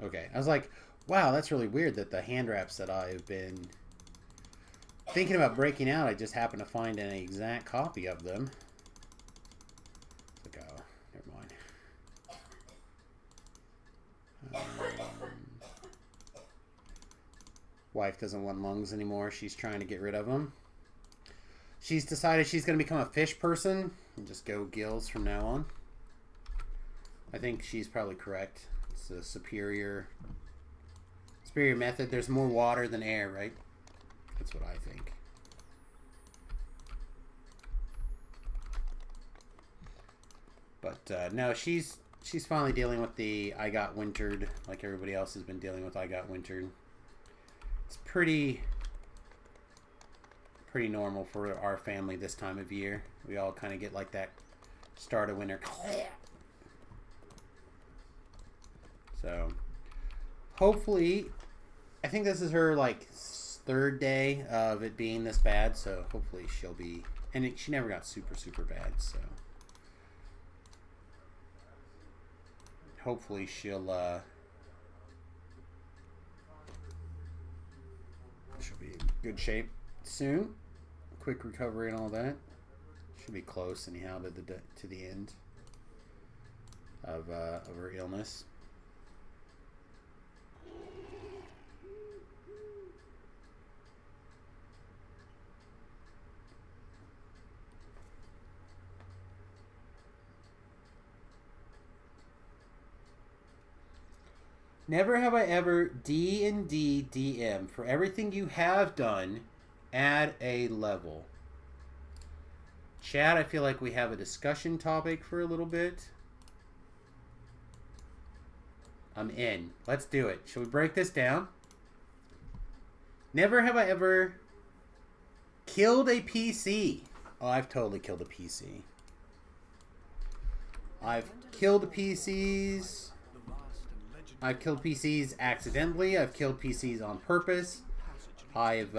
Okay, I was like, wow, that's really weird that the hand wraps that I've been thinking about breaking out, I just happen to find an exact copy of them. It's like, oh, never mind. Wife doesn't want lungs anymore. She's trying to get rid of them. She's decided she's going to become a fish person and just go gills from now on. I think she's probably correct. It's a superior method. There's more water than air, right? That's what I think. But no, she's finally dealing with the I got wintered, like everybody else has been dealing with I got wintered. It's pretty normal for our family this time of year. We all kind of get like that start of winter. So hopefully, I think this is her like third day of it being this bad. So hopefully she'll be, and she never got super bad. So hopefully she'll be in good shape soon. Quick recovery and all that. Should be close anyhow to the end of her illness. Never have I ever D&D DM. For everything you have done, add a level. Chat, I feel like we have a discussion topic for a little bit. I'm in. Let's do it. Shall we break this down? Never have I ever killed a PC. Oh, I've totally killed a PC. I've killed PCs. I've killed PCs accidentally. I've killed PCs on purpose. I've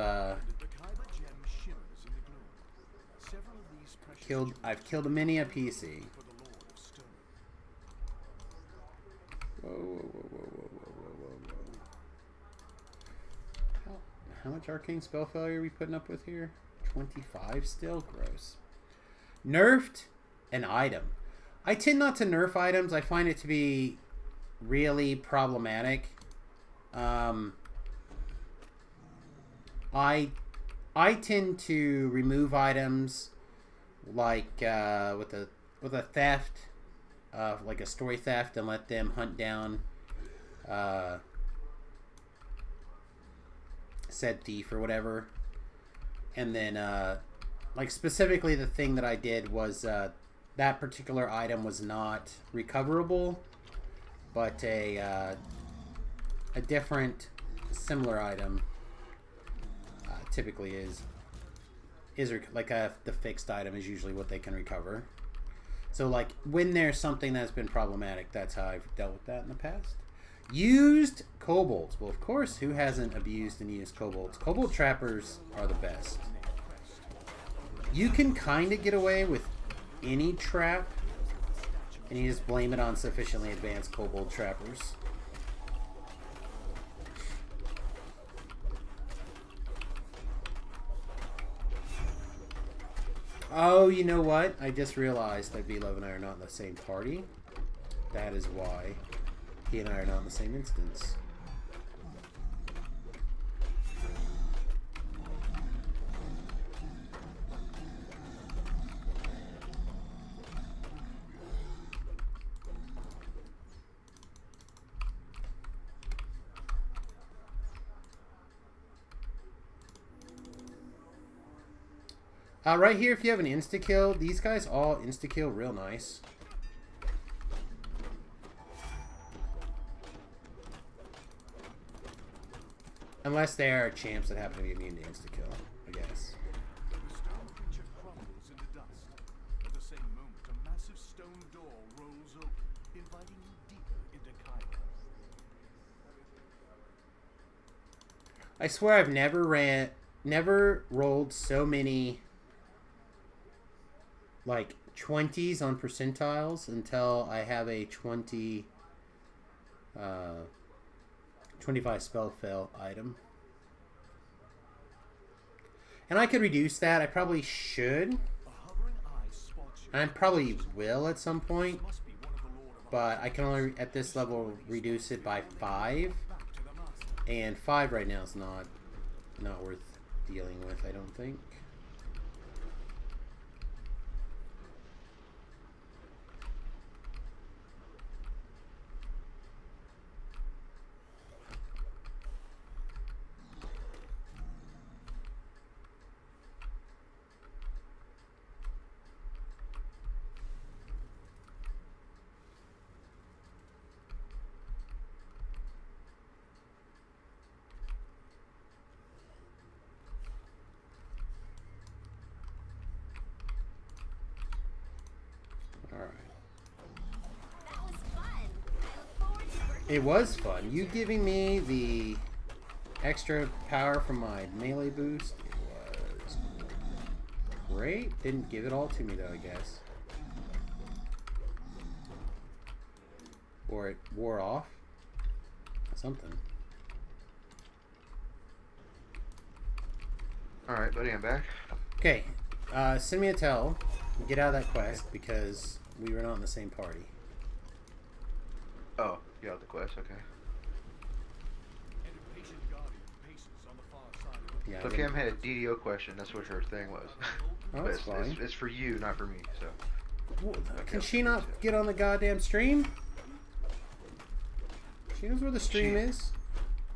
killed many a PC. Whoa. How much arcane spell failure are we putting up with here? 25 still? Gross. Nerfed an item. I tend not to nerf items. I find it to be really problematic. I tend to remove items like with a theft, like a story theft, and let them hunt down said thief or whatever. And then like specifically the thing that I did was that particular item was not recoverable, but a different similar item typically is like the fixed item is usually what they can recover. So like when there's something that's been problematic, that's how I've dealt with that in the past. Used kobolds. Well, of course, who hasn't abused and used kobolds? Kobold trappers are the best. You can kind of get away with any trap, and you just blame it on sufficiently advanced kobold trappers. Oh, you know what? I just realized that V-Love and I are not in the same party. That is why he and I are not in the same instance. Right here, if you have an insta-kill, these guys all insta-kill real nice. Unless they are champs that happen to be immune to insta-kill, I guess. The stone creature crumbles into dust. At the same moment, a massive stone door rolls open, inviting you deeper into Kaiba. I swear I've never rolled so many like 20s on percentiles until I have a 25 spell fail item. And I could reduce that. I probably should. A hovering eye spots you. And I probably will at some point. Must be one of the Lord of But I can only, at this level, reduce it by 5. back to the master. And 5 right now is not worth dealing with, I don't think. That was fun. I look forward to working It was fun. You giving me the extra power from my melee boost was great. Didn't give it all to me though, I guess. Or it wore off. Something. Alright, buddy, I'm back. Okay. Send me a tell. Get out of that quest because we were not in the same party. Oh, you got the quest, okay. And a patient guardian paces on the far side of the Yeah. I So didn't- Kim had a DDO question, that's what her thing was. Oh, But that's it's, fine. it's for you, not for me, so. Well, can she not get on the goddamn stream? She knows where the stream is.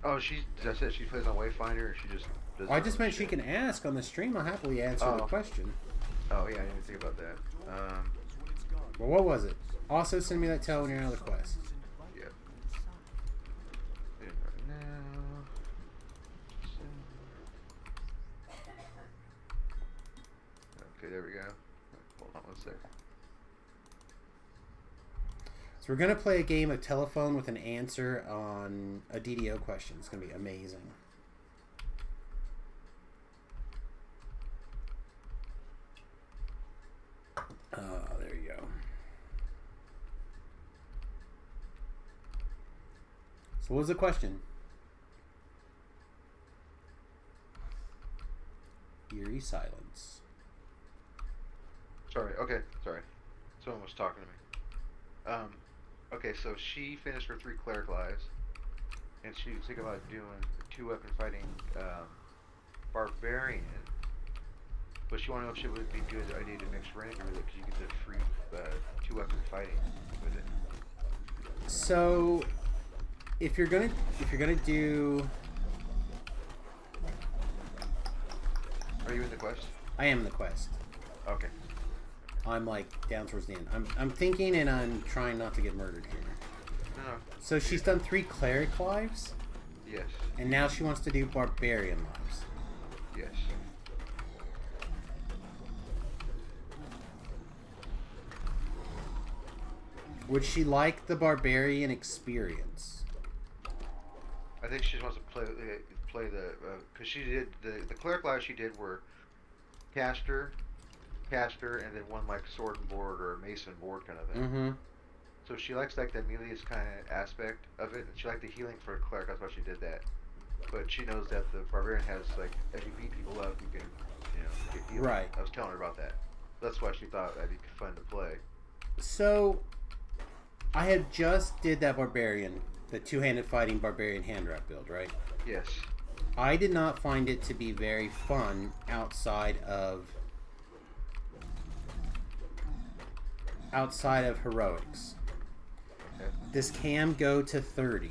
Oh, that's it, she plays on Wayfinder, or she just does I her just own meant she shit? can ask on the stream. I'll happily answer the Oh. question. Oh, yeah, I didn't even think about that. when it's gone. Well, what was it? Also, send me that tell when you're out of the quest. Yep. Doing it right now. Okay, there we go. Hold on one sec. So we're gonna play a game of telephone with an answer on a DDO question. It's gonna be amazing. There you go. So what was the question? Eerie silence. Sorry, okay, sorry. Someone was talking to me. Okay, so she finished her 3 cleric lives, and she was thinking about doing a 2-weapon fighting barbarian, but she wanted to know if it would be a good idea to mix ranger with it, because you get the free 2-weapon fighting with it. So, if you're gonna do, Are you in the quest? I am in the quest. Okay. I'm like down towards the end. I'm thinking and I'm trying not to get murdered here. No, no. So she's done 3 cleric lives, Yes. and now she wants to do barbarian lives. Yes. Would she like the barbarian experience? I think she just wants to play the because she did the cleric lives she did were caster, and then one like sword and board or mason board kind of thing. Mm-hmm. So she likes like the Amelia's kind of aspect of it, and she liked the healing for a cleric. That's why she did that. But she knows that the barbarian has like as you beat people up, you can get healed. Right. I was telling her about that. That's why she thought that'd be fun to play. So, I had just did that barbarian, the 2-handed fighting barbarian hand wrap build, right? Yes. I did not find it to be very fun outside of heroics. Okay. Does Cam go to 30?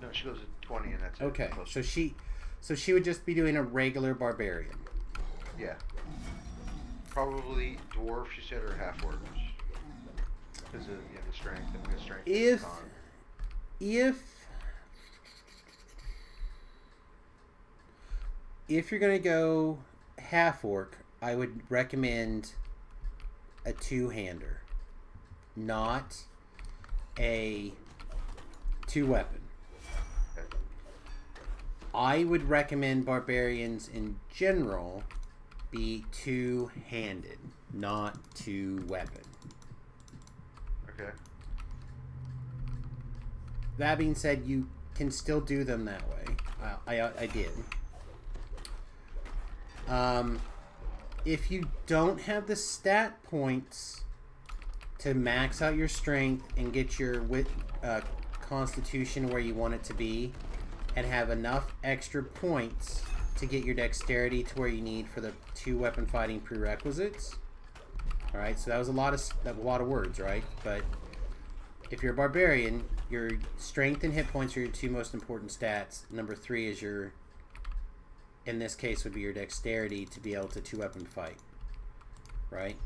No, she goes to 20, and that's it. Okay, Close. so she would just be doing a regular barbarian. Yeah. Probably dwarf, she said, or half orc. Because of the strength and the strength. If con. if you're gonna go half orc, I would recommend a two-hander, not a two-weapon. Okay. I would recommend barbarians in general be two-handed, not two-weapon. Okay. That being said, you can still do them that way. I did. If you don't have the stat points to max out your strength and get your constitution where you want it to be, and have enough extra points to get your dexterity to where you need for the two weapon fighting prerequisites. All right, so that was a lot of words, right? But if you're a barbarian, your strength and hit points are your two most important stats. Number 3 is your, in this case, would be your dexterity to be able to two weapon fight, right?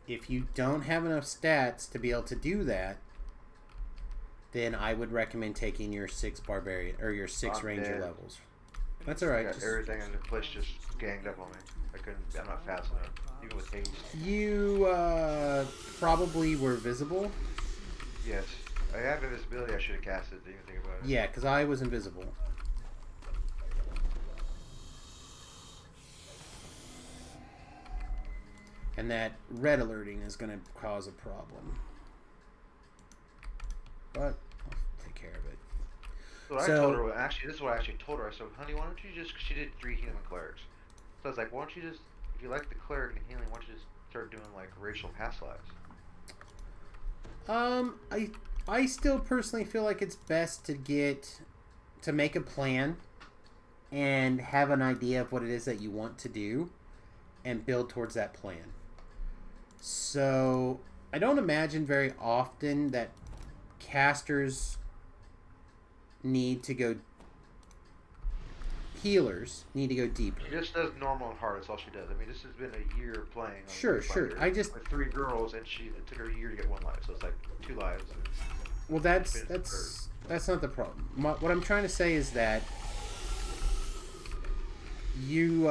If you don't have enough stats to be able to do that, then I would recommend taking your 6 barbarian or your 6 I'm ranger dead. levels. That's all right. Got everything in the place just ganged up on me. I'm not fast enough, even with haste. You probably were visible. Yes. I have invisibility, I should have cast it, didn't even think about it. Yeah, because I was invisible. And that red alerting is going to cause a problem. But I'll take care of it. So I So- told her, actually, this is what I actually told her. I said, honey, why don't you just, she did 3 healing clerics. So I was like, why don't you just, if you like the cleric and healing, why don't you just start doing like racial past lives? I still personally feel like it's best to make a plan and have an idea of what it is that you want to do and build towards that plan. So I don't imagine very often that casters need to go, healers need to go deeper. She just does normal and hard, that's all she does. I mean, this has been a year playing. On Sure. Pathfinder with 3 girls, and it took her a year to get 1 life, so it's like 2 lives. Well, that's not the problem. What I'm trying to say is that you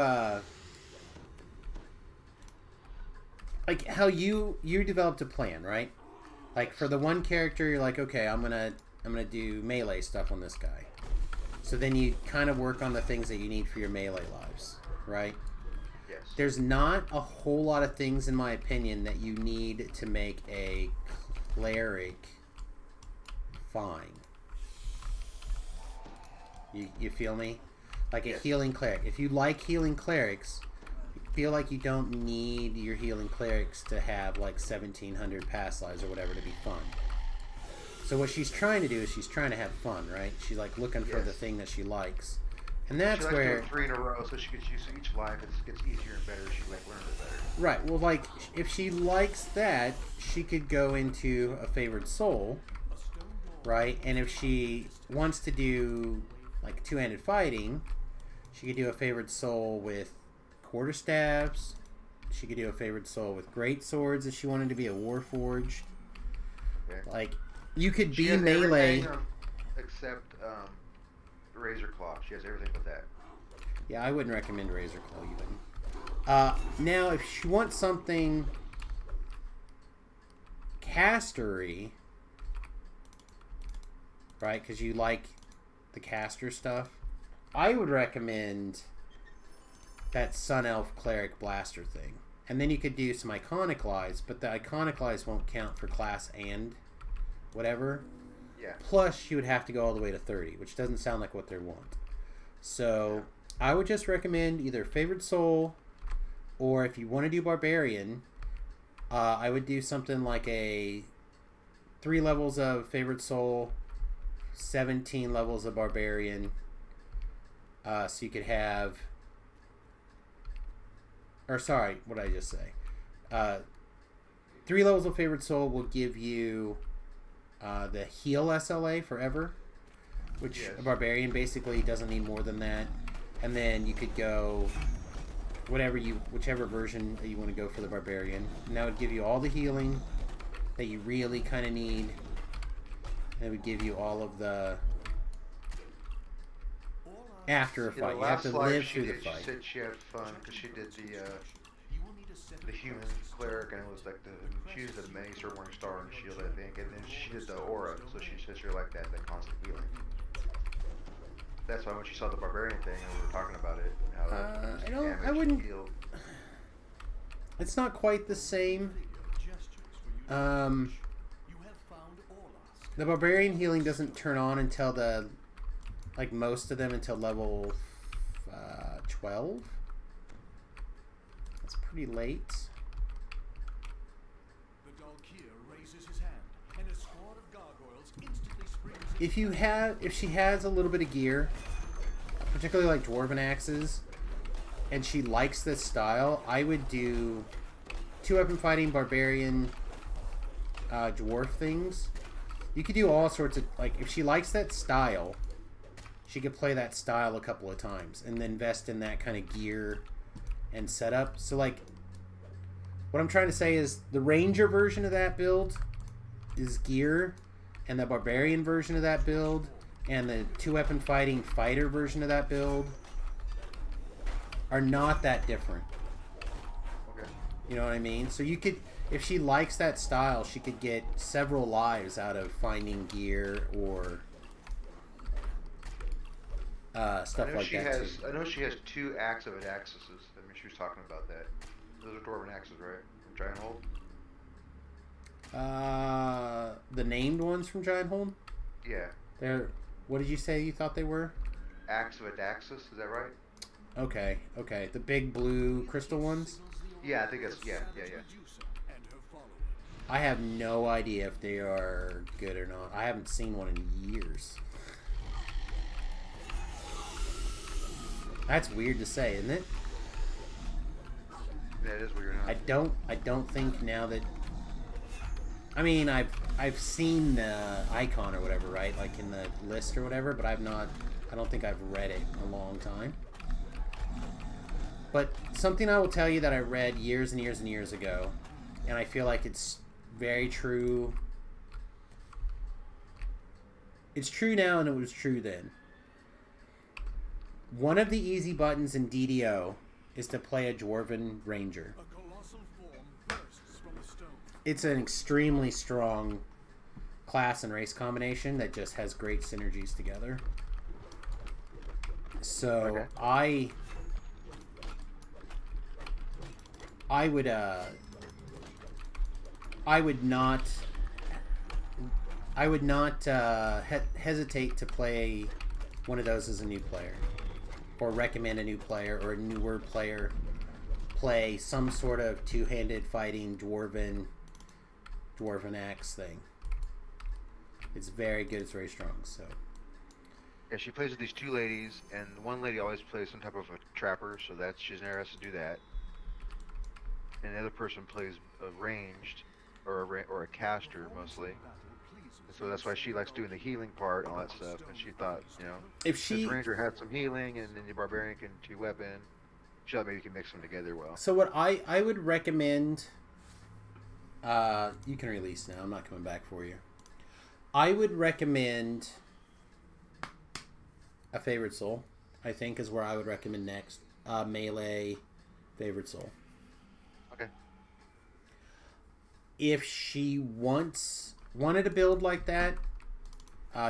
like how you developed a plan, right? Like for the one character, you're like, okay, I'm gonna do melee stuff on this guy. So then you kind of work on the things that you need for your melee lives, right? Yes. There's not a whole lot of things, in my opinion, that you need to make a cleric fine. You feel me? Like a Yes. healing cleric. If you like healing clerics, you feel like you don't need your healing clerics to have like 1,700 pass lives or whatever to be fun. So what she's trying to do is she's trying to have fun, right? She's like looking for Yes. the thing that she likes. And that's She likes where... doing 3 in a row, so she gets used to each life. It gets easier and better. She like learns it better. Right, well, like, if she likes that, she could go into a favored soul, right? And if she wants to do, like, two-handed fighting, she could do a favored soul with quarterstaffs. She could do a favored soul with great swords if she wanted to be a warforged. Okay. Like, you could She be has melee. everything, except razor claw. She has everything but that. Yeah, I wouldn't recommend Razor Claw even. Now, if she wants something castery, right, because you like the caster stuff, I would recommend that Sun Elf Cleric Blaster thing. And then you could do some Iconoclize, but the Iconoclize won't count for class and whatever. Yeah. Plus, you would have to go all the way to 30, which doesn't sound like what they want. So, I would just recommend either Favored Soul, or if you want to do Barbarian, I would do something like a 3 levels of Favored Soul, 17 levels of Barbarian. So you could have... Or sorry, what did I just say? 3 levels of Favored Soul will give you... the heal SLA forever, which Yes. a barbarian basically doesn't need more than that. And then you could go whichever version you want to go for the barbarian. And that would give you all the healing that you really kind of need. And it would give you all of the after a In the fight. You have last to live live she through the did, fight. she said she had fun because she did the You will need a set of human cleric, and it was like she used the mace or Morning Star and shield, I think, and then she did the aura, so she said she liked that constant healing. That's why when she saw the barbarian thing and we were talking about it, how I don't. damage I wouldn't. healed. It's not quite the same. gestures for you to Um, You have found Orlask. the barbarian healing doesn't turn on until most of them until level 12. That's pretty late. The Dalkir raises his hand, and a squad of gargoyles instantly springs If she has a little bit of gear, particularly like dwarven axes, and she likes this style, I would do 2-weapon fighting barbarian dwarf things. You could do all sorts of, like, if she likes that style, she could play that style a couple of times and then invest in that kind of gear and setup. So, like, what I'm trying to say is the ranger version of that build is gear, and the barbarian version of that build and the 2-weapon fighting fighter version of that build are not that different. Okay. You know what I mean? So you could, if she likes that style, she could get several lives out of finding gear or stuff I know like she that has. too. I know she has 2 axes. I mean, she was talking about that. Those are dwarven axes, right? From Giant Hold. The named ones from Giant Hold? Yeah. They're, what did you say you thought they were? Axe of Adaxis, is that right? Okay. The big blue crystal ones? Yeah, I think that's yeah. and her followers. I have no idea if they are good or not. I haven't seen one in years. That's weird to say, isn't it? That is weird. Huh? I don't think now that, I mean, I've seen the icon or whatever, right? Like in the list or whatever, but I don't think I've read it in a long time. But something I will tell you that I read years and years and years ago, and I feel like it's very true. It's true now, and it was true then. One of the easy buttons in DDO is to play a Dwarven Ranger. A colossal form bursts from the stone. It's an extremely strong class and race combination that just has great synergies together. So Okay. I would not hesitate to play one of those as a new player, or recommend a new player or a newer player play some sort of two-handed fighting dwarven axe thing. It's very good. It's very strong. So Yeah, she plays with these 2 ladies, and one lady always plays some type of a trapper, so she never has to do that. And the other person plays a ranged or a caster mostly. And so that's why she likes doing the healing part and all that stuff. And she thought, if she, this ranger had some healing, and then the barbarian can 2-weapon. She thought maybe you can mix them together well. so what I would recommend, you can release now. I'm not coming back for you. I would recommend a Favorite Soul. I think is where I would recommend next. Melee Favorite Soul. Okay. If she wanted to build like that,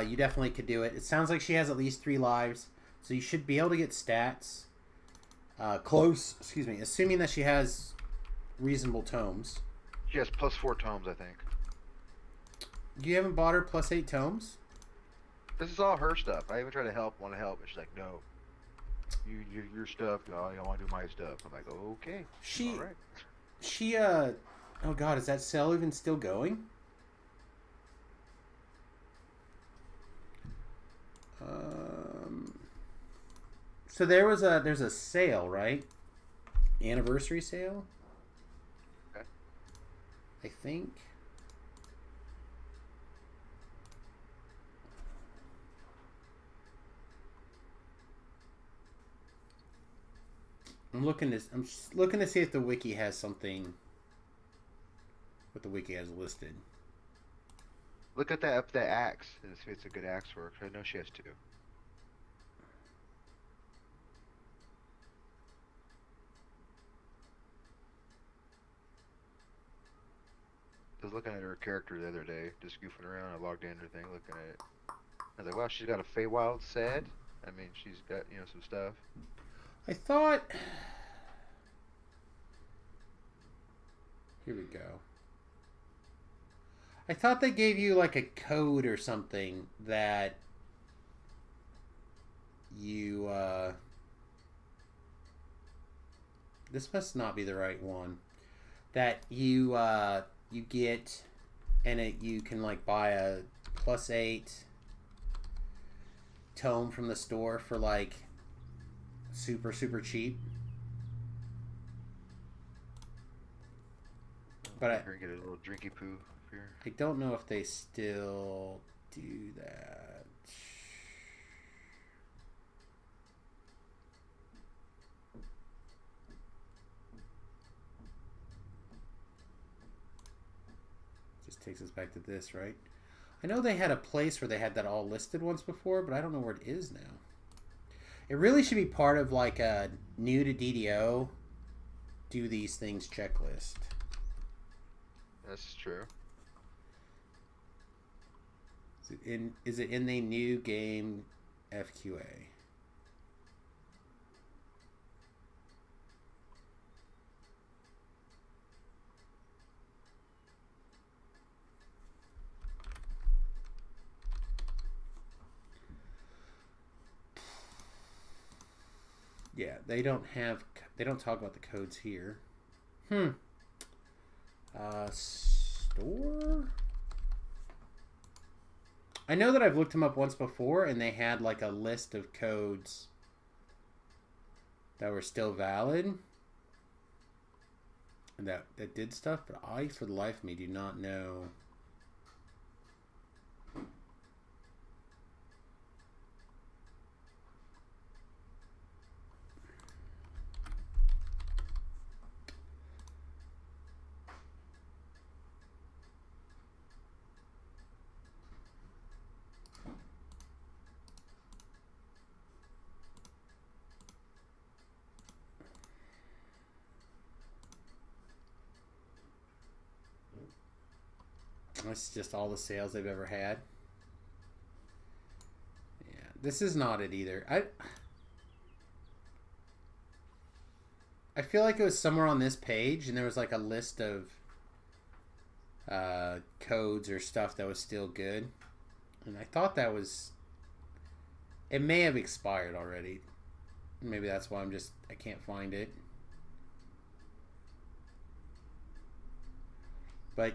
you definitely could do it. It sounds like she has at least 3 lives, so you should be able to get stats close. Excuse me, assuming that she has reasonable tomes. She has +4 tomes, I think. You haven't bought her +8 tomes? This is all her stuff. I even tried to want to help, and she's like, no. Your stuff, you want to do my stuff. I'm like, okay. She, all right. she, oh god, is that sale even still going? So there's a sale, right? Anniversary sale? Okay. I think. I'm just looking to see if the wiki has something. What the wiki has listed. Look at that axe and see if it's a good axe work. I know she has two. I was looking at her character the other day, just goofing around. I logged in her thing, looking at it. I was like, wow, she's got a Feywild set. I mean, she's got, you know, some stuff. I thought. Here we go. I thought they gave you like a code or something that you. This must not be the right one. That you you get, and you can like buy a +8 tome from the store for like super cheap. But I Get a little drinky poo here. I don't know if they still do that. Just takes us back to this, right? I know they had a place where they had that all listed once before, but I don't know where it is now. It really should be part of like a new to DDO, do these things checklist. That's true. Is it in the new game FQA? Yeah, they don't talk about the codes here. Store? I know that I've looked them up once before and they had like a list of codes that were still valid and that did stuff, but I, for the life of me, do not know. This is just all the sales they've ever had. Yeah, this is not it either. I feel like it was somewhere on this page and there was like a list of codes or stuff that was still good. And I thought that was... It may have expired already. Maybe that's why I can't find it. But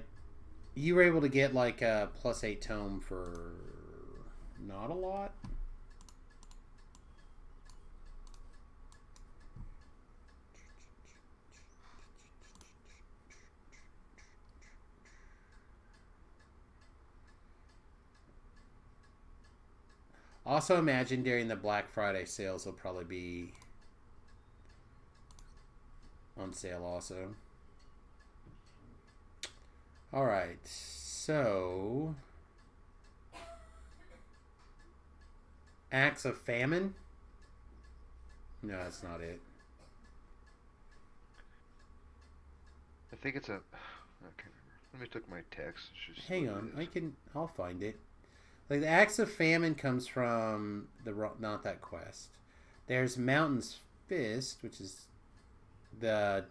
you were able to get like a +8 tome for not a lot. Also imagine during the Black Friday sales they'll probably be on sale also. Alright, so Axe of Famine? No, that's not it. I think it's a... I can't remember. Let me look my text. Hang on, I'll find it. Like the Axe of Famine comes from not that quest. There's Mountain's Fist, which is the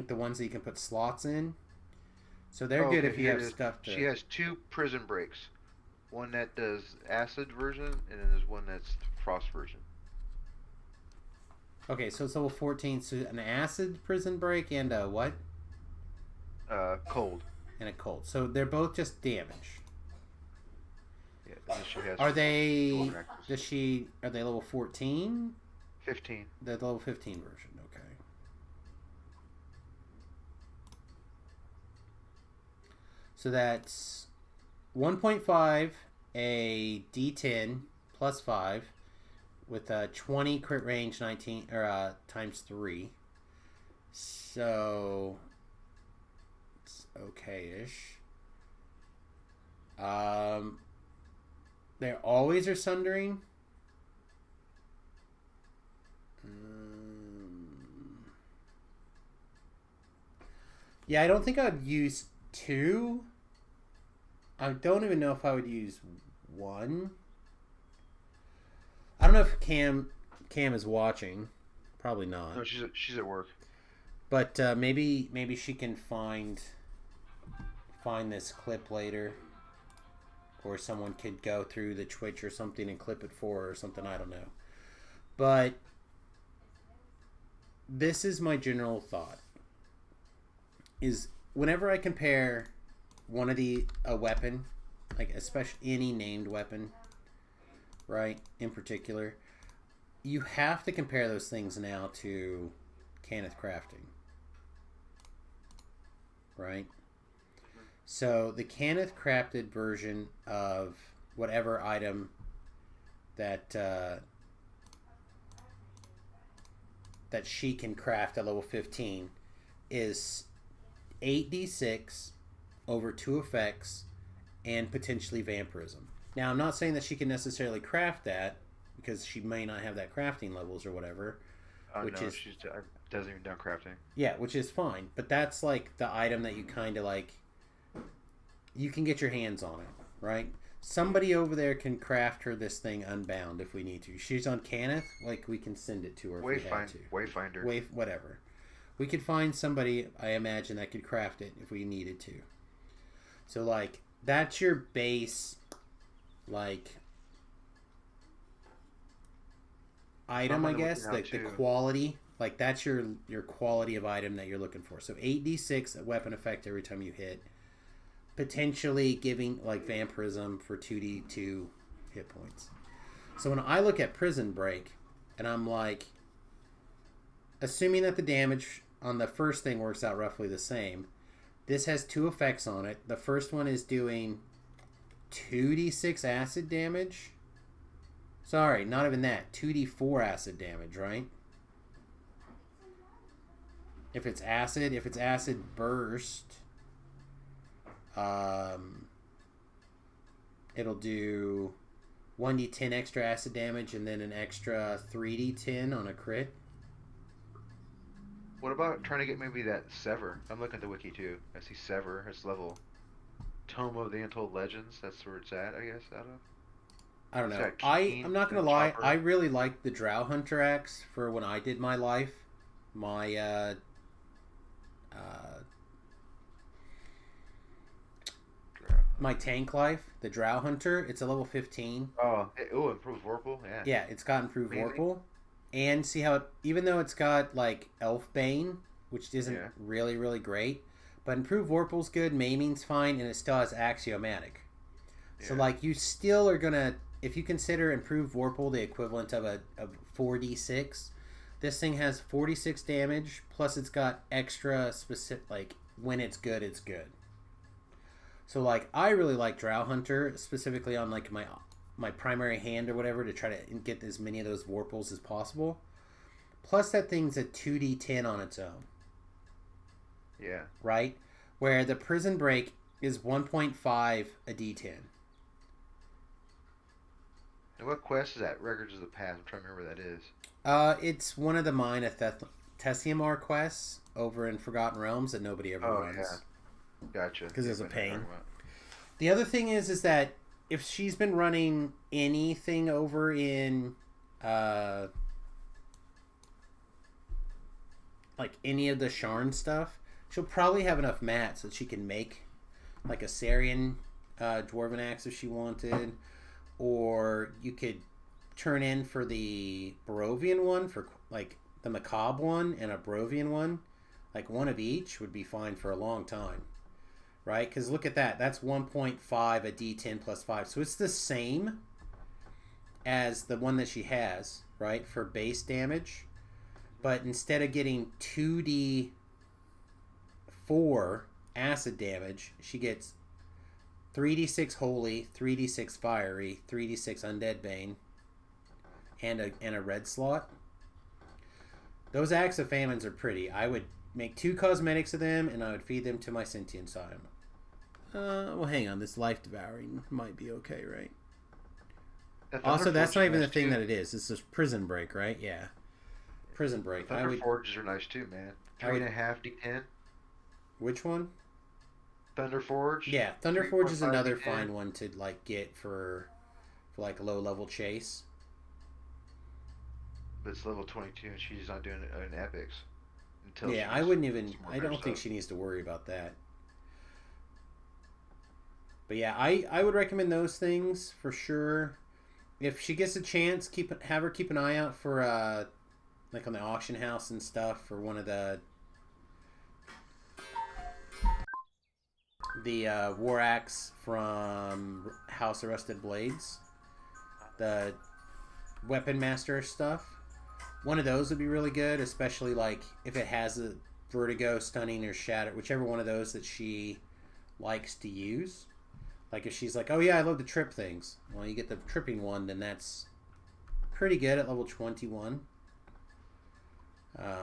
ones that you can put slots in. So they're good if you have stuff to... She has 2 prison breaks. One that does acid version, and then there's one that's frost version. Okay, so it's level 14. So an acid prison break and a what? Cold. And a cold. So they're both just damage. Yeah, and then she has Are they... Actors. Are they level 14? 15. The level 15 version, okay. So that's 1.5, a D10 plus 5 with a 20 crit range 19 or times 3. So it's okay-ish. They always are sundering. Yeah, I don't think I'd use 2. I don't even know if I would use 1. I don't know if Cam is watching. Probably not. No, she's at work. But maybe she can find this clip later, or someone could go through the Twitch or something and clip it for her or something. I don't know. But this is my general thought. Is whenever I compare a weapon, like especially any named weapon, right, in particular, you have to compare those things now to Cannith Crafting, right? So the Cannith crafted version of whatever item that that she can craft at level 15 is 8d6 over 2 effects and potentially vampirism. Now, I'm not saying that she can necessarily craft that because she may not have that crafting levels or whatever. Oh, which no, is she doesn't even done crafting. Yeah, which is fine. But that's like the item that you kind of like. You can get your hands on it, right? Somebody over there can craft her this thing unbound if we need to. She's on Cannith, like we can send it to her if we had to. Wayfinder. Whatever. We could find somebody, I imagine, that could craft it if we needed to. So, like, that's your base, like, item, I guess. The quality. Like, that's your quality of item that you're looking for. So, 8d6 weapon effect every time you hit. Potentially giving, like, vampirism for 2d2 hit points. So, when I look at Prison Break, and I'm like, assuming that the damage on the first thing works out roughly the same, this has 2 effects on it. The first one is doing 2d6 acid damage. Sorry, not even that. 2d4 acid damage, right? If it's acid burst, it'll do 1d10 extra acid damage and then an extra 3d10 on a crit. What about trying to get maybe that Sever? I'm looking at the wiki too. I see Sever. It's level Tome of the Untold Legends. That's where it's at, I guess. I don't know. It's got Keen I'm not gonna and lie. Chopper. I really liked the Drow Hunter axe for when I did my life. My tank life, the Drow Hunter. It's a level 15. Oh, improves Vorpal. Yeah. Yeah, it's got improved Amazing. Vorpal. And see how even though it's got like Elfbane, which isn't really, really great, but improved Vorpal's good, maiming's fine, and it still has Axiomatic. So like you still are gonna, if you consider improved Vorpal the equivalent of a 4d6, this thing has 46 damage, plus it's got extra specific, like when it's good, it's good. So like I really like Drow Hunter, specifically on like my primary hand or whatever, to try to get as many of those Vorpals as possible. Plus that thing's a 2d10 on its own. Yeah. Right? Where the Prison Break is 1.5 a d10. And what quest is that? Records of the Past. I'm trying to remember what that is. It's one of the Mine Tessiamar quests over in Forgotten Realms that nobody ever runs. Yeah. Gotcha. Because it's a That's what I'm pain. talking about. The other thing is that if she's been running anything over in like any of the Sharn stuff, she'll probably have enough mats that she can make like a Sarian Dwarven axe if she wanted, or you could turn in for the Barovian one, for like the Macabre one and a Barovian one, like one of each would be fine for a long time. Right? Because look at that. That's 1.5 a d10 plus 5. So it's the same as the one that she has, right, for base damage. But instead of getting 2d4 acid damage, she gets 3d6 holy, 3d6 fiery, 3d6 undead bane, and a red slot. Those Axe of Famines are pretty. I would make 2 cosmetics of them, and I would feed them to my sentient sime. Well, hang on. This life devouring might be okay, right? Also, that's not even the thing that it is. It's just prison break, right? Yeah. Prison break. Thunder Forges are nice too, man. 3.5 D10. Which one? Thunder Forge. Yeah, Thunder Forge is 3.5 another D10. fine one to like get for like a low level chase. But it's level 22, and she's not doing it in epics. Until Yeah, she's I wouldn't even. some more I don't stuff. think she needs to worry about that. But yeah, I would recommend those things for sure. If she gets a chance, have her keep an eye out for like on the auction house and stuff for one of the war axe from House of Rusted Blades, the weapon master stuff. One of those would be really good, especially like if it has a vertigo, stunning, or shatter, whichever one of those that she likes to use. Like if she's like, oh yeah, I love to trip things. Well, you get the tripping one, then that's pretty good at level 21.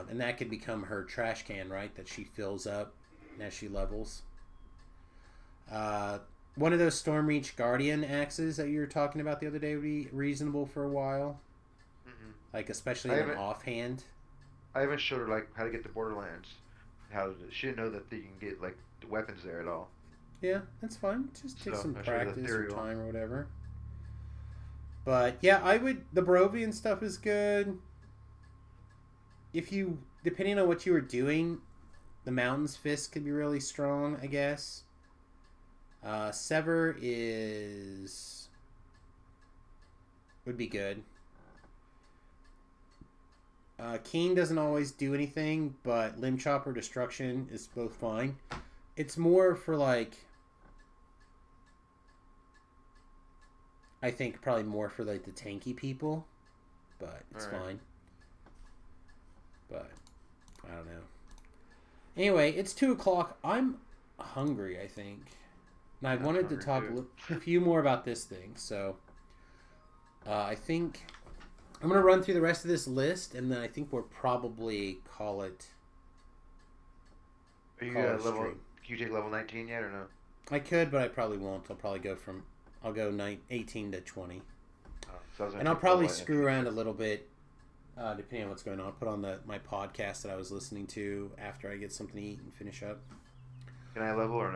And that could become her trash can, right? That she fills up as she levels. One of those Stormreach Guardian axes that you were talking about the other day would be reasonable for a while. Mhm. Like especially I in an haven't- offhand. I even showed her like how to get to Borderlands. She didn't know that you can get like the weapons there at all. Yeah, that's fine. Just take So, some I showed her the practice or theory one. time or whatever. But yeah, I would. The Barovian stuff is good. If you, depending on what you were doing, the Mountain's Fist could be really strong, I guess. Sever would be good. Keen doesn't always do anything, but Limb Chopper Destruction is both fine. It's more for like, I think probably more for like the tanky people, but it's Alright. fine. But I don't know. Anyway, it's 2:00. I'm hungry, I think, and I I'm wanted to hungry talk too. a few more about this thing. So I think I'm gonna run through the rest of this list, and then I think we'll probably call it. Are you Call it a level? stream. Can you take level 19 yet or no? I could, but I probably won't. I'll go 18 to 20. Oh, so I was gonna And I'll take probably level screw around a little bit, depending on what's going on. I'll put on my podcast that I was listening to after I get something to eat and finish up. Can I level or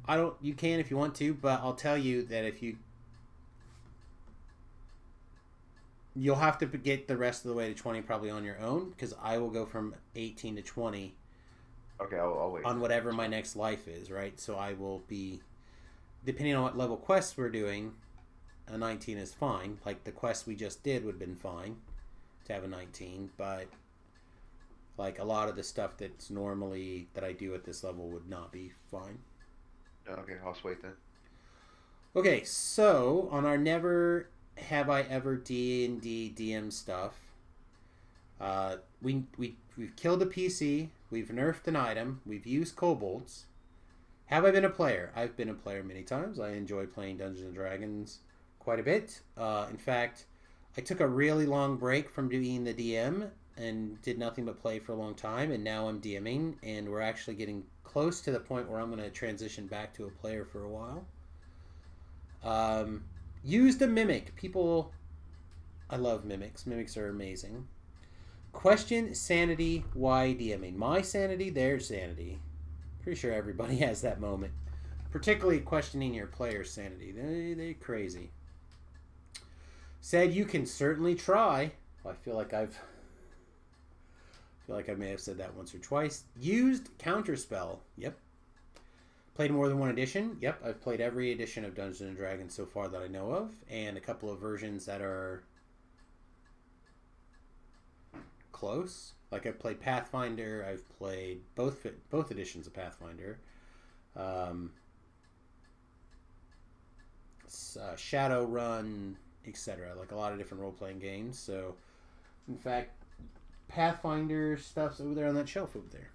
no? You can if you want to, but I'll tell you that you'll have to get the rest of the way to 20 probably on your own, because I will go from 18 to 20 Okay, I'll wait. on whatever my next life is, right? So I will be, depending on what level quests we're doing, a 19 is fine. Like the quest we just did would have been fine to have a 19, but like a lot of the stuff that I do at this level would not be fine. Okay, I'll just wait then. Okay, so on our Never Have I Ever D&D DM stuff, we've killed a PC, we've nerfed an item, we've used kobolds. Have I been a player? I've been a player many times. I enjoy playing Dungeons and Dragons quite a bit. In fact, I took a really long break from being the DM and did nothing but play for a long time, and now I'm DMing, and we're actually getting close to the point where I'm going to transition back to a player for a while. Used a mimic. I love mimics. Mimics are amazing. Question sanity, why DMing? My sanity, their sanity. Pretty sure everybody has that moment. Particularly questioning your player's sanity. They're crazy. Said you can certainly try. I feel like I may have said that once or twice. Used Counterspell. Yep. Played more than one edition. Yep, I've played every edition of Dungeons and Dragons so far that I know of, and a couple of versions that are close. Like I've played Pathfinder. I've played both editions of Pathfinder. Shadowrun, etc. Like a lot of different role-playing games. So, in fact, Pathfinder stuff's over there on that shelf over there.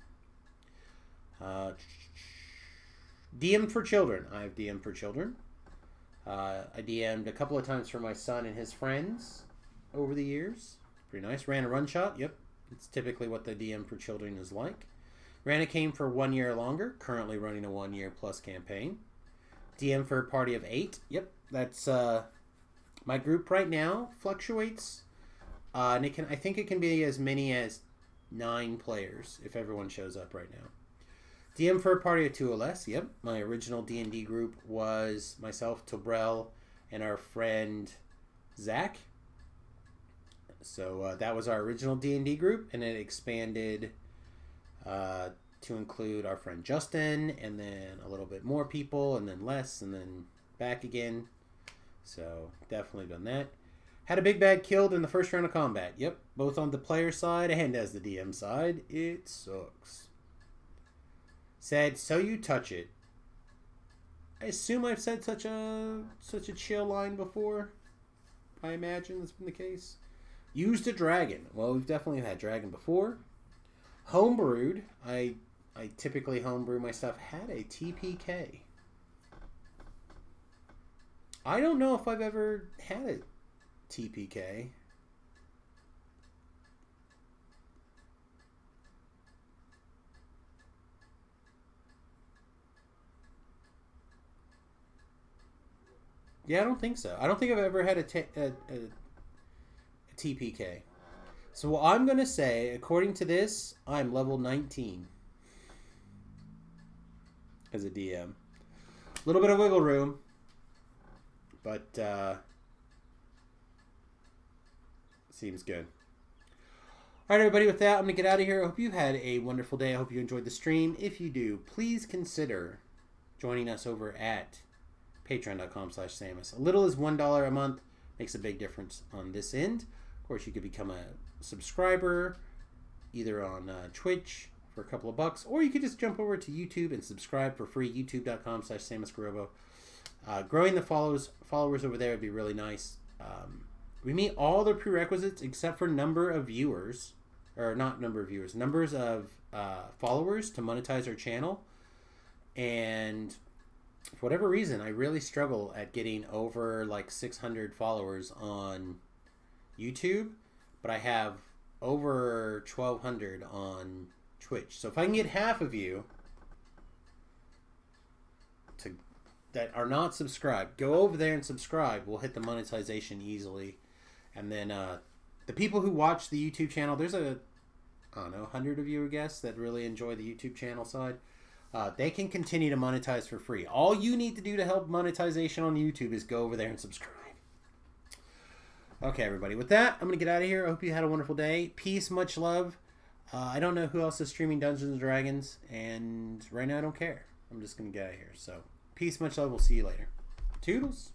DM for children. I've DM'd for children. I DM'd a couple of times for my son and his friends over the years. Pretty nice. Ran a run shot. Yep. It's typically what the DM for children is like. Ran a game for 1 year or longer. Currently running a 1 year plus campaign. DM for a party of 8. Yep, that's my group right now. Fluctuates, and I think it can be as many as 9 players if everyone shows up right now. DM for a party of 2 or less. Yep, my original D&D group was myself, Tobrel, and our friend Zach. So that was our original D&D group, and it expanded to include our friend Justin, and then a little bit more people, and then less, and then back again. So definitely done that. Had a big bad killed in the first round of combat. Yep, both on the player side and as the DM side. It sucks. Said, so you touch it. I assume I've said such a chill line before. I imagine that's been the case. Used a dragon. Well, we've definitely had dragon before. Homebrewed. I typically homebrew my stuff. Had a TPK. I don't know if I've ever had a TPK. Yeah, I don't think so. I don't think I've ever had a TPK. So what I'm going to say, according to this, I'm level 19 as a DM. A little bit of wiggle room, but seems good. All right, everybody, with that, I'm going to get out of here. I hope you had a wonderful day. I hope you enjoyed the stream. If you do, please consider joining us over at patreon.com/Samus. A little as $1 a month makes a big difference on this end. Of course, you could become a subscriber either on Twitch for a couple of bucks, or you could just jump over to YouTube and subscribe for free. youtube.com/SamusGarobo. Growing the followers over there would be really nice. We meet all the prerequisites except for number of viewers, or not number of viewers, numbers of followers to monetize our channel. And for whatever reason, I really struggle at getting over like 600 followers on YouTube, but I have over 1,200 on Twitch. So if I can get half of you that are not subscribed, go over there and subscribe. We'll hit the monetization easily. And then the people who watch the YouTube channel, there's 100 of you, I guess, that really enjoy the YouTube channel side. They can continue to monetize for free. All you need to do to help monetization on YouTube is go over there and subscribe. Okay, everybody. With that, I'm going to get out of here. I hope you had a wonderful day. Peace, much love. I don't know who else is streaming Dungeons and Dragons, and right now I don't care. I'm just going to get out of here. So, peace, much love. We'll see you later. Toodles.